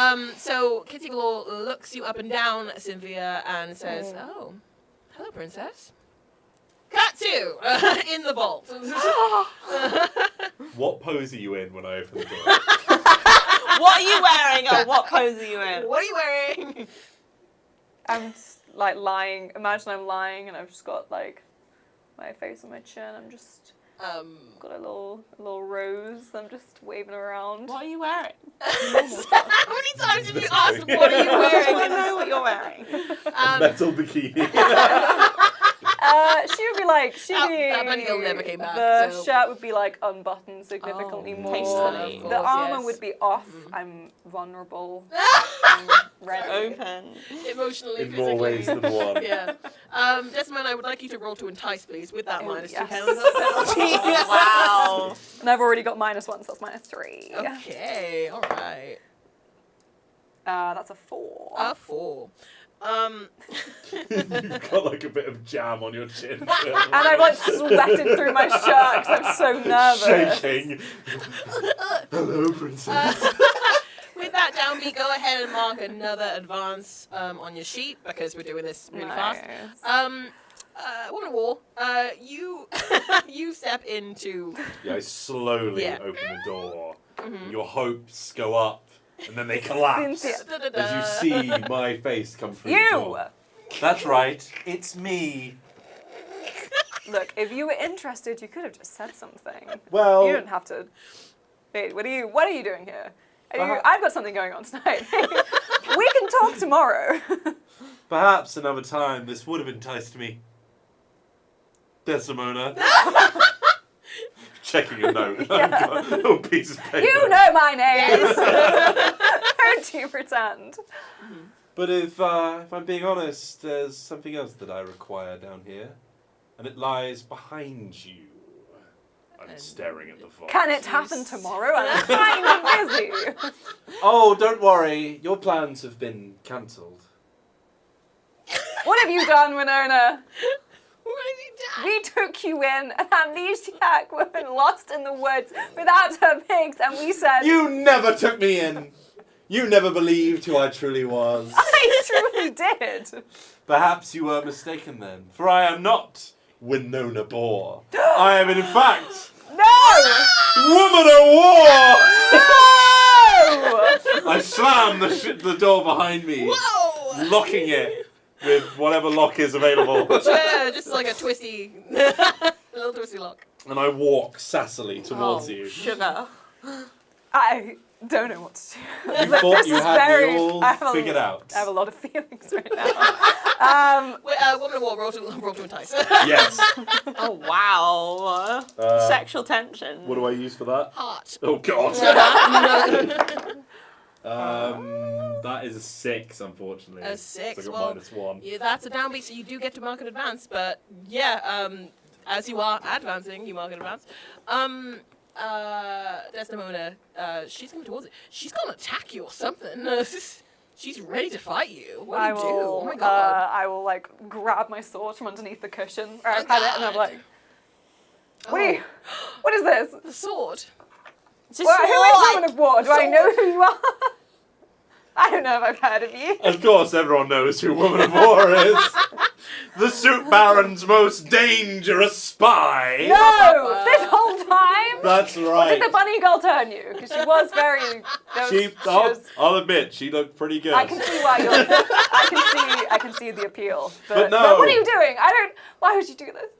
So Kitty Galore looks you up and down, Cynthia, and says, "Oh, hello, princess." Cut to in the vault. What pose are you in when I open the door? What are you wearing or what pose are you in? What are you wearing? I'm just, like lying. Imagine I'm lying and I've just got like my face on my chin. I'm just got a little rose. I'm just waving around. What are you wearing? How many times have you asked what are you I wearing? want to know what you're wearing. Metal bikini. She would be like, That money girl never came back, The so- shirt would be like unbuttoned significantly Oh, more. tastefully. of The course, armor yes. would be off. I'm vulnerable. I'm ready. Open. Emotionally, In more ways physically. than one. Yeah. Desmond, I would like you to roll to entice, please, with that Oh, minus yes. 2 pounds of penalty. Wow. And I've already got -1, so that's -3. Okay, all right. That's a 4. A 4. You've got like a bit of jam on your chin. And I've like sweated through my shirt because I'm so nervous. Shaking. Hello, princess. With that downbeat, go ahead and mark another advance on your sheet because we're doing this really fast. Woman of War, you you step into Yeah, I slowly Yeah. open the door. Your hopes go up, and then they collapse. Cynthia. As you see my face come through the You! door. That's right, it's me. Look, if you were interested, you could have just said something. Well, You don't have to. Wait, what are you doing here? Uh-huh. I've got something going on tonight. We can talk tomorrow. perhaps another time this would have enticed me. Desdemona. Checking a note. I've got a little piece of paper. You know my name. Don't you pretend? But if I'm being honest, there's something else that I require down here, and it lies behind you. I'm staring at the vault. Can it happen tomorrow? I'm kind of busy. Oh, don't worry. Your plans have been cancelled. What have you done, Winona? What have you done? We took you in, an amnesiac woman lost in the woods without her pigs, and we said, You never took me in. You never believed who I truly was. I truly did. Perhaps you were mistaken then, for I am not Winona Boar. I am in fact No! Woman of War. No! I slam the door behind me, Whoa! locking it with whatever lock is available, Yeah, just like a twisty, a little twisty lock. and I walk sassily towards you. Sugar. I don't know what to do. You thought This you is had very- me all I have a- figured out. I have a lot of feelings right now. Wait, Woman of War, roll to entice. Yes. Oh wow. Sexual tension. What do I use for that? Heart. Oh God. No. That is a 6, unfortunately. A 6, So I well, got -1. Yeah, that's a downbeat, so you do get to mark in advance. But yeah, as you are advancing, you mark in advance. Desdemona, she's coming towards it. She's gonna attack you or something. She's ready to fight you. What do you do? Oh my god. I will like grab my sword from underneath the cushion where I've Oh, had it, and I'm God. like, what is this? The sword. Well, who is Woman of War? Do I know who you are? I don't know if I've heard of you. Of course, everyone knows who Woman of War is. The Suit Baron's most dangerous spy. No! This whole time? That's Did right. the bunny girl turn you? Because she was very. I'll admit, she looked pretty good. I can see why you're. I can see the appeal. But no. what are you doing? I don't. Why would you do this?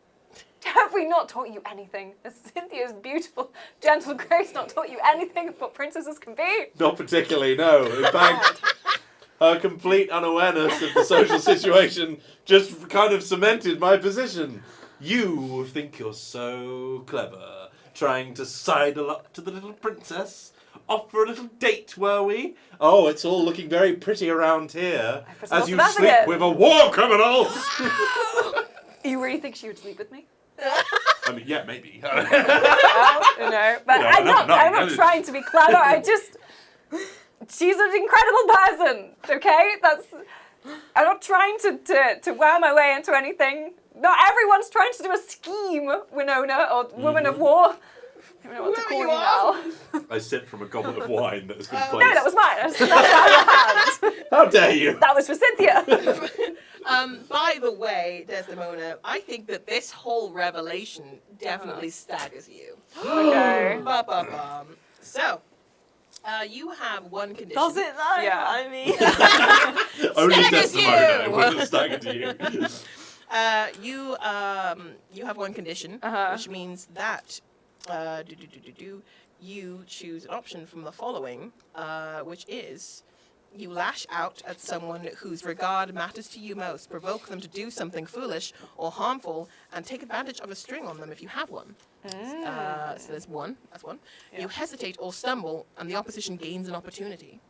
Have we not taught you anything? Has Cynthia's beautiful, gentle grace not taught you anything of what princesses can be? Not particularly, no. In fact, her complete unawareness of the social situation just kind of cemented my position. You think you're so clever trying to sidle up to the little princess. Off for a little date, were we? Oh, it's all looking very pretty around here. As you sleep with a war criminal! You really think she would sleep with me? I mean, yeah, maybe. Well, no, but I'm not trying to be clever. She's an incredible person, okay? I'm not trying to wow my way into anything. Not everyone's trying to do a scheme, Winona, or woman of war. I don't know what to call you now. I sip from a goblet of wine that has been placed. No, that was mine. I just knocked it out of your hand. How dare you? That was for Cynthia. By the way, Desdemona, I think that this whole revelation definitely staggers you. Okay. Ba-ba-bum. So, you have one condition. Does it though? Yeah. I mean. Only Staggers Desdemona you! would have staggered you. You have one condition, which means that you choose an option from the following, which is you lash out at someone whose regard matters to you most, provoke them to do something foolish or harmful, and take advantage of a string on them if you have one. So there's one. That's one. Yeah. You hesitate or stumble, and the opposition gains an opportunity.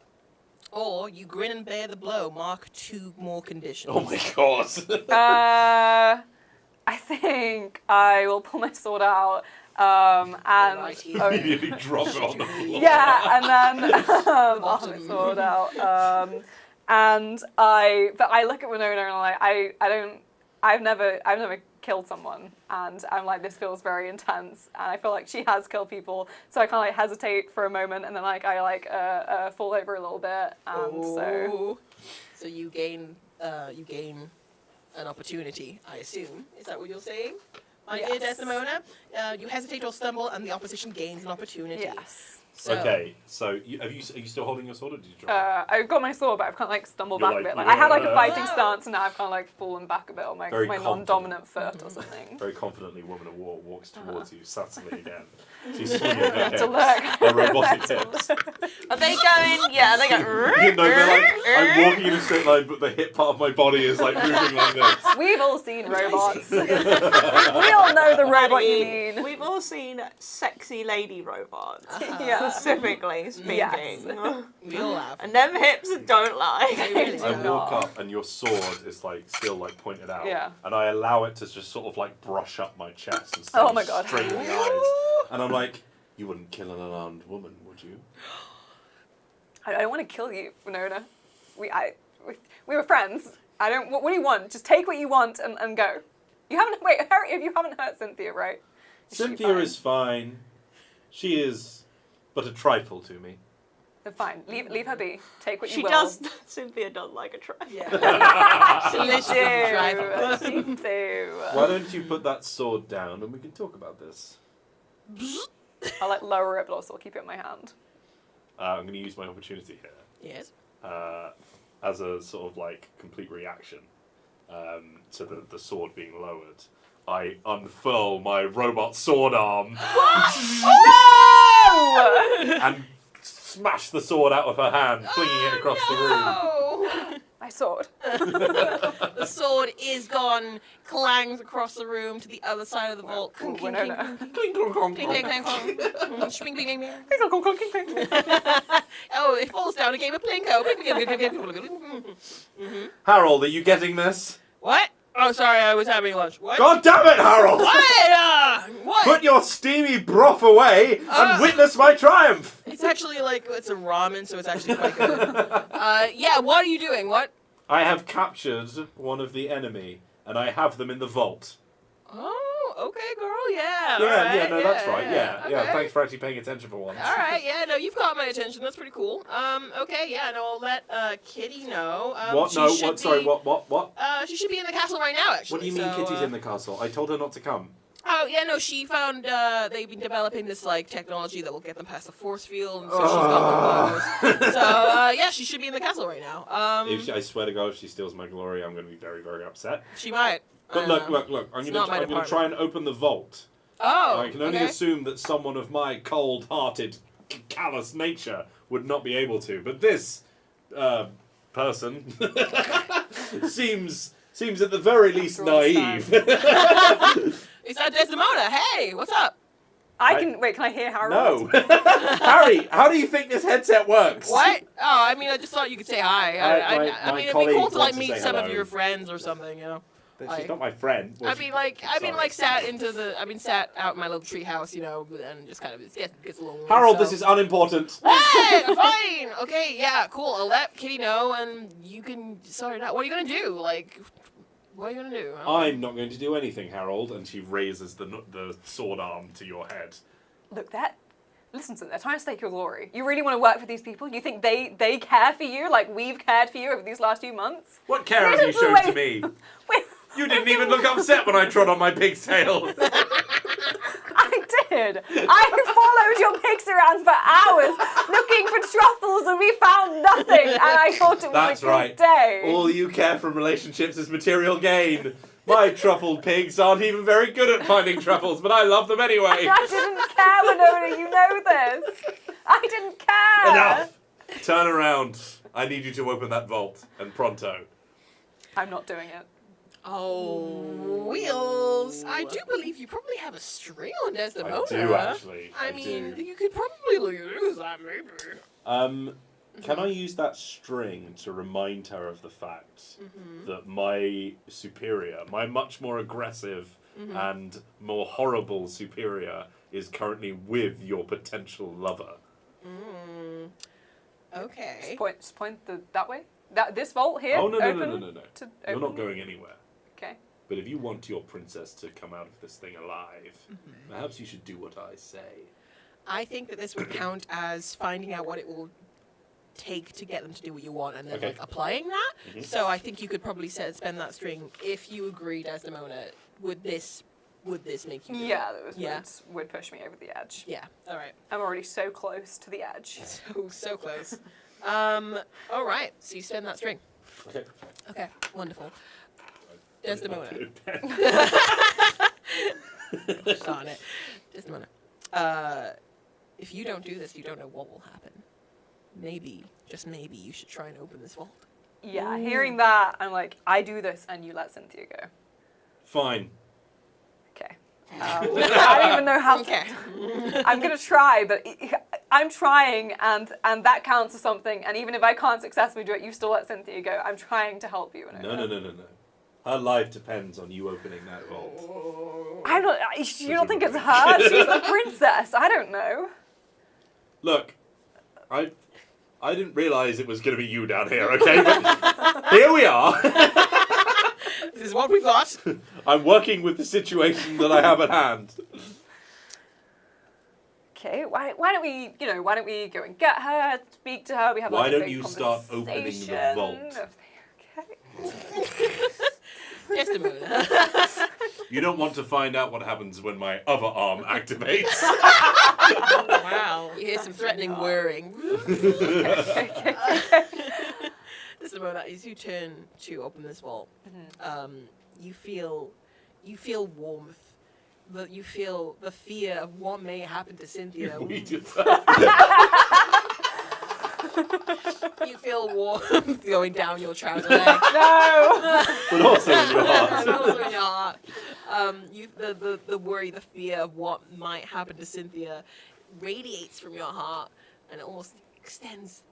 Or you grin and bear the blow. Mark 2 more conditions. Oh my god. I think I will pull my sword out and Immediately drop it on the floor. yeah, and then I'll have my sword out. But I look at Winona and I'm like, I've never killed someone, and I'm like, this feels very intense, and I feel like she has killed people, so I kind of like hesitate for a moment, and then I fall over a little bit, and so you gain an opportunity, I assume. Is that what you're saying? My dear Desdemona, you hesitate or stumble, and the opposition gains an opportunity. yes. So, Okay, so are you still holding your sword, or did you drop it? I've got my sword, but I've kind of like stumbled You're back like, a bit. Like I had like a yeah. fighting stance, and now I've kind of like fallen back a bit on my Very non-dominant foot or something. Very confidently, Woman of War walks towards you, sassily again. She's swinging her hips. To look. Her robotic hips. Are they going? Yeah, they go. You know, they're like, I'm walking in a straight line, but the hip part of my body is like moving like this. We've all seen robots. We all know the robot you mean. We've all seen sexy lady robots. Yeah. Specifically speaking. Yes. we all have. And them hips don't lie. They really I do. walk up and your sword is like still like pointed out, Yeah. and I allow it to just sort of like brush up my chest and Oh my God. straight in the eyes, and I'm like, you wouldn't kill an unarmed woman, would you? I don't want to kill you, Winona. We were friends. What do you want? Just take what you want and go. You haven't hurt Cynthia, right? Cynthia is fine. She is but a trifle to me. Then fine. Leave her be. Take what you She will. does. Cynthia does like a trap. Yeah. She do. Why don't you put that sword down and we can talk about this? I'll like lower it, but also I'll keep it in my hand. I'm going to use my opportunity here. Yes. As a sort of like complete reaction to the sword being lowered, I unfurl my robot sword arm and smash the sword out of her hand, flinging it across the room. My sword. The sword is gone, clangs across the room to the other side of the vault. Clink, clink, clink, Winona. clink, clink, clink, clink. Swing, bing, bing, bing. Oh, it falls down a game of Plinko. Harold, are you getting this? What? Oh, sorry, I was having lunch. What? God damn it, Harold! What? What? Put your steamy broth away and witness my triumph! It's actually like, it's a ramen, so it's actually quite good. Yeah, what are you doing? What? I have captured one of the enemy, and I have them in the vault. Oh, okay, girl, yeah. That's right, yeah. Okay. Thanks for actually paying attention for once. All right, yeah, no, you've caught my attention. That's pretty cool. Okay, yeah, no, I'll let Kitty know. What? No, what? Sorry, what? She should be in the castle right now, actually. What do you mean Kitty's in the castle? I told her not to come. Oh, yeah, no, she found, they've been developing this, like, technology that will get them past the force field, and so she's got one of those. So, yeah, she should be in the castle right now. I swear to God, if she steals my glory, I'm going to be very, very upset. She might. But look, I'm going to try and open the vault. Oh, I can only assume that someone of my cold-hearted, callous nature would not be able to. But this person seems at the very least naive. It's Desdemona. Hey, what's up? Wait, can I hear Harold? No. Harry, how do you think this headset works? What? Oh, I mean, I just thought you could say hi. I My mean, it'd be colleague cool to like wants to meet say some of hello. your friends or something, you know. She's not my friend. Well, Sat out in my little tree house, you know, and just kind of gets a little. Harold, so. this is unimportant. Hey, fine. Okay, yeah, cool. I'll let Kitty know, and you can sort it out. What are you gonna do? Like, what are you gonna do? I'm not going to do anything, Harold. And she raises the sword arm to your head. Look, listen to them. They're trying to stake your glory. You really want to work with these people? You think they care for you like we've cared for you over these last few months? What care have you shown to me? You didn't even look upset when I trod on my pig's tail. I did. I followed your pigs around for hours looking for truffles and we found nothing. And I thought it was That's a good right. day. All you care from relationships is material gain. My truffled pigs aren't even very good at finding truffles, but I love them anyway. I didn't care, Winona. You know this. I didn't care. Enough. Turn around. I need you to open that vault, and pronto. I'm not doing it. Oh, Wheels. I do believe you probably have a string on Desdemona. I do, actually. I mean, you could probably use that, maybe. Can I use that string to remind her of the fact that my superior, my much more aggressive and more horrible superior, is currently with your potential lover? Okay. Just point that way. This vault here. Oh, no. open to You're not open? going anywhere. Okay. But if you want your princess to come out of this thing alive, perhaps you should do what I say. I think that this would count as finding out what it will take to get them to do what you want and then Okay. like applying that. So I think you could probably spend that string if you agree, Desdemona. Would this make you? Do Yeah, it? that would push me over the edge. Yeah. All right. I'm already so close to the edge. So close. All right. So you spend that string. Okay. Okay. Wonderful. Desdemona. Darn it. Desdemona. If you don't do this, you don't know what will happen. Maybe, just maybe, you should try and open this vault. Yeah, hearing that, I'm like, I do this and you let Cynthia go. Fine. Okay. I don't even know how. Okay. I'm gonna try, but I'm trying, and that counts as something. And even if I can't successfully do it, you still let Cynthia go. I'm trying to help you. No. Her life depends on you opening that vault. I'm not. You don't think it's her? She's the princess. I don't know. Look, I didn't realise it was going to be you down here, okay? But here we are. This is what we got. I'm working with the situation that I have at hand. Okay, why don't we go and get her, speak to her, we have Why like a don't big you start opening the vault? Okay. Desdemona. You don't want to find out what happens when my other arm activates. Wow. You hear some threatening whirring. Desdemona, as you turn to open this vault, you feel warmth. You feel the fear of what may happen to Cynthia. We did You feel warmth going down your trouser leg. No. But also in your heart. And also in your heart. The worry, the fear of what might happen to Cynthia radiates from your heart and it almost extends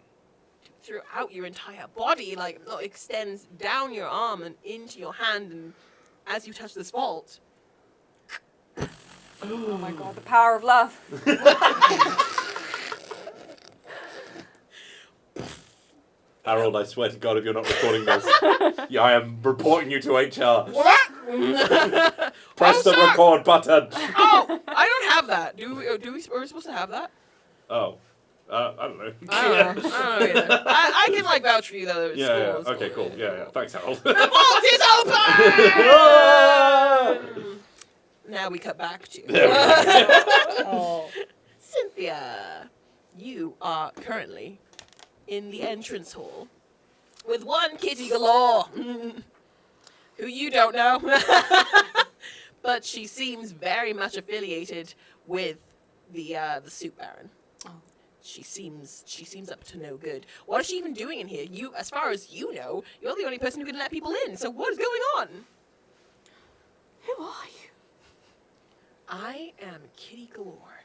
throughout your entire body, like it extends down your arm and into your hand, and as you touch this vault. Oh my god, the power of love. Harold, I swear to God, if you're not recording this, I am reporting you to HR. Press the record button. Oh, I don't have that. Are we supposed to have that? Oh. I don't know. I don't know either. I can vouch for you though. It's Yeah, cool, it's okay, cool. cool. Yeah. Thanks, Harold. The vault is open! Now we cut back to Cynthia. You are currently in the entrance hall with one kitty galore, who you don't know, but she seems very much affiliated with the soup baron. She seems up to no good. What is she even doing in here? You, as far as you know, you're the only person who can let people in. So what is going on? Who are you? I am Kitty Galore,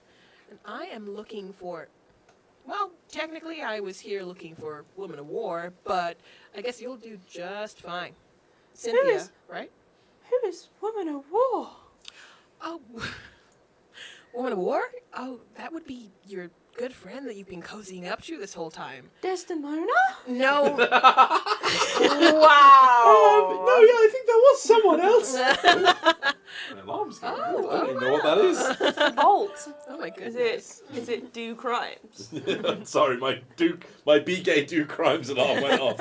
and I am looking for. Well, technically, I was here looking for Woman of War, but I guess you'll do just fine. Cynthia, is- right? Who is Woman of War? Oh, Woman of War? Oh, that would be your good friend that you've been cozying up to this whole time. Desdemona? No. Wow. No, yeah, I think there was someone else. An alarm's going off. I don't even know what that is. Vault. Oh my Is goodness. it do crimes? Sorry, my Be Gay Do Crimes alarm went off.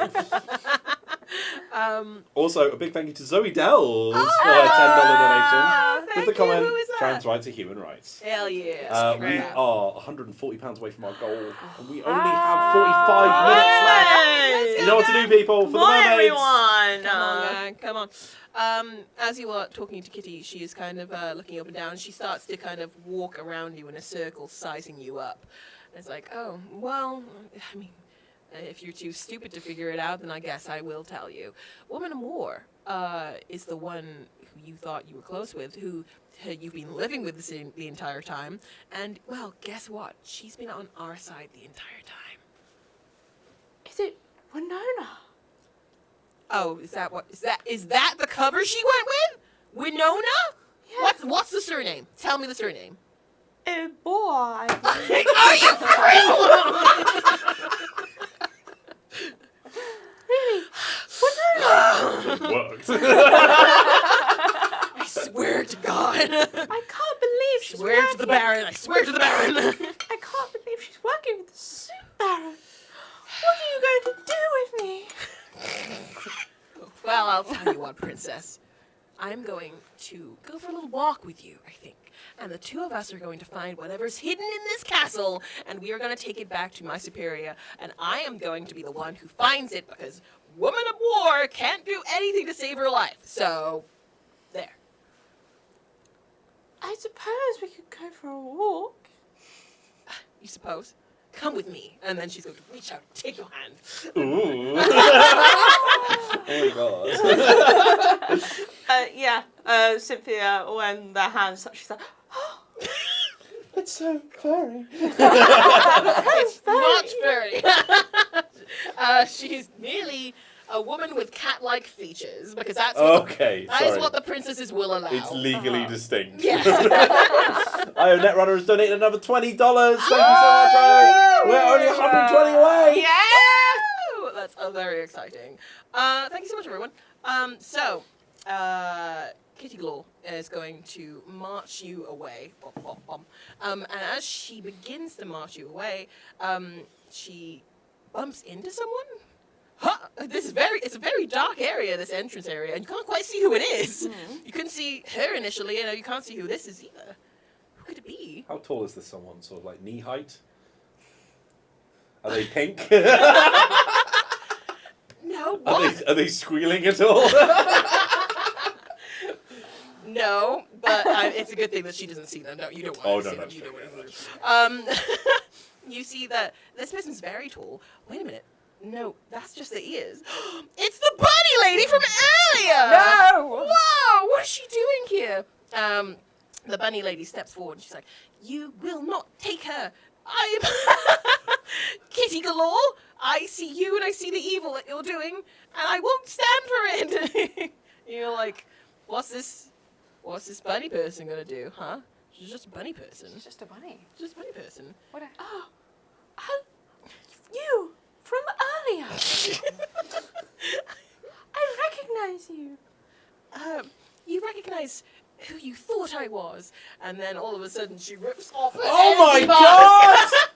Also, a big thank you to Zoe Dells for her $10 donation with the thank you. comment, Who is that? trans rights are human rights. Hell yeah. We are £140 away from our goal, and we only have 45 minutes left. You know what to do, people, for the Come on, mermaids. everyone. Come on, gang, come on. As you are talking to Kitty, she is kind of looking up and down. She starts to kind of walk around you in a circle, sizing you up. And it's like, oh, well, I mean, if you're too stupid to figure it out, then I guess I will tell you. Woman of War is the one who you thought you were close with, who you've been living with the entire time. And, well, guess what? She's been on our side the entire time. Is it Winona? Oh, is that the cover she went with? Winona? Yeah. What's the surname? Tell me the surname. Boy. Are you for real? Really? Winona? It worked. I swear to God. I can't believe she's Swear to working. the Baron. I swear to the Baron. I can't believe she's working with the Soup Baron. What are you going to do with me? Well, I'll tell you what, Princess. I'm going to go for a little walk with you, I think. And the two of us are going to find whatever's hidden in this castle, and we are going to take it back to my superior, and I am going to be the one who finds it, because Woman of War can't do anything to save her life. So, there. I suppose we could go for a walk. You suppose? Come with me. And then she's going to reach out and take your hand. Ooh. Oh my god. Cynthia, when their hands touch, she's like, oh, It's so furry. It's not furry. She's merely a woman with cat-like features, because that's Okay, that is sorry. what the princesses will allow. It's legally distinct. Yes. IO Netrunner has donated another $20. Thank you so much, IO. We're only 120 away. Yeah! That's very exciting. Thank you so much, everyone. Kitty Galore is going to march you away. And as she begins to march you away, she bumps into someone. Huh? It's a very dark area, this entrance area, and you can't quite see who it is. You couldn't see her initially, and you can't see who this is either. Who could it be? How tall is this someone? Sort of like knee height? Are they pink? No, what? Are they squealing at all? No, but it's a good thing that she doesn't see them. No, you don't want to see them. You don't want to see them. You see that this person's very tall. Wait a minute. No, that's just the ears. It's the bunny lady from earlier! no! Whoa, what is she doing here? The bunny lady steps forward and she's like, you will not take her. I'm Kitty Galore. I see you and I see the evil that you're doing, and I won't stand for it. You're like, what's this bunny person gonna do, huh? She's just a bunny person. It's just a bunny. Just a bunny person. What a... You from earlier. I recognize you. You recognize who you thought I was, and then all of a sudden she rips off her Oh my empty box. god!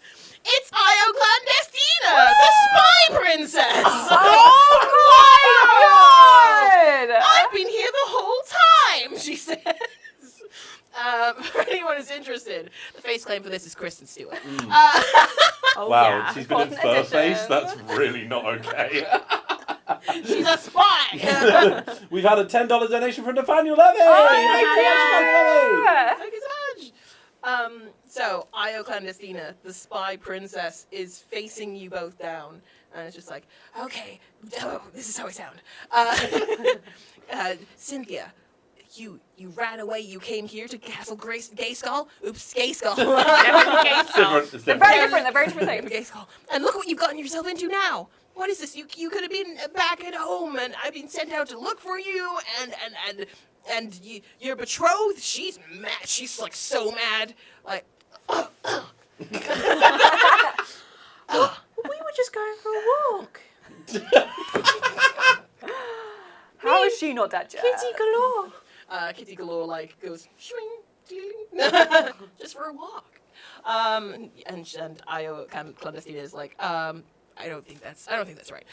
It's Io Clandestina, the spy princess! Oh my god! I've been here the whole time, she says. For anyone who's interested, the face claim for this is Kristen Stewart. Oh, Wow, yeah. she's been in fur face? That's really not okay. She's a spy! We've had a $10 donation from Nathaniel Levy! Thank you, Nathaniel Levy! Thank you so much. So, Io Clandestina, the spy princess, is facing you both down. And it's just like, okay, this is how I sound. Cynthia, you ran away. You came here to Castle GAYSKULL. Oops, GAYSKULL. It's different. It's They're different. very different. They're very different things. GAYSKULL. And look what you've gotten yourself into now. What is this? You could have been back at home, and I've been sent out to look for you, and your betrothed. She's mad. She's like so mad. Like. We were just going for a walk. How is she not dead yet? Kitty galore. Kitty galore like goes swing, just for a walk. And Io kind of clandestine is like, I don't think that's right.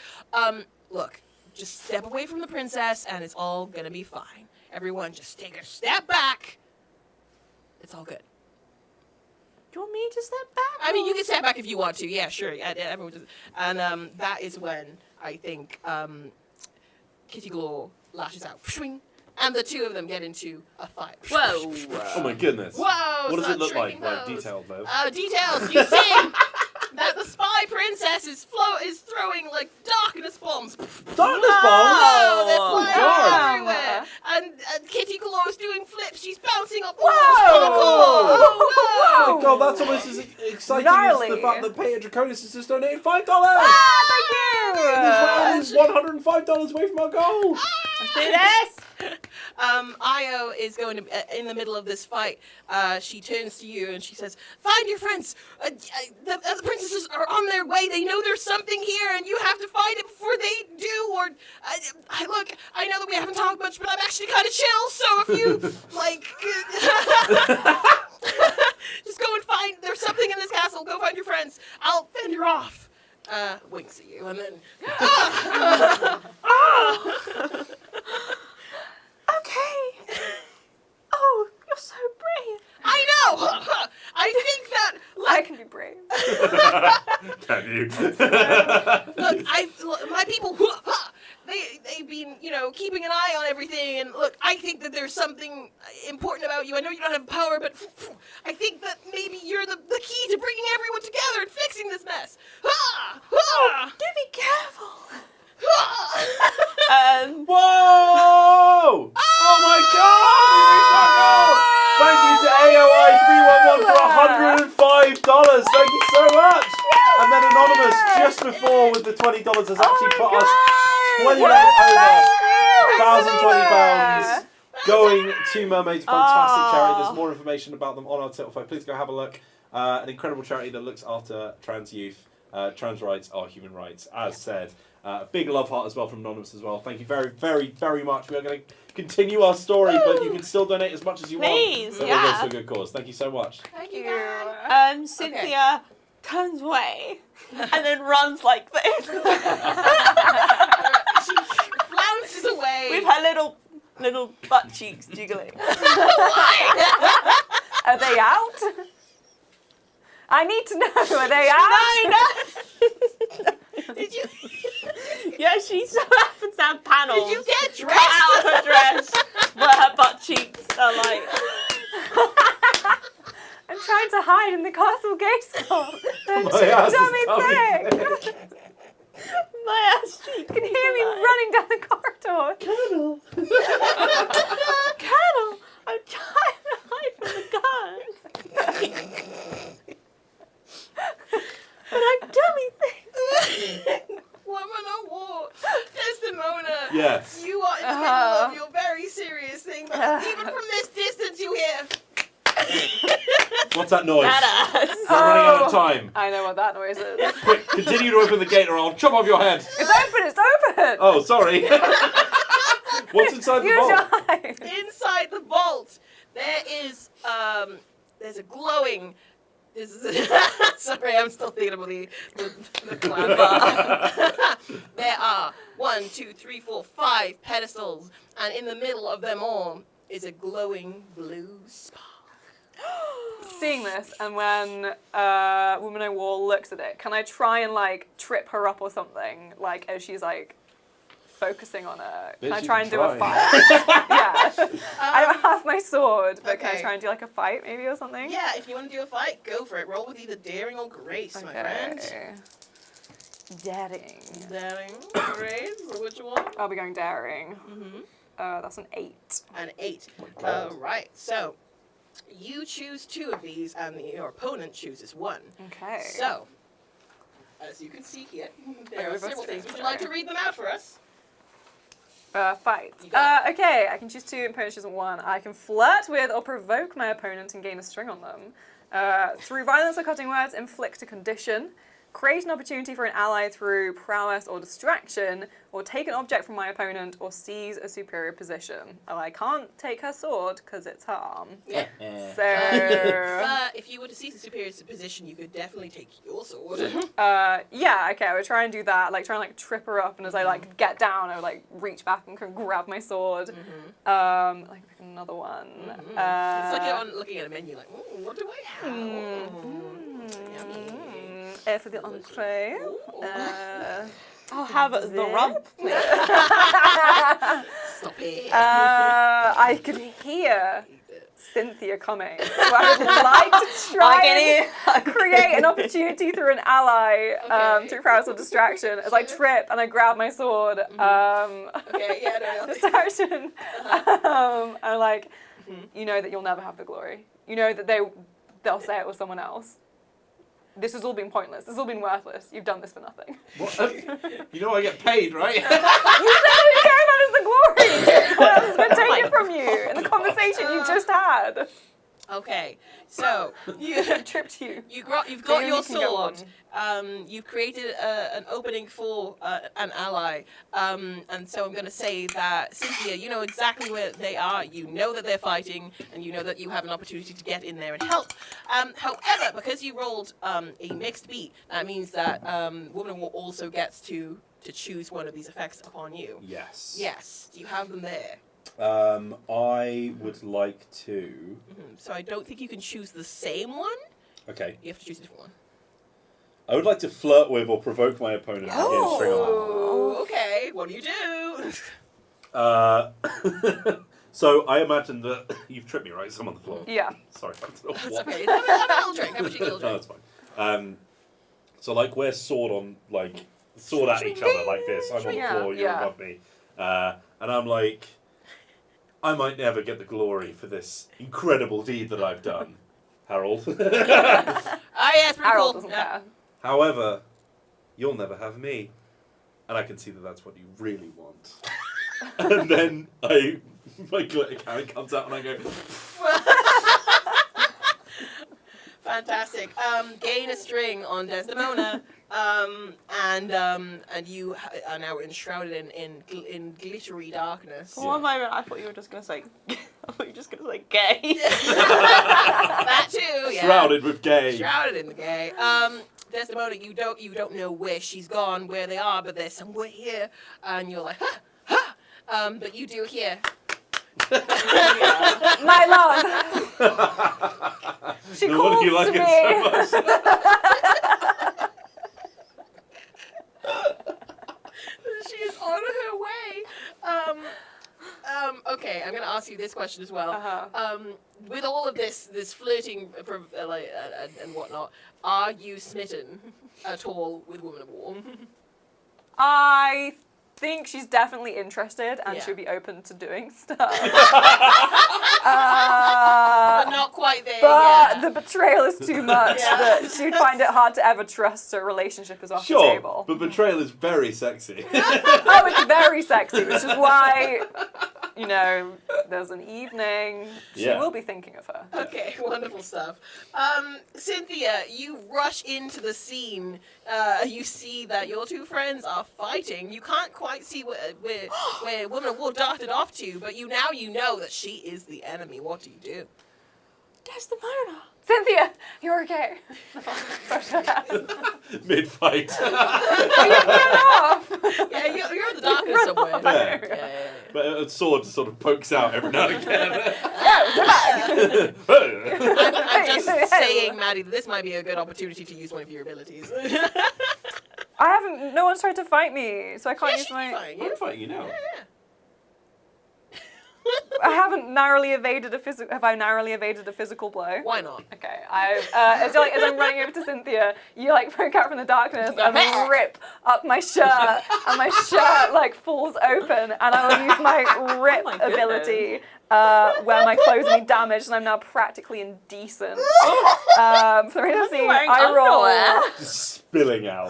Look, just step away from the princess, and it's all gonna be fine. Everyone, just take a step back. It's all good. Do you want me to step back? I mean, you can step back if you want to. Yeah, sure. Everyone does. And that is when I think Kitty Galore lashes out. Swing. And the two of them get into a fight. Whoa. Oh my goodness. Whoa! What does it look like? training Like pose. detailed though. Details. You see that the spy princess is throwing like darkness bombs. Darkness Oh, they're bombs. flying God. everywhere. And Kitty Galore is doing flips. She's bouncing up Whoa! walls. Oh, Oh whoa! my god, that's almost as exciting Gnarly. as the fact that Peter Draconis has just donated $5. Ah, He's $105 away from our goal. Let's do this. Io is going to, in the middle of this fight, she turns to you and she says, "Find your friends. The princesses are on their way. They know there's something here, and you have to find it before they do. Or, look, I know that we haven't talked much, but I'm actually kind of chill. So if you like, just go and find. There's something in this castle. Go find your friends. I'll fend her off." Winks at you, and then. Okay. Oh, you're so brave. I know. I think that. I can be brave. Can you? Look, my people, they've been, keeping an eye on everything, and look, I think that there's something important about you. I know you don't have power, but I think that maybe you're the key to bringing everyone together and fixing this mess. Do be careful. Whoa! Oh my god! Thank you to AOI311 for $105. Thank you so much. And then Anonymous, just before with the $20, has actually put us 20 over £1,020 going to Mermaids. Fantastic charity. There's more information about them on our Tiltify. Please go have a look. An incredible charity that looks after trans youth. Trans rights are human rights, as said. A big love heart as well from Anonymous as well. Thank you very, very, very much. We are going to continue our story, but you can still donate as much as you Please, want. It yeah. all goes to a good cause. Thank you so much. Thank you. Cynthia turns away and then runs like this She flounces away. with her little butt cheeks jiggling. Are they out? I need to know. Are they out? No. Did you? Yeah, she so happens to have panels Did you get cut dressed? out of her dress where her butt cheeks are like. I'm trying to hide in the castle GAYSKULL. Don't My you ass is dummy coming. thing. My ass cheek. You can hear me running down the corridor. Colonel. Colonel, I'm trying to hide from the guards. But I'm dummy things. Woman of war, Desdemona. Yes. You are in the middle of your very serious thing, but even from this distance, you hear. What's that noise? That ass. We're running out of time. I know what that noise is. Quick, continue to open the gate or I'll chop off your head. It's open. It's open. Oh, sorry. What's inside the You vault? died. Inside the vault, there is there's a glowing. This is sorry, I'm still thinking about the clown bar. There are 1, 2, 3, 4, 5 pedestals, and in the middle of them all is a glowing blue spark. Seeing this, and when Woman O' War looks at it, can I try and trip her up or something? As she's focusing on it. Can I try and do a fight? Yeah. I don't have my sword, but can I okay. try and do a fight maybe or something? Yeah, if you want to do a fight, go for it. Roll with either daring or grace, my friend. Daring. Daring, grace, or which one? I'll be going daring. Mm-hmm. That's an 8. An 8. God. Right. So you choose 2 of these, and your opponent chooses 1. Okay. So, as you can see here, there are we've got several things. Would you strings like to read them out for us? Fight. You got Okay, I can choose 2, opponent chooses 1. I can flirt with or provoke my opponent and gain a string on them. Through violence or cutting words, inflict a condition. Create an opportunity for an ally through prowess or distraction, or take an object from my opponent, or seize a superior position. Oh, I can't take her sword because it's her arm. Yeah. So, If you were to seize a superior position, you could definitely take your sword. yeah, okay, I would try and do that, like try and like trip her up, and as I like get down, I would like reach back and kind of grab my sword. Like pick another one. It's like you're looking at a menu, like, ooh, what do I have? Yummy. For the entree. I'll have the rump, please. Stop it. I could hear Cynthia coming. So I would like to try and create an opportunity through an ally through prowess or distraction as I trip and I grab my sword. Okay, yeah, no. Distraction. And like, you know that you'll never have the glory. You know that they'll say it was someone else. This has all been pointless. This has all been worthless. You've done this for nothing. What? You know I get paid, right? You said all you care about is the glory. What else has been taken from you in the conversation you just had? Okay, so you Tripped you. you've You got only your can get sword. You've created an opening for an ally, and so I'm going to say that Cynthia, you know exactly where they are. You know that they're fighting, and you know that you have an opportunity to get in there and help. However, because you rolled a mixed beat, that means that Woman of War also gets to choose one of these effects upon you. Yes. Yes. Do you have them there? I would like to. So I don't think you can choose the same one. Okay. You have to choose a different one. I would like to flirt with or provoke my opponent and get a string on Oh, okay. What do you do? them. So I imagine that you've tripped me, right? So I'm on the floor. Yeah. Sorry. That's okay. Have a little drink. Have a cheeky little No, drink. that's fine. So like we're sword at each other like this. I'm on the Yeah, floor, you're yeah. above me. And I'm like, I might never get the glory for this incredible deed that I've done, Harold. Oh, yeah, it's pretty Harold cool. doesn't Yeah. care. However, you'll never have me. And I can see that that's what you really want. And then my glitter cannon comes out and I go, Fantastic. Gain a string on Desdemona, and you are now enshrouded in glittery darkness. For one moment, I thought you were just gonna say. I thought you were just gonna say gay. That too, yeah. shrouded with gay. Shrouded in the gay. Desdemona, you don't know where she's gone, where they are, but they're somewhere here, and you're like, ha, ha. But you do hear. My love. She No calls wonder you like to me. it so much. She is on her way. Okay, I'm gonna ask you this question as well. With all of this flirting and whatnot, are you smitten at all with Woman of War? I think she's definitely interested and Yeah. she'll be open to doing stuff. But not quite there But yet. the betrayal is too much Yeah. that she'd find it hard to ever trust a relationship is off the Sure, table. but betrayal is very sexy. Oh, it's very sexy, which is why, you know, there's an evening. She Yeah. will be thinking of her. Okay, wonderful stuff. Cynthia, you rush into the scene. You see that your two friends are fighting. You can't quite see where Woman of War darted off to, but you know that she is the enemy. What do you do? Desdemona. Cynthia, you're okay. Mid-fight. Yeah, you're in the darkness somewhere. Yeah. Yeah. But a sword just sort of pokes out every now and again. I'm just saying, Maddie, that this might be a good opportunity to use one of your abilities. I haven't. No one's tried to fight me, so I can't use my. Fine, I'm fighting you now. I haven't narrowly evaded a physical. Have I narrowly evaded a physical blow? Why not? Okay, as I'm running over to Cynthia, you like poke out from the darkness and rip up my shirt, and my shirt like falls open, and I will use my rip my goodness. ability where my clothes are damaged and I'm now practically indecent. For the rest of the scene, wearing I roll. underwear. Just spilling out.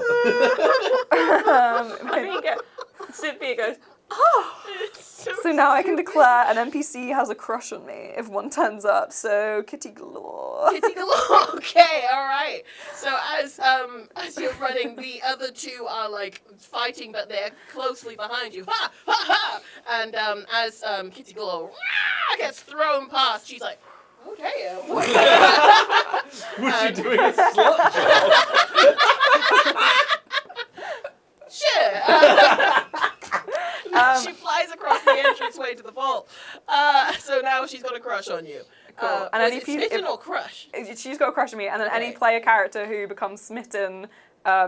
I think Cynthia goes, oh. So now I can declare an NPC has a crush on me if one turns up. So kitty galore. Kitty galore. Okay, all right. So as you're running, the other two are like fighting, but they're closely behind you. Ha ha ha! And as Kitty galore gets thrown past, she's like, "Oh damn!" Was she doing a slut job? Sure. She flies across the entranceway to the vault. So now she's got a crush on you. Cool. And Was any it people- smitten or crush? She's got a crush on me, and then any Okay. player character who becomes smitten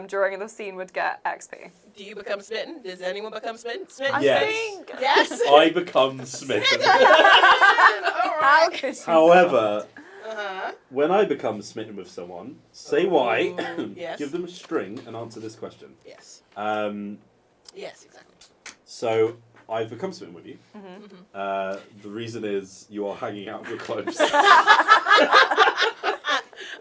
during the scene would get XP. Do you become smitten? Does anyone become smitten? Smitten? I Yes. think. Yes. I become smitten. All right. could she? However, Uh-huh. when I become smitten with someone, say why, Yes. give them a string, and answer this question. Yes. Yes, exactly. So, I've become smitten with you. Mm-hmm. The reason is you are hanging out of your clothes.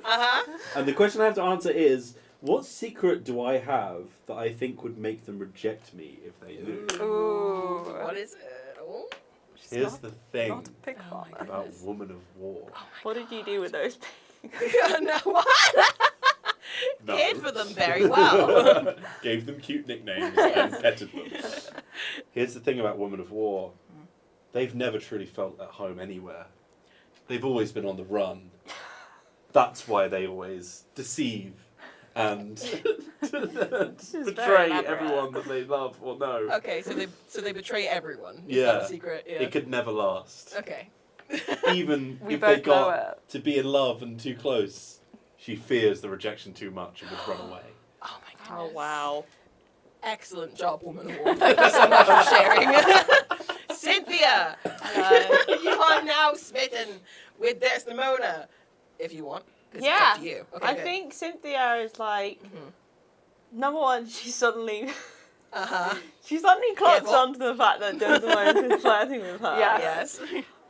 Uh-huh. And the question I have to answer is, what secret do I have that I think would make them reject me if they knew? Ooh. What is it? Oh. Here's the thing Not a pig Oh farmer. my about Woman of War. What did you do with those pigs? No, what? No. Cared for them very well. Gave them cute nicknames and petted them. Here's the thing about Woman of War. They've never truly felt at home anywhere. They've always been on the run. That's why they always deceive and betray elaborate. everyone that they love or know. Okay, so they betray everyone. Is Yeah. that a secret? Yeah. It could never last. Okay. Even We if they both know got it. to be in love and too close, she fears the rejection too much and would run away. Oh my goodness. Oh, wow. Excellent job, Woman of War. Thank you so much for sharing. Cynthia, you are now smitten with Desdemona, if you want. 'Cause Yeah. It's up to you. Okay, I good. think Cynthia is like, number one, she suddenly clocks Careful. onto the fact that Desdemona is flirting with her. Yeah. Yes.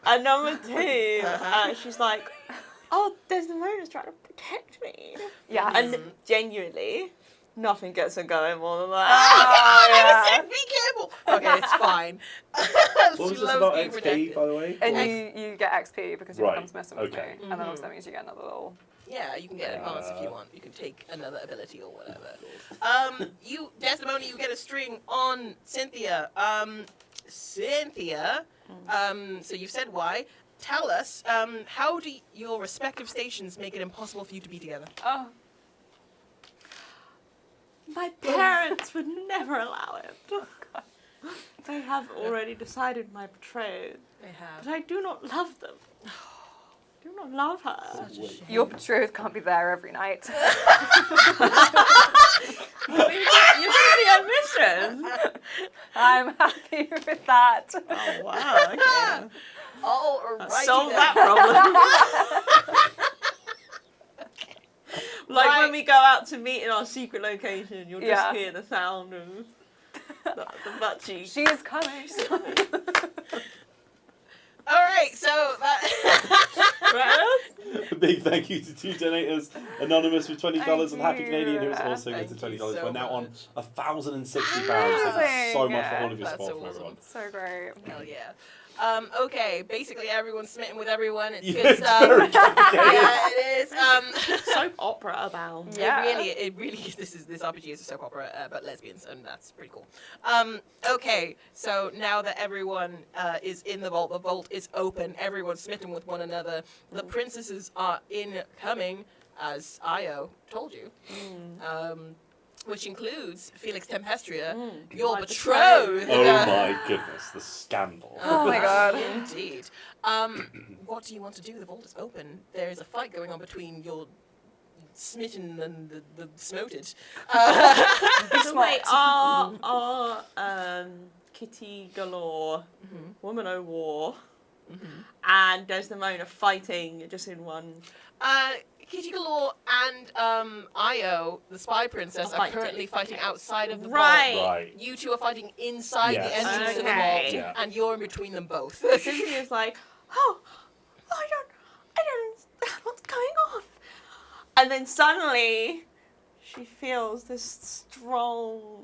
And number two, Uh-huh. she's like, oh, Desdemona's trying to protect me. Yeah. And genuinely, nothing gets her going more than that. I said, be careful. Okay, it's fine. What was She this loves about being XP, protected. by the way? And you get XP because you Right, become smitten with okay. me. And then also that means you get another little... Yeah, you can get advanced if you Uh, want. You can take another ability or whatever. Desdemona, you get a string on Cynthia. Cynthia, so you've said why. Tell us, how do your respective stations make it impossible for you to be together? Oh. My parents would never allow it. They have already decided my betrothed, They have. but I do not love them. I do not love her. Your betrothed can't be there every night. You're going to be our mistress. I'm happy with that. Oh, wow, okay. All right. Solve that problem. Like Right. when we go out to meet in our secret location, you'll just Yeah. hear the sound of the butt cheeks. She is coming. All right, so that. Right? A big thank you to two donators, Anonymous with $20 and Happy Thank Canadian who you. is also Thank gets you $20. so We're now on much. £1,060. Thank you so much for all of your That's support from awesome. everyone. So great. Hell yeah. Okay, basically everyone's smitten with everyone. It's Yeah, good it's stuff. very complicated. Yeah, it is. Soap opera about. Yeah. It really is. This RPG is a soap opera about lesbians, and that's pretty cool. Okay, so now that everyone is in the vault is open, everyone's smitten with one another. The princesses are incoming, as Io told you. Which includes Felix Tempestria, your My betrothed. Oh my goodness, the scandal. Oh my god. Indeed. What do you want to do? The vault is open. There is a fight going on between your smitten and the smoted. So wait, our Kitty Galore, Woman O' War, Mm-hmm. and Desdemona fighting just in one. Kitty Galore and Io, the spy princess, are Fighting. currently fighting outside of the Right. vault. Right. You two are fighting inside Yes. the entrance to the Okay. vault, Yeah. and you're in between them both. Cynthia's like, oh, I don't understand what's going on. And then suddenly, she feels this strong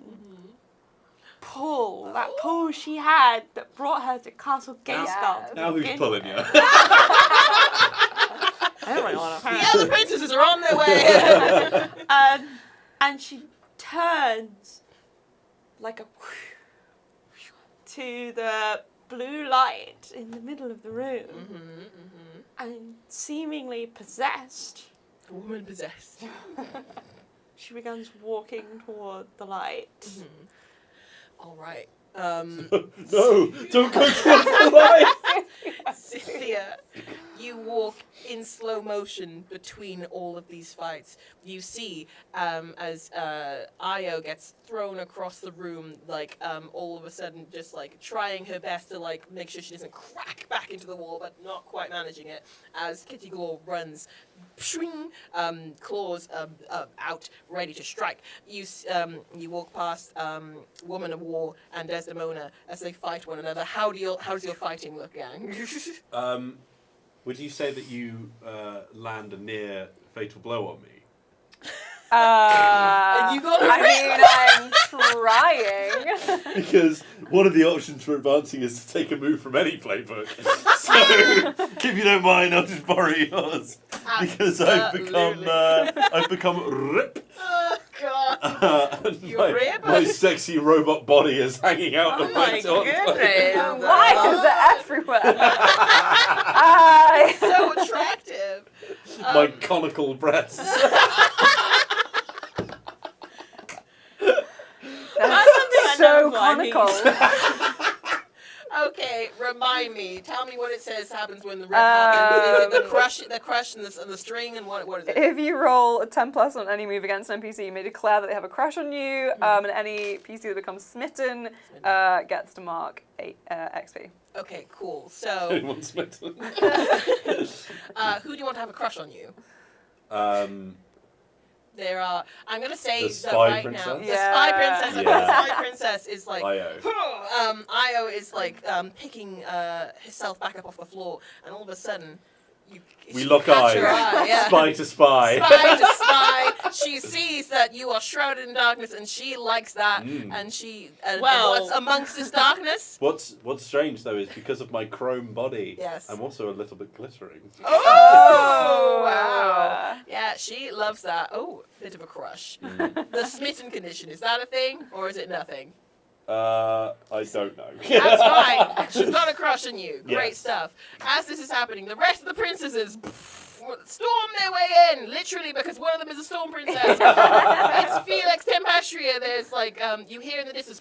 pull, that pull she had that brought her to Castle GAYSKULL. to Now who's begin pulling with. you? Everyone, The other princesses are on their way. and she turns like a to the blue light in the middle of the room, and seemingly possessed, Woman possessed. she begins walking toward the light. All right. No, don't go towards the light. Cynthia, you walk in slow motion between all of these fights. You see as Io gets thrown across the room, like all of a sudden just like trying her best to like make sure she doesn't crack back into the wall, but not quite managing it. As Kitty Galore runs, pshwing, claws out, ready to strike. You walk past Woman of War and Desdemona as they fight one another. How's your fighting look, gang? Would you say that you land a near fatal blow on me? You got a I'm trying. Because one of the options for advancing is to take a move from any playbook. So, if you don't mind, I'll just borrow yours. Because I've become Rip. Oh God! And You my, Rip? my sexy robot body is hanging out Oh of my top. goodness. Why is it everywhere? So attractive. My conical breasts. That's so know what I mean. conical. Okay, remind me. Tell me what it says happens when the rip happens. Is it the crush and the string and what is it? If you roll a 10 plus on any move against an NPC, you may declare that they have a crush on you, and any PC that becomes smitten gets to mark 8 XP. Okay, cool. So, Anyone smitten? who do you want to have a crush on you? There are. I'm gonna say The that spy right princess? now. The Yeah. spy princess. Yeah. The spy princess is like. Io. Io is like picking herself back up off the floor, and all of a sudden, We she lock catch eyes. your eye, yeah. Spy to spy. Spy to spy. She sees that you are shrouded in darkness, and she likes that. And she. And what's amongst this darkness? What's strange though is because of my chrome body, Yes. I'm also a little bit glittering. Oh wow! Yeah, she loves that. Oh, bit of a crush. The smitten condition, is that a thing or is it nothing? I don't know. That's fine. She's got a crush on you. Great Yes. stuff. As this is happening, the rest of the princesses storm their way in, literally because one of them is a storm princess. It's Felix Tempestria. There's like you hear in the distance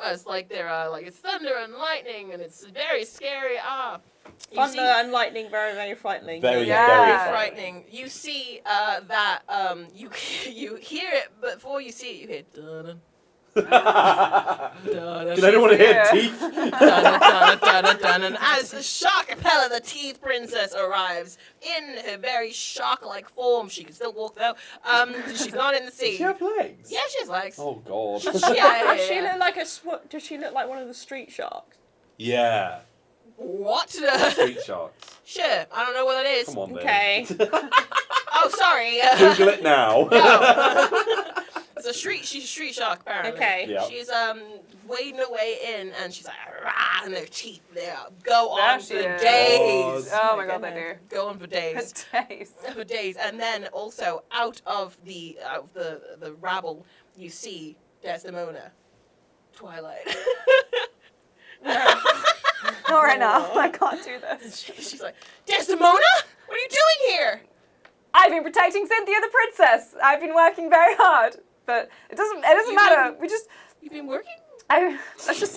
as like there are like it's thunder and lightning and it's very scary. You Thunder see- and lightning, very, very frightening. Very, Yeah. very frightening. You see that you hear it before you see it. You hear dun Did anyone hear teeth? dun, and as Shockapella, the Teeth Princess, arrives in her very shock-like form, she can still walk though. She's not in the sea. Does she have legs? Yeah, she has legs. Oh god. Yeah. Does she look like does she look like one of the street sharks? Yeah. What? Street sharks. Sure, I don't know what that is. Come on then. Okay. Oh, sorry. Google it now. She's a street shark apparently. Okay. Yeah. She's wading her way in, and she's like, rah, and their teeth they go There on she for is. days. Oh my god, they do. Go on for days. Days. For days, and then also out of the rabble, you see Desdemona, Twilight. Not right now. I can't do this. She's like, Desdemona, what are you doing here? I've been protecting Cynthia the princess. I've been working very hard, but it doesn't matter. You've been working. I'm trying to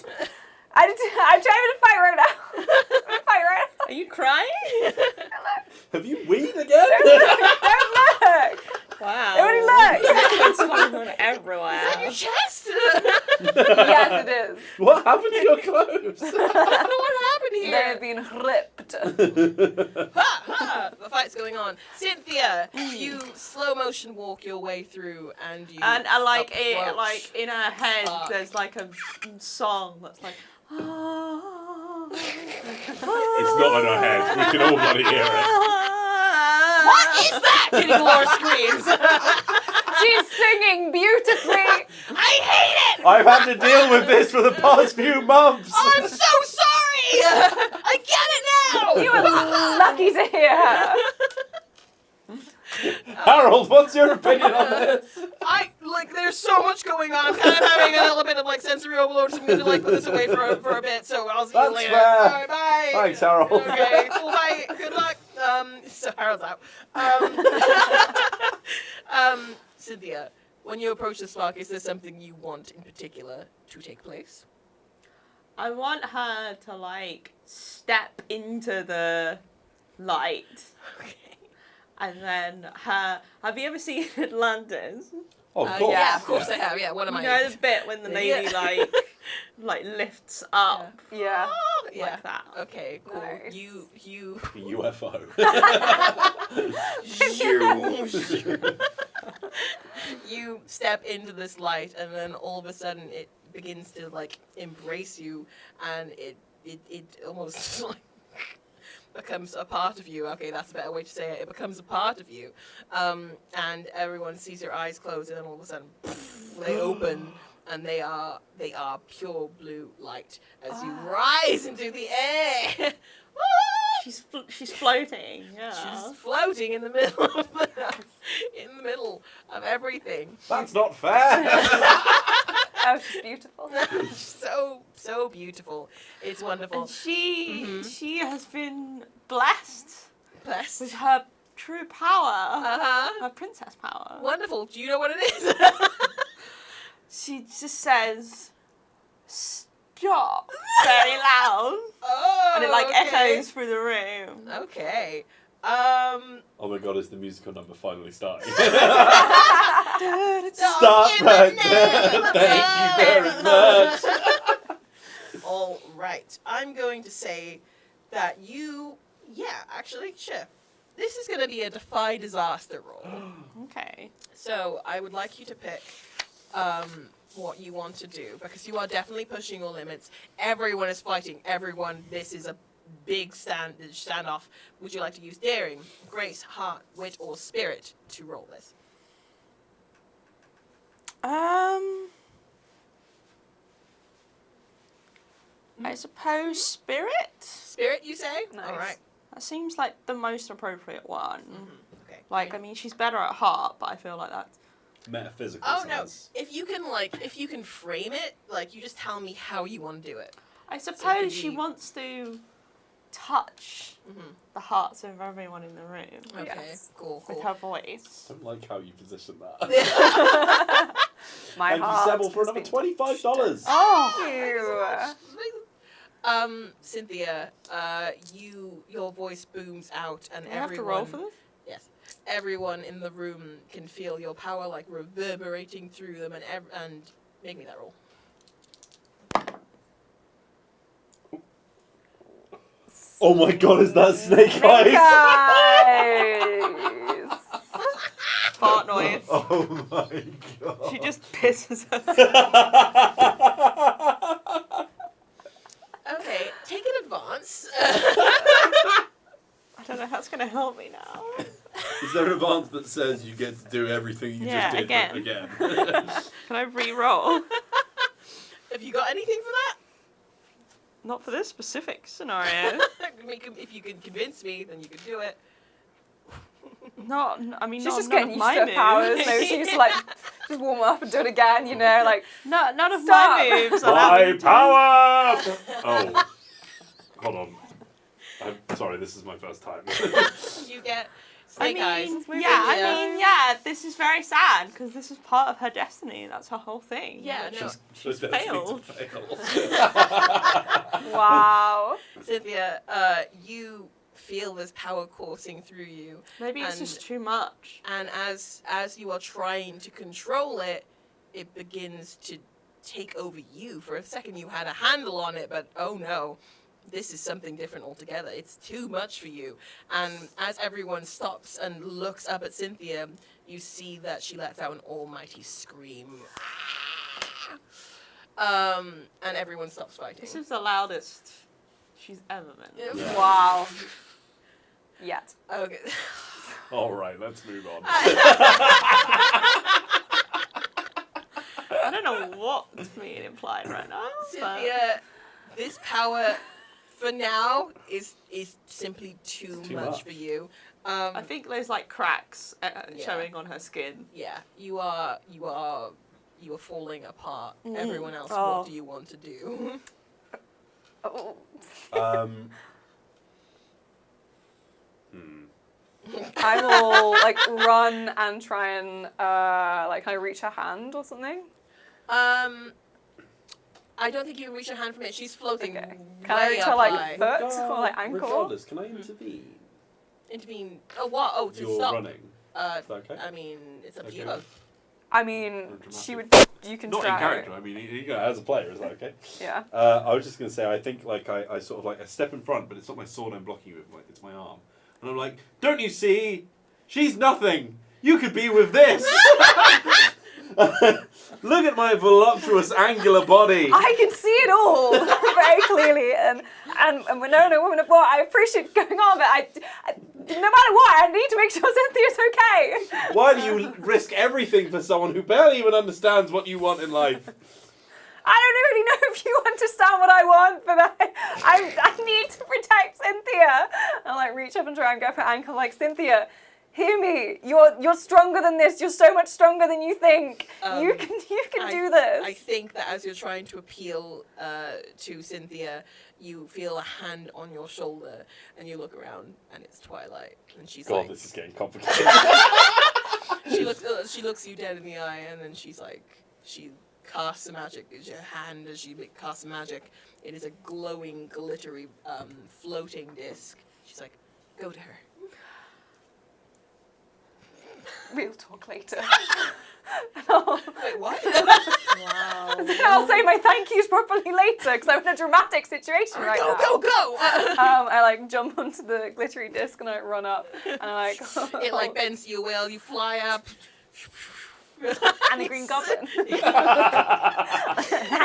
fight right now. I'm gonna fight right now. Are you crying? Have you weed again? Don't look. Wow. Nobody look. It's going on everywhere. Is that your chest? Yes, it is. What happened to your clothes? What happened They here? have been ripped. Ha, ha, the fight's going on. Cynthia, you slow motion walk your way through, and you And I like it, approach. like in her head, Fuck. there's like a song that's like. It's not in our heads. We can all bloody hear it. What is that? Kitty Laura screams. She's singing beautifully. I hate it. I've had to deal with this for the past few months. I'm so sorry. I get it now. You are lucky to hear her. Harold, what's your opinion on this? There's so much going on. I'm kind of having a little bit of like sensory overload, so I'm going to like put this away for a bit. So I'll see you That's later. fair. All right, bye. Thanks, Harold. Okay, cool, bye. Good luck. So Harold's out. Cynthia, when you approach the spark, is there something you want in particular to take place? I want her to like step into the light. Okay. And then her. Have you ever seen Atlantis? Oh, of course. Yeah, of course I have. Yeah, what am You I? know the bit when the lady Yeah. like lifts up Yeah. Yeah. like that. Okay, cool. Nice. You UFO. you step into this light, and then all of a sudden it begins to like embrace you, and it almost like becomes a part of you. Okay, that's a better way to say it. It becomes a part of you, and everyone sees your eyes close, and then all of a sudden they open, and they are pure blue light as you rise into the air. She's floating. Yeah. She's floating in the middle of everything. That's not fair. Oh, she's beautiful. so beautiful. It's wonderful. And she has been blessed Blessed. with her true power, Uh-huh. her princess power. Wonderful. Do you know what it is? She just says, "Stop!" very loud, Oh. and it like okay. echoes through the room. Okay. Oh my god, is the musical number finally starting? Stop right it there. now. Thank you very much. All right. I'm going to say that actually, sure. This is going to be a defy disaster roll. Okay. So I would like you to pick what you want to do, because you are definitely pushing your limits. Everyone is fighting everyone. This is a big standoff. Would you like to use daring, grace, heart, wit, or spirit to roll this? I suppose spirit. Spirit, you say? Nice. All right. That seems like the most appropriate one. Okay. Like, I mean, she's better at heart, but I feel like that's. Metaphysical Oh no! sense. If you can frame it, like you just tell me how you want to do it. I could suppose she be- wants to touch the hearts of everyone in the room Okay. Yes. Cool. with Cool. her voice. I don't like how you position that. My Thank you, heart Sebel, for has another been $25. Oh, Cynthia, your voice booms out, and Do I have to everyone. roll for this? Yes, everyone in the room can feel your power like reverberating through them, and make me that roll. Oh my god, is that Snake Snake Eyes? eyes. Fart noise. Oh my god. She just pisses herself. Okay, take an advance. I don't know how it's going to help me now. Is there an advance that says you get to do everything you Yeah, just did again. again? Can I re-roll? Have you got anything for that? Not for this specific scenario. If you can convince me, then you can do it. Not, I mean, She's not just none getting of used my to her moves. powers. Maybe she just like just warm up and do it again. You know, like No, none of Stop. my moves. are My having to- power! Oh. Hold on. I'm sorry, this is my first time. You get I snake eyes. mean, this is very sad because this is part of her destiny. That's her whole thing. Yeah, no. She's So definitely failed. to fail. wow. Cynthia, you feel this power coursing through you, Maybe it's And- just too much. and as you are trying to control it, it begins to take over you. For a second, you had a handle on it, but oh no. This is something different altogether. It's too much for you. And as everyone stops and looks up at Cynthia, you see that she lets out an almighty scream. And everyone stops fighting. This is the loudest she's ever been. Yeah. Wow. Yet. Okay. All right, let's move on. I don't know what's being implied right now. Cynthia, this power, for now, is simply too much for you. I think there's like cracks Yeah. showing on her skin. Yeah, you are falling apart. Everyone else, Oh. what do you want to do? Oh. I will like run and try and like kind of reach her hand or something. I don't think you can reach her hand from it. She's floating Okay. way Can I reach her up like high. foot or like ankle? Regardless, can I intervene? Intervene. Oh, what? Oh, to You're stop. running. Is that okay? I mean, it's up to you Okay. both. I mean, Dramatic. she would. You can Not try. in character. I mean, as a player, is that okay? Yeah. I was just going to say, I think like I sort of like I step in front, but it's not my sword I'm blocking you with, like it's my arm, and I'm like, don't you see? She's nothing. You could be with this. Look at my voluptuous, angular body. I can see it all very clearly, and we're known a woman of war. I appreciate going on, but I no matter what, I need to make sure Cynthia's okay. Why do you risk everything for someone who barely even understands what you want in life? I don't really know if you understand what I want, but I need to protect Cynthia. I'll like reach up and try and go for her ankle, like, Cynthia, hear me. You're stronger than this. You're so much stronger than you think. You can do this. I think that as you're trying to appeal to Cynthia, you feel a hand on your shoulder, and you look around, and it's Twilight, and she's God, like, this is getting complicated. she looks you dead in the eye, and then she's like, she casts a magic. It's your hand as she casts magic. It is a glowing, glittery, floating disc. She's like, go to her. We'll talk later. Wait, what? Wow. I'll say my thank yous properly later because I'm in a dramatic situation right now. Go! I like jump onto the glittery disc and I run up and I like It like bends you well. You fly up. and a green goblin. The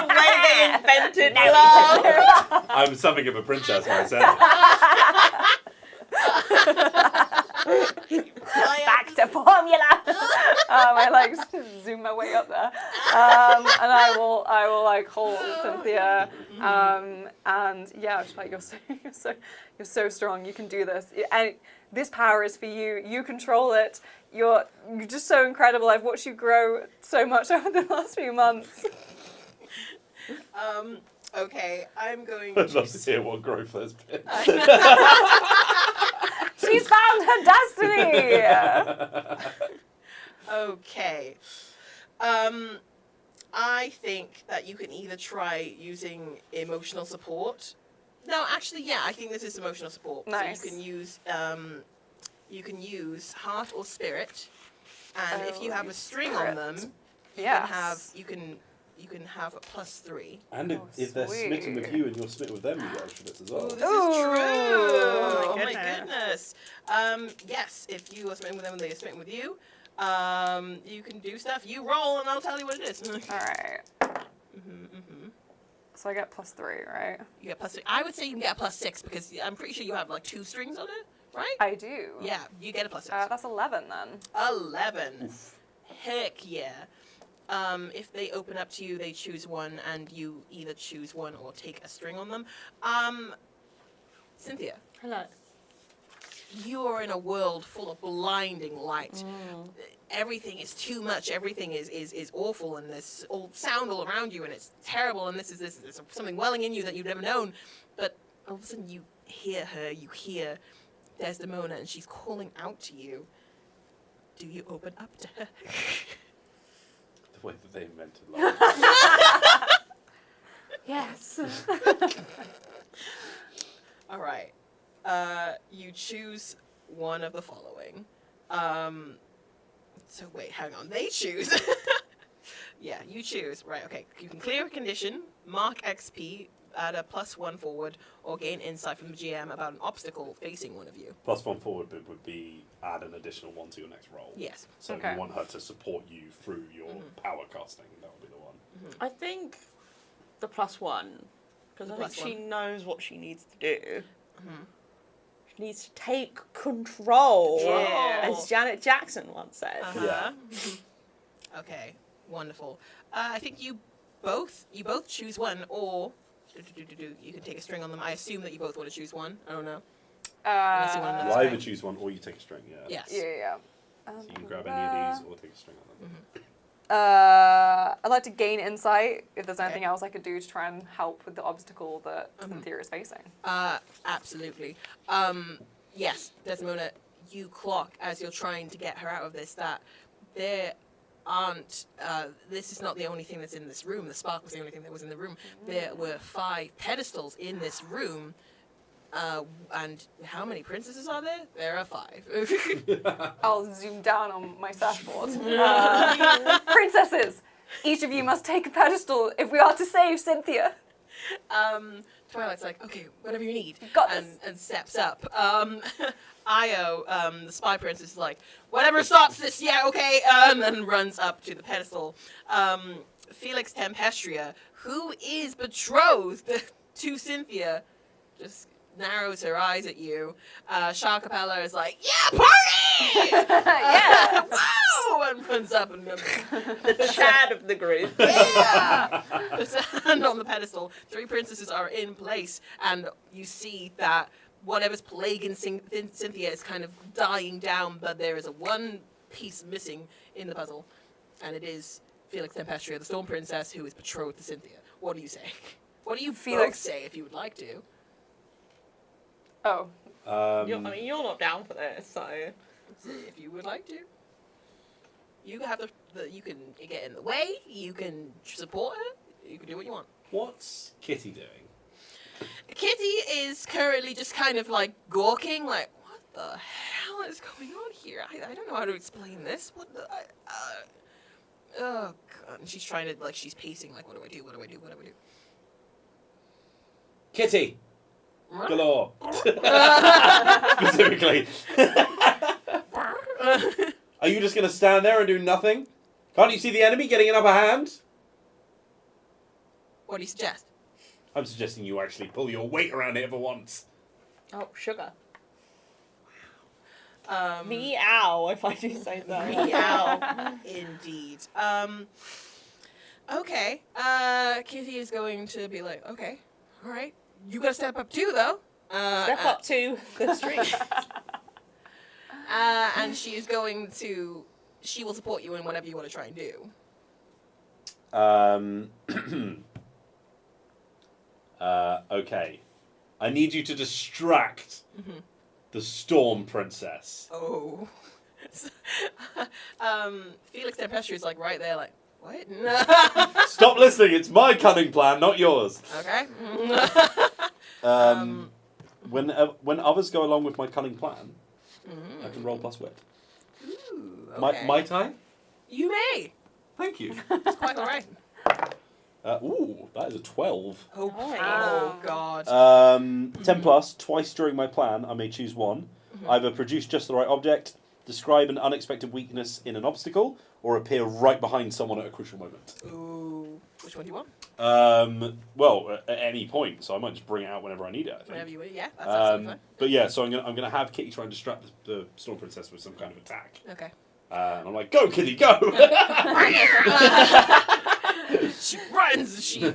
way they invented love. I'm something of a princess myself. Back to formula. I like zoom my way up there, and I will like hold Cynthia, and yeah, just like you're so strong. You can do this, and this power is for you. You control it. You're just so incredible. I've watched you grow so much over the last few months. Okay, I'm going I'd love to hear what growth there's been. She's found her destiny. Okay. I think that you can either try using emotional support. No, actually, yeah, I think this is emotional support. Nice. So you can use heart or spirit, and if you have a string on them, Yes. you can have a +3. And if they're sweet. smitten with you and you're smitten with them, you get extra bits as well. Ooh, this Ooh. is true. Oh my goodness. Yes, if you are smitten with them and they are smitten with you, you can do stuff. You roll and I'll tell you what it is. All right. So I get +3, right? You get +3. I would say you can get a +6 because I'm pretty sure you have like 2 strings on it, right? I do. Yeah, you get a +6. That's 11 then. 11. Heck yeah. If they open up to you, they choose one, and you either choose one or take a string on them. Cynthia, Hello. you are in a world full of blinding light. Everything is too much. Everything is awful, and there's all sound all around you, and it's terrible. And there's something welling in you that you've never known. But all of a sudden, you hear her. You hear Desdemona, and she's calling out to you. Do you open up to her? The way that they invented love. Yes. All right. You choose one of the following. So wait, hang on. They choose. Yeah, you choose. Right, okay. You can clear a condition, mark XP, add a +1 forward, or gain insight from the GM about an obstacle facing one of you. +1 forward bit would be add an additional 1 to your next roll. Yes. So Okay. you want her to support you through your power casting. That would be the one. I think the +1, because I think +1. she knows what she needs to do. She needs to take control, Yeah. as Janet Jackson once said. Uh-huh. Okay, wonderful. I think you both choose one, or you can take a string on them. I assume that you both want to choose one. I don't know. Unless you want another You string. either choose one or you take a string, yeah. Yes. Yeah. So you can grab any of these or take a string on them. I'd like to gain insight if there's anything else I could do to try and help with the obstacle that Cynthia is facing. Absolutely. Yes, Desdemona, you clock as you're trying to get her out of this that there aren't. This is not the only thing that's in this room. The spark was the only thing that was in the room. There were 5 pedestals in this room. And how many princesses are there? There are 5. I'll zoom down on my surfboard. Princesses, each of you must take a pedestal if we are to save Cynthia. Twilight's like, okay, whatever you need. Got this. And steps up. Io, the spy princess, is like, whatever stops this, yeah, okay, and runs up to the pedestal. Felix Tempestria, who is betrothed to Cynthia, just narrows her eyes at you. Shah Capella is like, yeah, party! Yeah. Woo! And runs up and The Chad of the group. yeah! And on the pedestal, 3 princesses are in place, and you see that whatever's plaguing Cynthia is kind of dying down, but there is a one piece missing in the puzzle, and it is Felix Tempestria, the Storm Princess, who is betrothed to Cynthia. What do you say? What do you Felix say if you would like to? Oh. You're not down for this, so. If you would like to. You have you can get in the way, you can support her, you can do what you want. What's Kitty doing? Kitty is currently just kind of like gawking, like, what the hell is going on here? I don't know how to explain this. What the... oh, God. And she's trying to, like, she's pacing, like, what do I do? Kitty! Galore! Specifically. Are you just going to stand there and do nothing? Can't you see the enemy getting an upper hand? What do you suggest? I'm suggesting you actually pull your weight around it for once. Oh, sugar. Meow, if I do say so. Meow. Indeed. Okay. Kitty is going to be like, okay, all right. You gotta step up too, though. Step up to the street. And she is going to... She will support you in whatever you want to try and do. Okay. I need you to distract the Storm Princess. Oh. Felix Tempestria is like right there, like, what? Stop listening, it's my cunning plan, not yours. Okay. When others go along with my cunning plan, I can roll plus wit. Ooh, okay. Might I? You may. Thank you. It's quite all right. That is a 12. Oh, God. 10 plus, twice during my plan, I may choose one. Either produce just the right object, describe an unexpected weakness in an obstacle, or appear right behind someone at a crucial moment. Ooh. Which one do you want? Well, at any point, so I might just bring it out whenever I need it, I think. Whenever you want. Yeah, that's absolutely fine. But yeah, so I'm gonna have Kitty try and distract the Storm Princess with some kind of attack. Okay. And I'm like, go, Kitty, go! She runs, she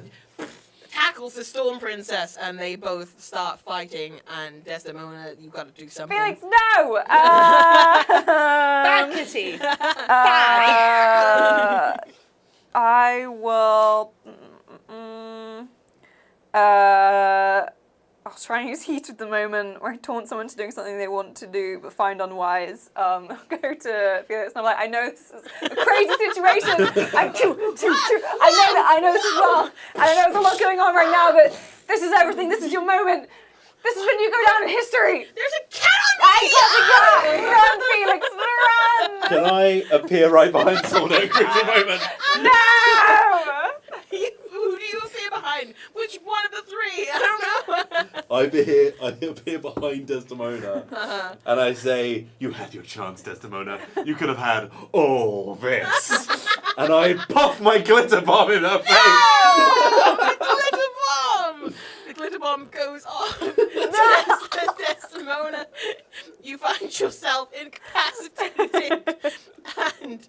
tackles the Storm Princess, and they both start fighting, and Desdemona, you gotta do something. Felix, no! Bad Kitty! I will... I was trying to use heat at the moment where I taunt someone to doing something they want to do but find unwise. I'll go to Felix and I'm like, I know this is a crazy situation. I know this as well. And I know there's a lot going on right now, but this is everything. This is your moment. This is when you go down in history. There's a cat on Run, Felix, run! Can I appear right behind Sordo for a moment? No! Who do you appear behind? Which one of the three? I don't know. I appear behind Desdemona, and I say, "You had your chance, Desdemona. You could have had all this." And I puff my glitter bomb in her face. The glitter bomb! The glitter bomb goes off. Desdemona, you find yourself incapacitated. And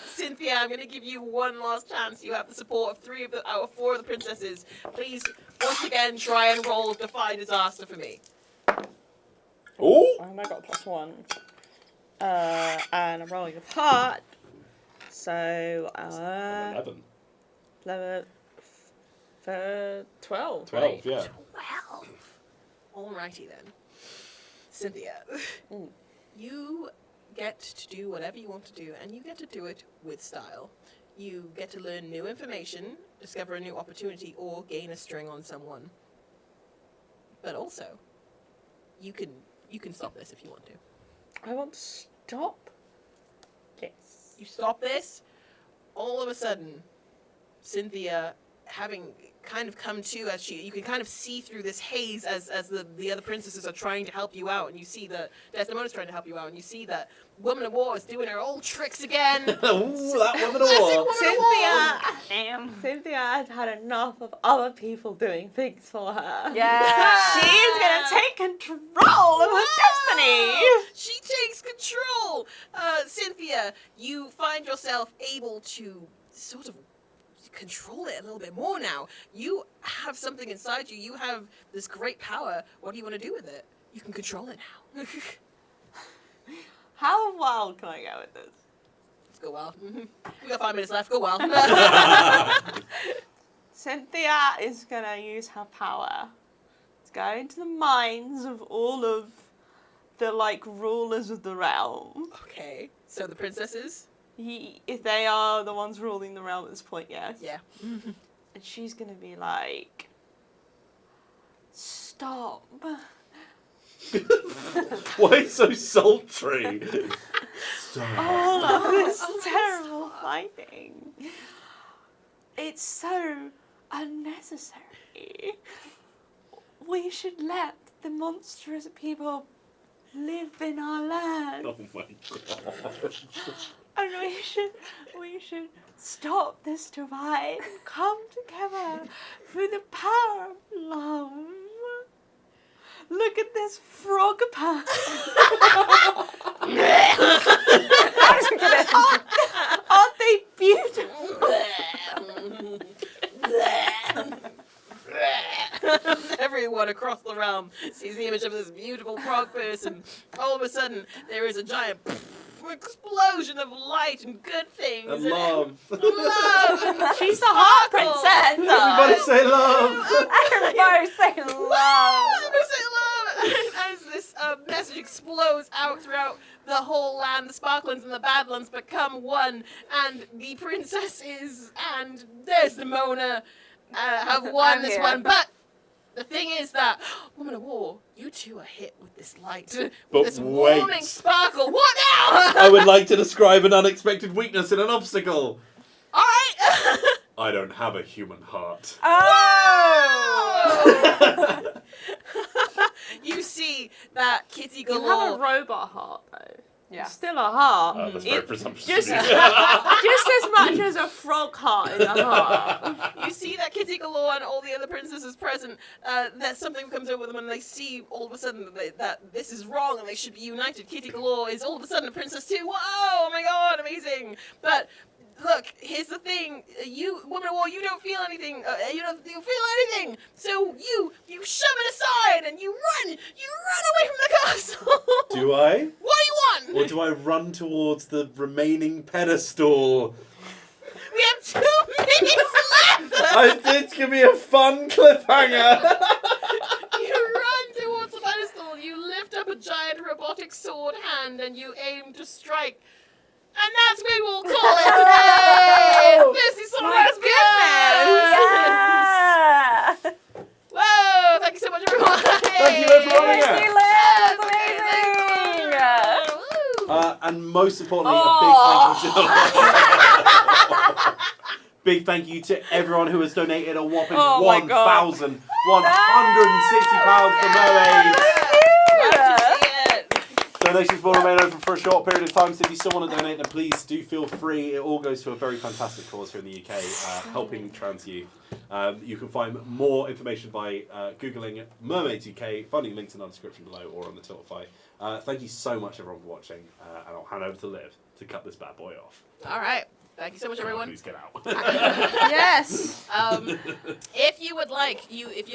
Cynthia, I'm going to give you one last chance. You have the support of 3 out of 4 of the princesses. Please, once again, try and roll Defy Disaster for me. Oh! And I got +1. And I'm rolling apart. So, 11. 11, 12. 12, yeah. 12. Alrighty then. Cynthia, you get to do whatever you want to do, and you get to do it with style. You get to learn new information, discover a new opportunity, or gain a string on someone. But also, you can stop this if you want to. I want to stop this. You stop this, all of a sudden, Cynthia, having kind of come to as you can kind of see through this haze as the other princesses are trying to help you out, and you see that Desdemona's trying to help you out, and you see that Woman of War is doing her old tricks again. Ooh, that Woman of War. Cynthia has had enough of other people doing things for her. Yeah. She's gonna take control of her destiny. She takes control. Cynthia, you find yourself able to sort of control it a little bit more now. You have something inside you. You have this great power. What do you want to do with it? You can control it now. How wild can I go with this? Let's go wild. We got 5 minutes left. Go wild. Cynthia is gonna use her power to go into the minds of all of the rulers of the realm. Okay. So the princesses? If they are the ones ruling the realm at this point, yes. Yeah. And she's gonna be like, stop. Why so sultry? All of this terrible fighting. It's so unnecessary. We should let the monstrous people live in our land. Oh my god. And we should stop this divide and come together through the power of love. Look at this frog person. Aren't they beautiful? Everyone across the realm sees the image of this beautiful frog person. All of a sudden, there is a giant explosion of light and good things. And love. Love. She's the heart princess. Everybody say love. Everybody say love. Everybody say love. As this message explodes out throughout the whole land, the Sparklands and the Badlands become one, and the princesses and Desdemona have won this one. But the thing is that, Woman of War, you two are hit with this light, with But this wait. warming sparkle. What now? I would like to describe an unexpected weakness in an obstacle. All right. I don't have a human heart. Oh! You see that Kitty You have a Galore. robot heart, though. Yeah. Still a heart. That's very presumptuous. Just, of you. just as much as a frog heart in a heart. You see that Kitty Galore and all the other princesses present, that something comes over them and they see all of a sudden that this is wrong and they should be united. Kitty Galore is all of a sudden a princess too. Whoa, oh my god, amazing. But look, here's the thing. You, Woman of War, you don't feel anything. You don't feel anything. So you shove it aside and you run away from the castle. Do I? What do you want? Or do I run towards the remaining pedestal? We have 2 minutes left. It's going to be a fun cliffhanger. You run towards the pedestal, you lift up a giant robotic sword hand, and you aim to strike. And that's what we will call it today! Thirsty Sword Lesbians! Yeah! Whoa! Thank you so much, everyone! Thank you, everyone. She lives! Amazing! most importantly, big thank you to everyone who has donated a whopping £1,160 for Mermaids. Donations will remain open for a short period of time, so if you still want to donate, then please do feel free. It all goes to a very fantastic cause here in the UK, helping trans youth. You can find more information by Googling Mermaids UK, finding links in our description below or on the Tiltify. Thank you so much, everyone, for watching, and I'll hand over to Liv to cut this bad boy off. All right. Thank you so much, everyone. Please get out. Yes. If you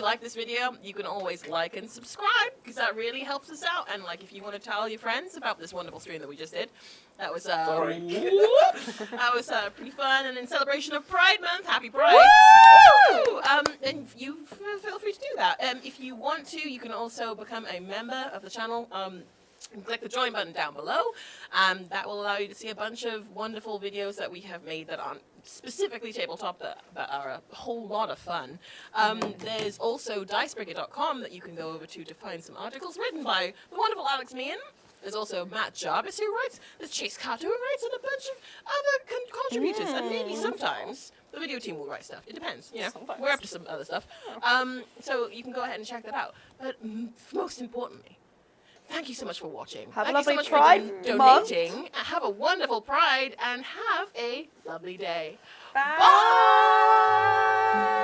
like this video, you can always like and subscribe because that really helps us out. And like, if you want to tell your friends about this wonderful stream that we just did, that was pretty fun. And in celebration of Pride Month, happy Pride! Woo! And you feel free to do that. If you want to, you can also become a member of the channel. Click the join button down below. That will allow you to see a bunch of wonderful videos that we have made that aren't specifically tabletop that are a whole lot of fun. There's also Dicebreaker.com that you can go over to find some articles written by the wonderful Alex Meehan. There's also Matt Jarvis who writes, there's Chase Carter who writes, and a bunch of other contributors. And maybe sometimes the video team will write stuff. It depends, you know. Sometimes. We're up to some other stuff. So you can go ahead and check that out. But most importantly, thank you so much for watching. Have a Thank you so lovely much Pride for month. donating. Have a wonderful Pride and have a lovely day. Bye. Bye.